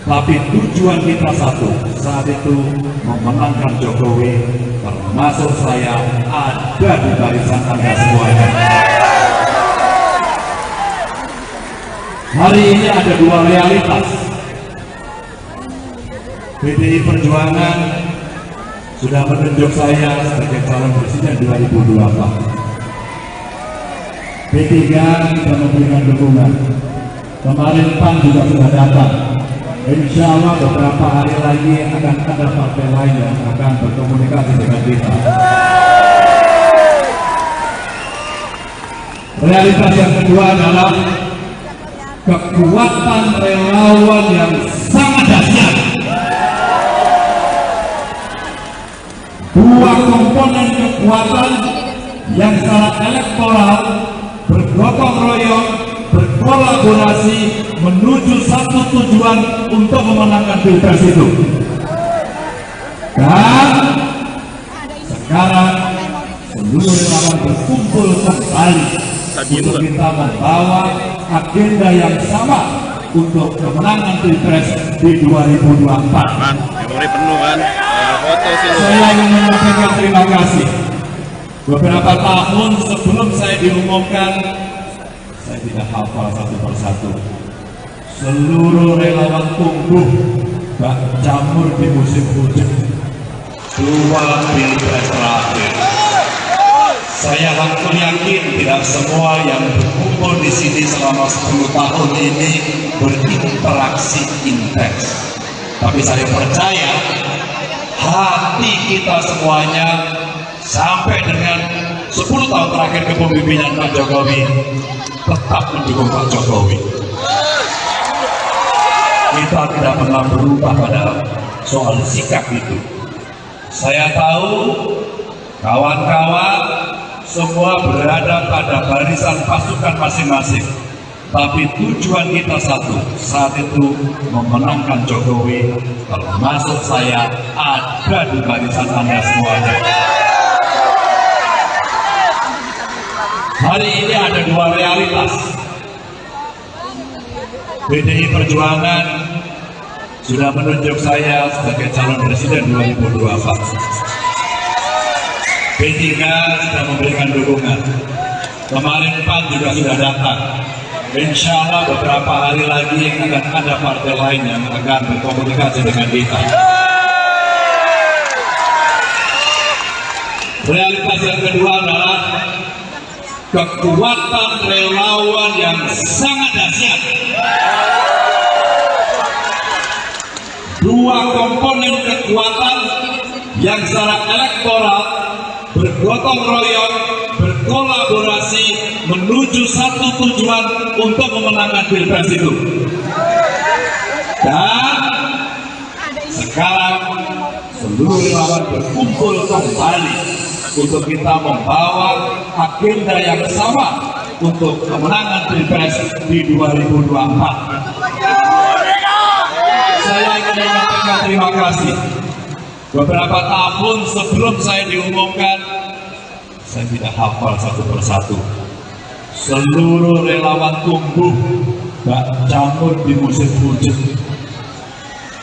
tapi tujuan kita satu, saat itu memenangkan Jokowi, termasuk saya ada di barisan Anda semuanya. Hari ini ada dua realitas. PDI Perjuangan sudah menunjuk saya sebagai calon presiden 2024. P3 kita memberikan dukungan. Kemarin PAN juga sudah datang. Insya Allah beberapa hari lagi akan ada partai lain yang akan berkomunikasi dengan kita. Realitas yang kedua adalah kekuatan relawan yang sangat dahsyat. Dua komponen kekuatan yang secara elektoral bergotong royong, berkolaborasi menuju satu tujuan untuk memenangkan pilpres itu. Dan sekarang seluruh relawan berkumpul kembali untuk kita membawa agenda yang sama untuk kemenangan pilpres di 2024. Memori penuh kan? Foto sih. Saya ingin menyampaikan terima kasih. Beberapa tahun sebelum saya diumumkan, saya tidak hafal satu persatu. Seluruh relawan tumbuh bak jamur di musim hujan. Dua pilpres terakhir. Saya hakul yakin tidak semua yang berkumpul di sini selama 10 tahun ini berinteraksi intens. Tapi saya percaya hati kita semuanya sampai dengan 10 tahun terakhir kepemimpinan Pak Jokowi tetap mendukung Pak Jokowi. Kita tidak pernah berubah pada soal sikap itu. Saya tahu kawan-kawan semua berada pada barisan pasukan masing-masing. Tapi tujuan kita satu, saat itu memenangkan Jokowi, termasuk saya ada di barisan Anda semuanya. Hari ini ada dua realitas. PDI Perjuangan sudah menunjuk saya sebagai calon presiden 2024. P3 sudah memberikan dukungan. Kemarin PAN juga sudah datang. Insya Allah beberapa hari lagi akan ada partai lain yang akan berkomunikasi dengan kita. Realitas yang kedua adalah kekuatan relawan yang sangat dahsyat. Dua komponen kekuatan yang secara elektoral bergotong royong, berkolaborasi menuju satu tujuan untuk memenangkan pilpres itu. Dan sekarang seluruh relawan berkumpul kembali untuk kita membawa agenda yang sama untuk kemenangan pilpres di 2024. Saya ingin menyampaikan terima kasih. Beberapa tahun sebelum saya diumumkan, saya tidak hafal satu persatu. Seluruh relawan tumbuh bak campur di musim hujan.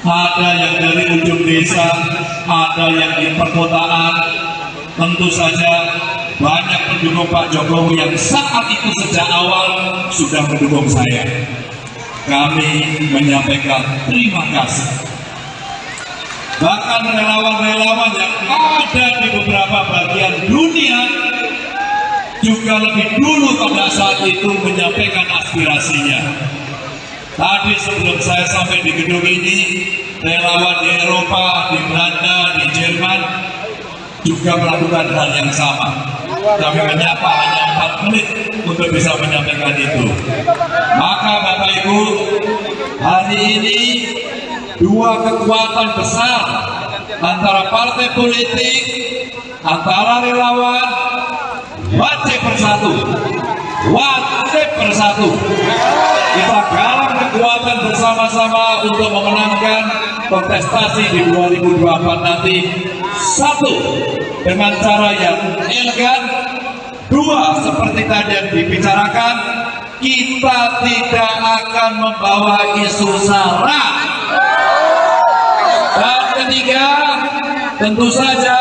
Ada yang dari ujung desa, ada yang di perkotaan. Tentu saja banyak pendukung Pak Jokowi yang saat itu sejak awal sudah mendukung saya. Kami menyampaikan terima kasih. Bahkan relawan-relawan yang ada di beberapa bagian dunia juga lebih dulu pada saat itu menyampaikan aspirasinya. Tadi sebelum saya sampai di gedung ini, relawan di Eropa, di Belanda, di Jerman juga melakukan hal yang sama. Kami menyapa hanya 4 menit untuk bisa menyampaikan itu. Maka Bapak Ibu, hari ini dua kekuatan besar antara partai politik, antara relawan, wajib bersatu. Wajib bersatu. Kita galang kekuatan bersama-sama untuk memenangkan kontestasi di 2024 nanti. Satu, dengan cara yang elegan. Dua, seperti tadi yang dibicarakan, kita tidak akan membawa isu sara. Dan ketiga, tentu saja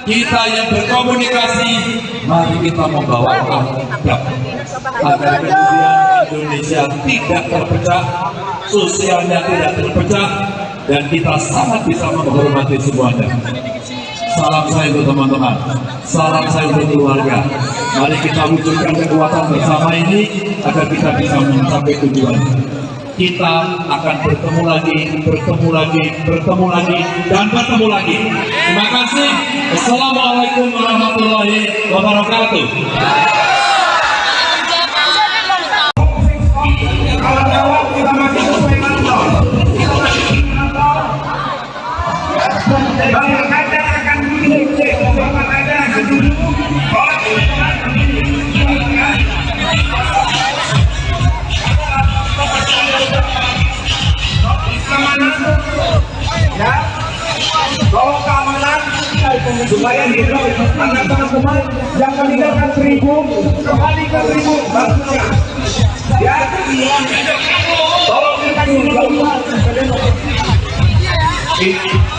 kita yang berkomunikasi, mari kita membawa adab agar kemudian Indonesia tidak terpecah, sosialnya tidak terpecah, dan kita sangat bisa menghormati semuanya. Salam saya untuk teman-teman, salam saya untuk keluarga. Mari kita wujudkan kekuatan bersama ini agar kita bisa mencapai tujuan. Kita akan bertemu lagi, dan bertemu lagi. Terima kasih. Assalamualaikum warahmatullahi wabarakatuh. Kawan-kawan, kita masih sesuai kantor. Bapak Ganjar akan duduk. Bapak Ganjar akan duduk. Ya, tolong keamanan supaya hidup anak teman-teman yang meninggalkan tribun kembali ke tribun barunya. Ya, tolong kita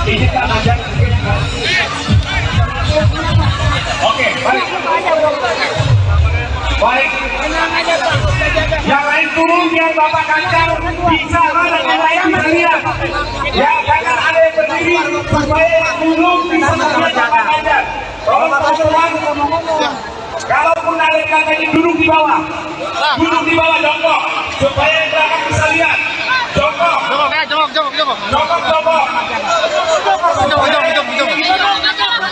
ini kan aja. Oke, baik. Baik. Yang lain turun biar Bapak Ganjar bisa dan yang lain bisa lihat. Ya, jangan ada yang berdiri supaya yang duduk bisa melihat Bapak Ganjar. Tolong teman-teman, kalaupun ada yang katanya duduk di bawah, jongkok supaya yang belakang bisa lihat. Jongkok.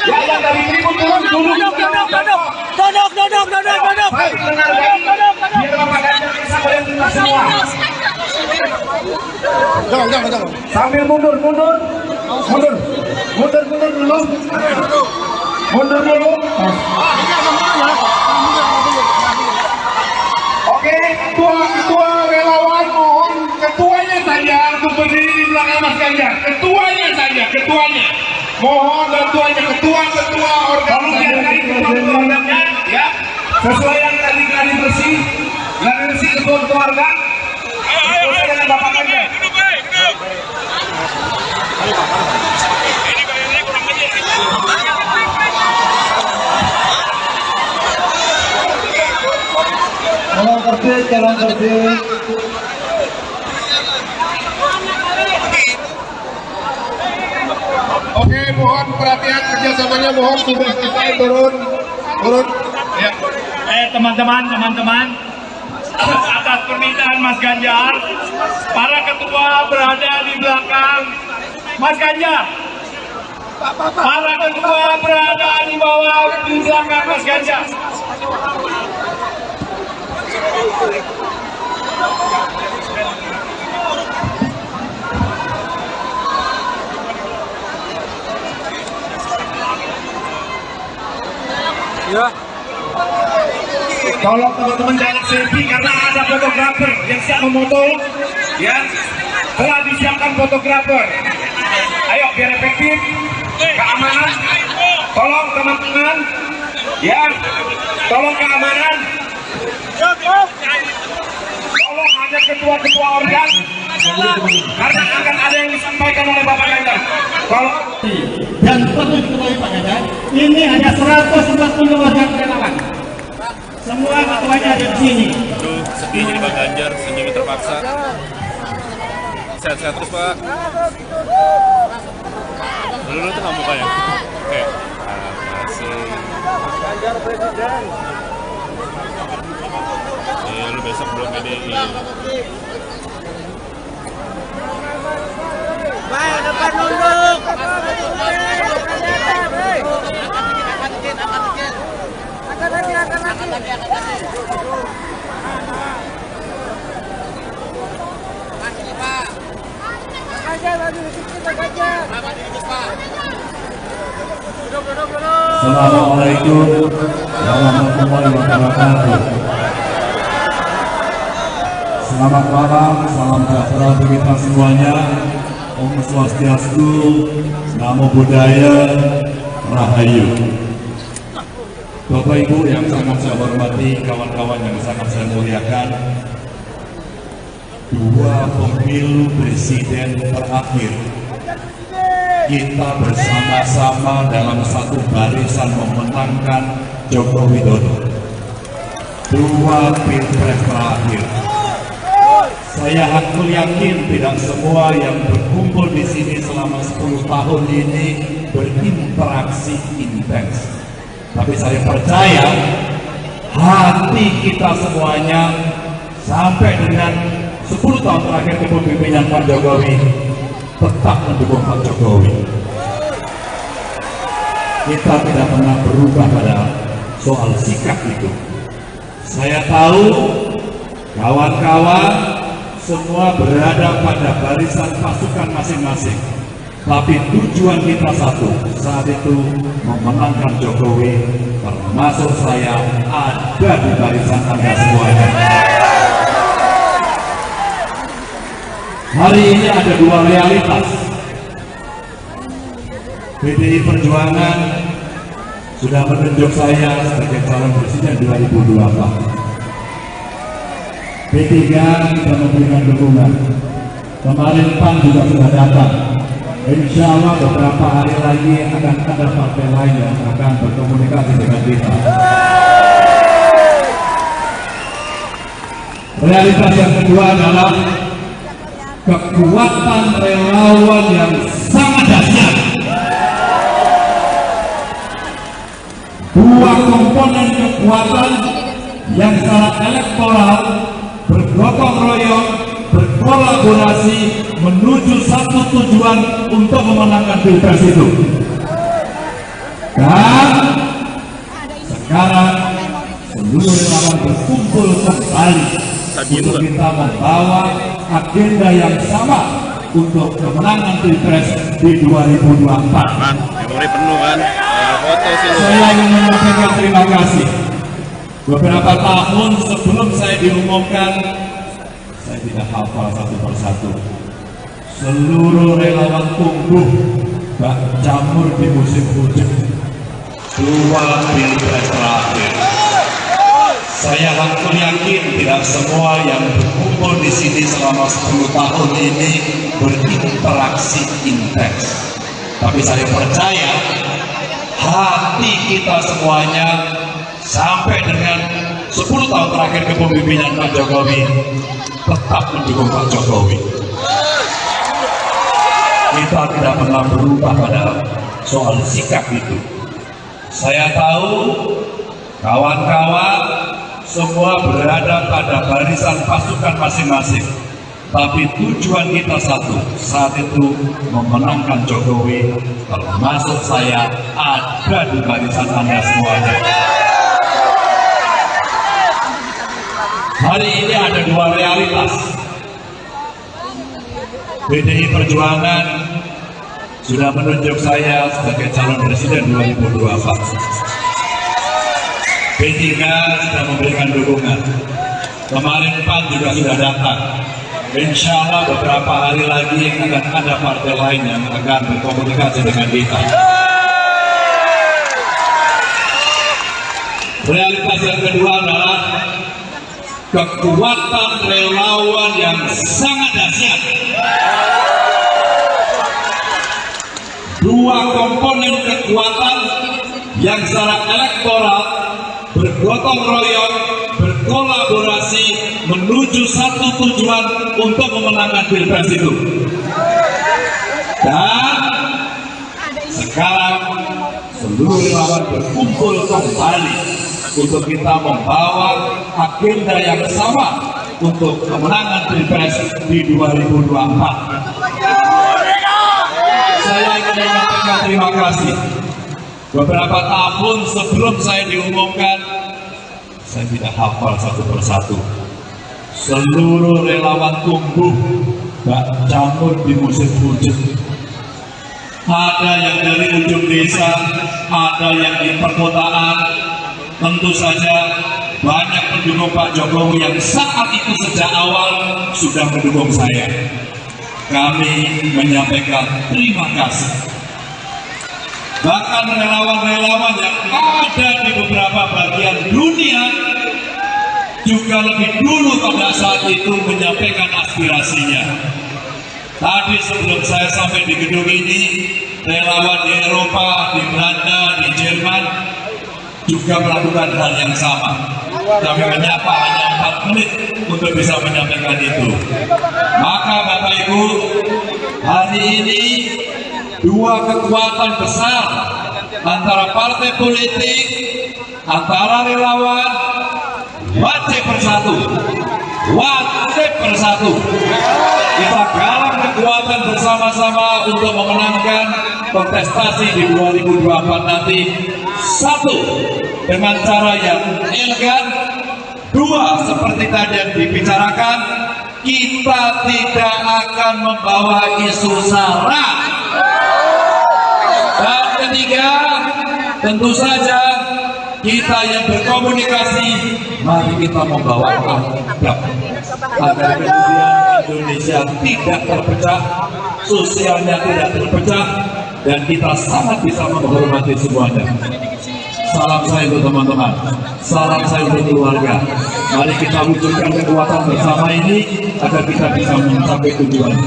Ya, yang dari tribun turun duduk. Baik, biar Bapak Ganjar bisa melihat kita semua. Sambil mundur dulu. Oke, ketua relawan mohon ketuanya saja untuk berdiri di belakang Mas Ganjar. Ketuanya. Mohon bantuannya ketua organisasi keluarganya, ya. Sesuai yang tadi gladi bersih ketua keluarga. Dengan Bapak Ganjar. Jalan tertib. Oke, mohon perhatian kerjasamanya, mohon sudah selesai, turun. Ya. Teman-teman, atas permintaan Mas Ganjar, para ketua berada di belakang Mas Ganjar. Para ketua berada di bawah di belakang Mas Ganjar. Ya. Tolong teman-teman jangan selfie karena ada fotografer yang siap memoto. Ya, telah disiapkan fotografer. Ayo biar efektif, keamanan. Tolong teman-teman, ya, tolong keamanan. Tolong kepada ketua-ketua organ karena akan ada yang disampaikan oleh Bapak Ganjar. Kalau Dan perlu diketahui Pak Ganjar, ini hanya 140 warga relawan. Semua ketuanya ada di sini. Aduh, sedih jadi Pak Ganjar, senyum terpaksa. Sehat-sehat terus Pak. Dulu tuh nggak mukanya. Oke, makasih. Ganjar Presiden. Iya, lu besok belum PDI. Baik, depan nunduk. Assalamualaikum warahmatullahi wabarakatuh. Selamat malam, salam sejahtera bagi kita semuanya. Om Swastiastu, Namo Buddhaya, Rahayu. Bapak Ibu yang sangat saya hormati, kawan-kawan yang sangat saya muliakan, dua pemilu presiden terakhir kita bersama-sama dalam satu barisan memenangkan Joko Widodo. Dua pilpres terakhir. Saya hakul yakin tidak semua yang berkumpul di sini selama 10 tahun ini berinteraksi intens. Tapi saya percaya hati kita semuanya sampai dengan 10 tahun terakhir kepemimpinan Pak Jokowi tetap mendukung Pak Jokowi. Kita tidak pernah berubah pada soal sikap itu. Saya tahu kawan-kawan semua berada pada barisan pasukan masing-masing. Tapi tujuan kita satu, saat itu memenangkan Jokowi, termasuk saya ada di barisan Anda semuanya. Hari ini ada dua realitas. PDI Perjuangan sudah menunjuk saya sebagai calon presiden 2024. P3 kita memberikan dukungan. Kemarin PAN juga sudah datang. Insya Allah beberapa hari lagi akan ada partai lain yang akan berkomunikasi dengan kita. Realitas yang kedua adalah kekuatan relawan yang sangat dahsyat. Dua komponen kekuatan yang secara elektoral bergotong royong, berkolaborasi menuju satu tujuan untuk memenangkan pilpres itu. Dan sekarang seluruh relawan berkumpul kembali untuk kita membawa agenda yang sama untuk kemenangan pilpres di 2024. Man, memori penuh kan? Foto sih lu. Saya ingin menyampaikan terima kasih. Beberapa tahun sebelum saya diumumkan, saya tidak hafal satu persatu. Seluruh relawan tumbuh bak jamur di musim hujan. Dua pilpres terakhir. Saya hakul yakin tidak semua yang berkumpul di sini selama 10 tahun ini berinteraksi intens. Tapi saya percaya hati kita semuanya sampai dengan 10 tahun terakhir kepemimpinan Pak Jokowi tetap mendukung Pak Jokowi. Kita tidak pernah berubah pada soal sikap itu. Saya tahu kawan-kawan semua berada pada barisan pasukan masing-masing. Tapi tujuan kita satu, saat itu memenangkan Jokowi, termasuk saya ada di barisan Anda semuanya. Hari ini ada dua realitas. PDI Perjuangan sudah menunjuk saya sebagai calon presiden 2024. P3 sudah memberikan dukungan. Kemarin PAN juga sudah datang. Insya Allah beberapa hari lagi akan ada partai lain yang akan berkomunikasi dengan kita. Realitas yang kedua adalah kekuatan relawan yang sangat dahsyat. Dua komponen kekuatan yang secara elektoral bergotong royong, berkolaborasi menuju satu tujuan untuk memenangkan Pilpres itu. Dan sekarang seluruh relawan berkumpul kembali untuk kita membawa agenda yang sama untuk kemenangan Pilpres di 2024. Saya ingin menyampaikan terima kasih. Beberapa tahun sebelum saya diumumkan, saya tidak hafal satu persatu. Seluruh relawan tumbuh bak jamur di musim hujan. Ada yang dari ujung desa, ada yang di perkotaan. Tentu saja banyak pendukung Pak Jokowi yang saat itu sejak awal sudah mendukung saya. Kami menyampaikan terima kasih. Bahkan relawan-relawan yang ada di beberapa bagian dunia juga lebih dulu pada saat itu menyampaikan aspirasinya. Tadi sebelum saya sampai di gedung ini, relawan di Eropa, di Belanda, di Jerman juga melakukan hal yang sama. Kami menyapa hanya 4 menit untuk bisa menyampaikan itu. Maka Bapak Ibu, hari ini dua kekuatan besar antara partai politik, antara relawan, wajib bersatu. Wajib bersatu. Kita galang kekuatan bersama-sama untuk memenangkan kontestasi di 2024 nanti. Satu, dengan cara yang elegan. Dua, seperti tadi yang dibicarakan, kita tidak akan membawa isu sara. Dan ketiga, tentu saja kita yang berkomunikasi, mari kita membawa adab agar kemudian Indonesia tidak terpecah, sosialnya tidak terpecah, dan kita sangat bisa menghormati semuanya. Salam saya untuk teman-teman, salam saya untuk keluarga. Mari kita wujudkan kekuatan bersama ini agar kita bisa mencapai tujuan.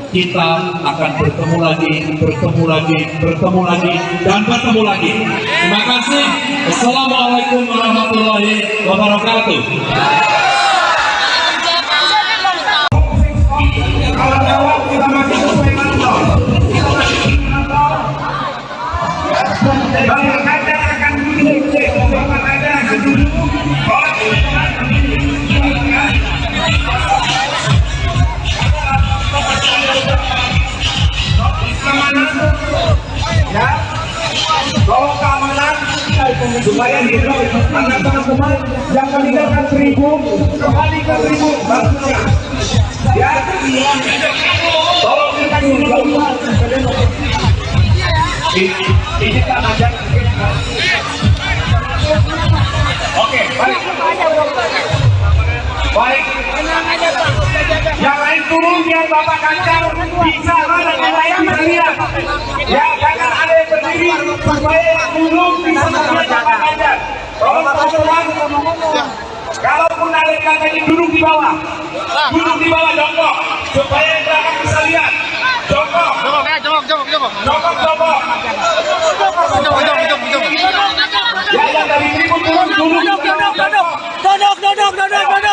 Kita akan bertemu lagi, bertemu lagi, bertemu lagi, dan bertemu lagi. Terima kasih. Assalamualaikum warahmatullahi wabarakatuh. Kawan-kawan, kita masih sesuai kantor. Bapak Ganjar akan duduk. Bapak Ganjar akan duduk. Ya, tolong keamanan supaya hidup anak teman-teman yang meninggalkan tribun kembali ke tribun bagusnya. Ya, tolong kita keluar. Ini tak ada. Oke, baik. Baik. Yang lain turun biar Bapak Ganjar bisa dan yang lain bisa lihat. Ya, jangan ada yang berdiri supaya yang duduk bisa melihat Bapak Ganjar. Tolong teman-teman, kalaupun ada yang katanya duduk di bawah, jongkok supaya yang belakang bisa lihat. Jongkok. Ya, yang dari tribun turun duduk.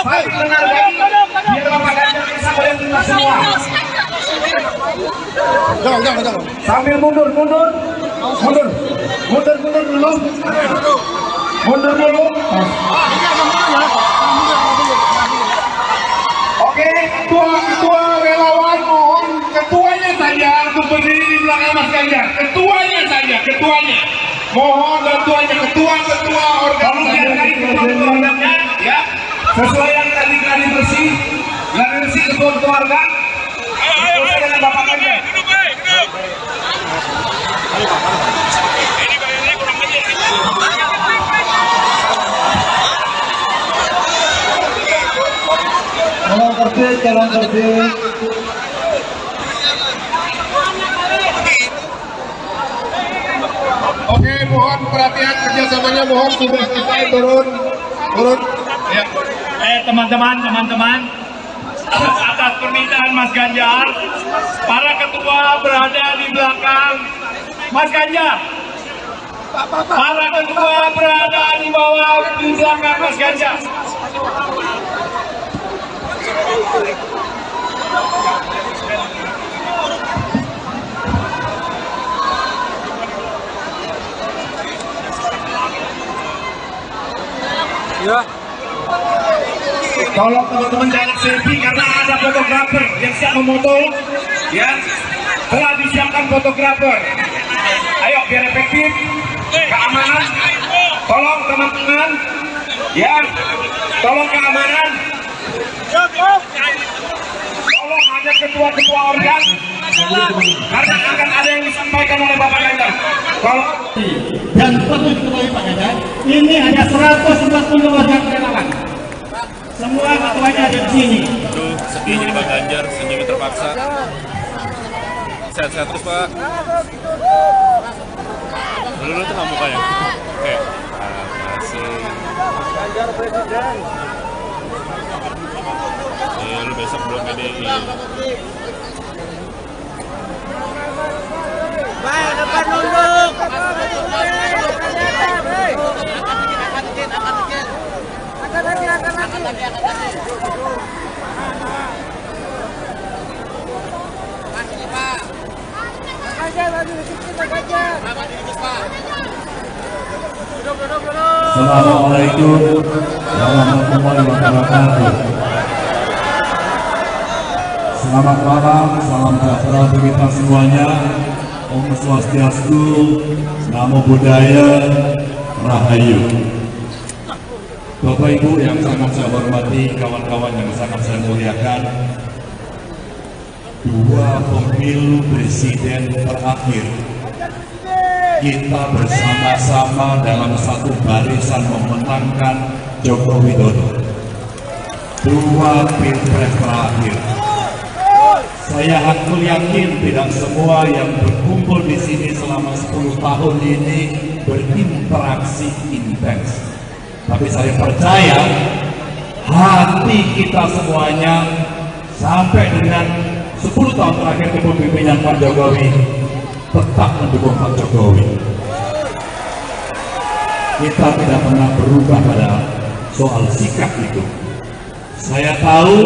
Baik, biar Bapak Ganjar bisa melihat kita semua. Sambil mundur dulu. Oke, ketua relawan mohon ketuanya saja untuk berdiri di belakang Mas Ganjar. Ketuanya. Mohon bantuannya ketua organisasi keluarganya, ya. Sesuai yang tadi gladi bersih ketua keluarga. Sesuai dengan Bapak Ganjar. Jalan tertib. Oke, mohon perhatian kerjasamanya, mohon sudah selesai turun. Ya. teman-teman, atas permintaan Mas Ganjar, para ketua berada di belakang Mas Ganjar. Para ketua berada di bawah di belakang Mas Ganjar. Ya. Tolong teman-teman jangan selfie karena ada fotografer yang siap memoto. Ya, telah disiapkan fotografer. Ayo biar efektif, keamanan. Tolong teman-teman, ya, tolong keamanan. Tolong hanya ketua-ketua organ, karena akan ada yang disampaikan oleh Bapak Ganjar. Tolong. Dan perlu diketahui Pak Ganjar, ini hanya 140 warga relawan. Semua ketuanya ada di sini. Aduh, sedih jadi Pak Ganjar, senyum terpaksa. Sehat-sehat terus Pak. Dulu tuh nggak mukanya. Oke. Makasih. Ganjar Presiden. Lu besok belum PDI. Baik, depan nunduk. Assalamualaikum warahmatullahi wabarakatuh. Selamat malam, salam sejahtera untuk kita semuanya. Om Swastiastu, Namo Buddhaya, Rahayu. Bapak Ibu yang sangat saya hormati, kawan-kawan yang sangat saya muliakan, dua pemilu presiden terakhir kita bersama-sama dalam satu barisan memenangkan Joko Widodo. Dua pilpres terakhir. Saya hakul yakin tidak semua yang berkumpul di sini selama 10 tahun ini berinteraksi intens. Tapi saya percaya hati kita semuanya sampai dengan 10 tahun terakhir kepemimpinan Pak Jokowi tetap mendukung Pak Jokowi. Kita tidak pernah berubah pada soal sikap itu. Saya tahu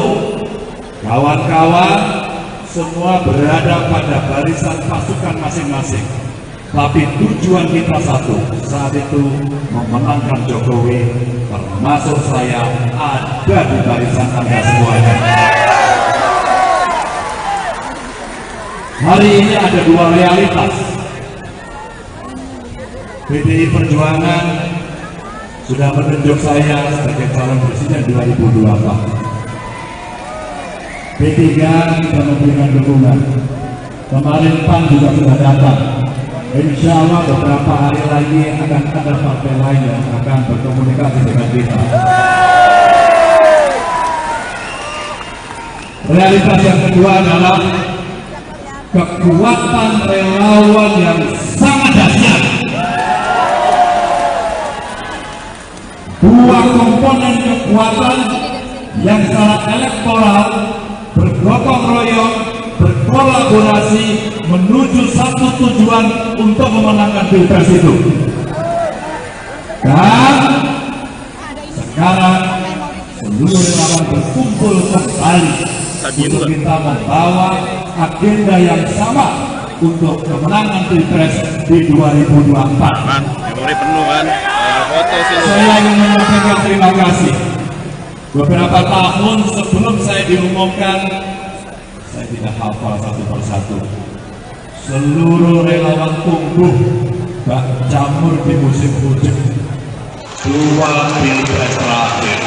kawan-kawan semua berada pada barisan pasukan masing-masing. Tapi tujuan kita satu, saat itu memenangkan Jokowi, termasuk saya ada di barisan Anda semuanya. Hari ini ada dua realitas. PDI Perjuangan sudah menunjuk saya sebagai calon presiden 2024. P3 kita memberikan dukungan. Kemarin PAN juga sudah datang. Insya Allah beberapa hari lagi akan ada partai lain yang akan berkomunikasi dengan kita. Realitas yang kedua adalah kekuatan relawan yang sangat dahsyat. Dua komponen kekuatan yang secara elektoral bergotong royong, berkolaborasi menuju satu tujuan untuk memenangkan pilpres itu. Dan sekarang seluruh relawan berkumpul kembali untuk kita membawa agenda yang sama untuk kemenangan pilpres di 2024. Man, memori penuh kan? Foto sih lu. Saya ingin menyampaikan terima kasih. Beberapa tahun sebelum saya diumumkan, saya tidak hafal satu persatu. Seluruh relawan tumbuh bak jamur di musim hujan. Dua pilpres terakhir.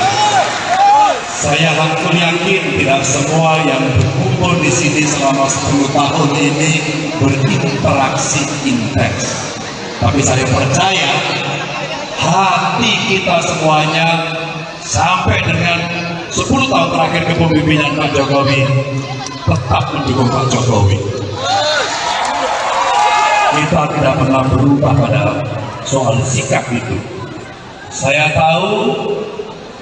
Saya hakul yakin tidak semua yang berkumpul di sini selama 10 tahun ini berinteraksi intens. Tapi saya percaya hati kita semuanya sampai dengan 10 tahun terakhir kepemimpinan Pak Jokowi tetap mendukung Pak Jokowi. Kita tidak pernah berubah pada soal sikap itu. Saya tahu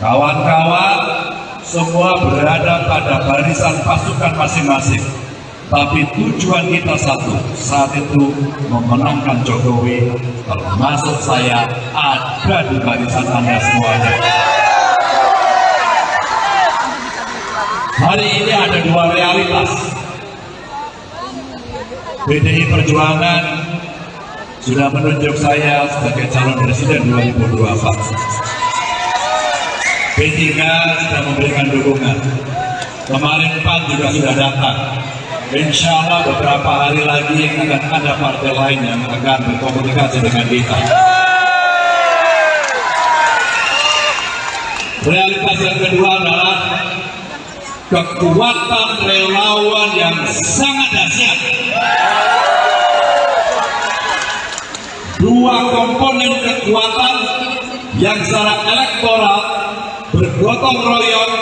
kawan-kawan semua berada pada barisan pasukan masing-masing. Tapi tujuan kita satu, saat itu memenangkan Jokowi, termasuk saya ada di barisan Anda semuanya. Hari ini ada dua realitas. PDI Perjuangan sudah menunjuk saya sebagai calon presiden 2024. P3 sudah memberikan dukungan. Kemarin PAN juga sudah datang. Insya Allah beberapa hari lagi akan ada partai lain yang akan berkomunikasi dengan kita. Realitas yang kedua adalah kekuatan relawan yang sangat dahsyat. Dua komponen kekuatan yang secara elektoral bergotong royong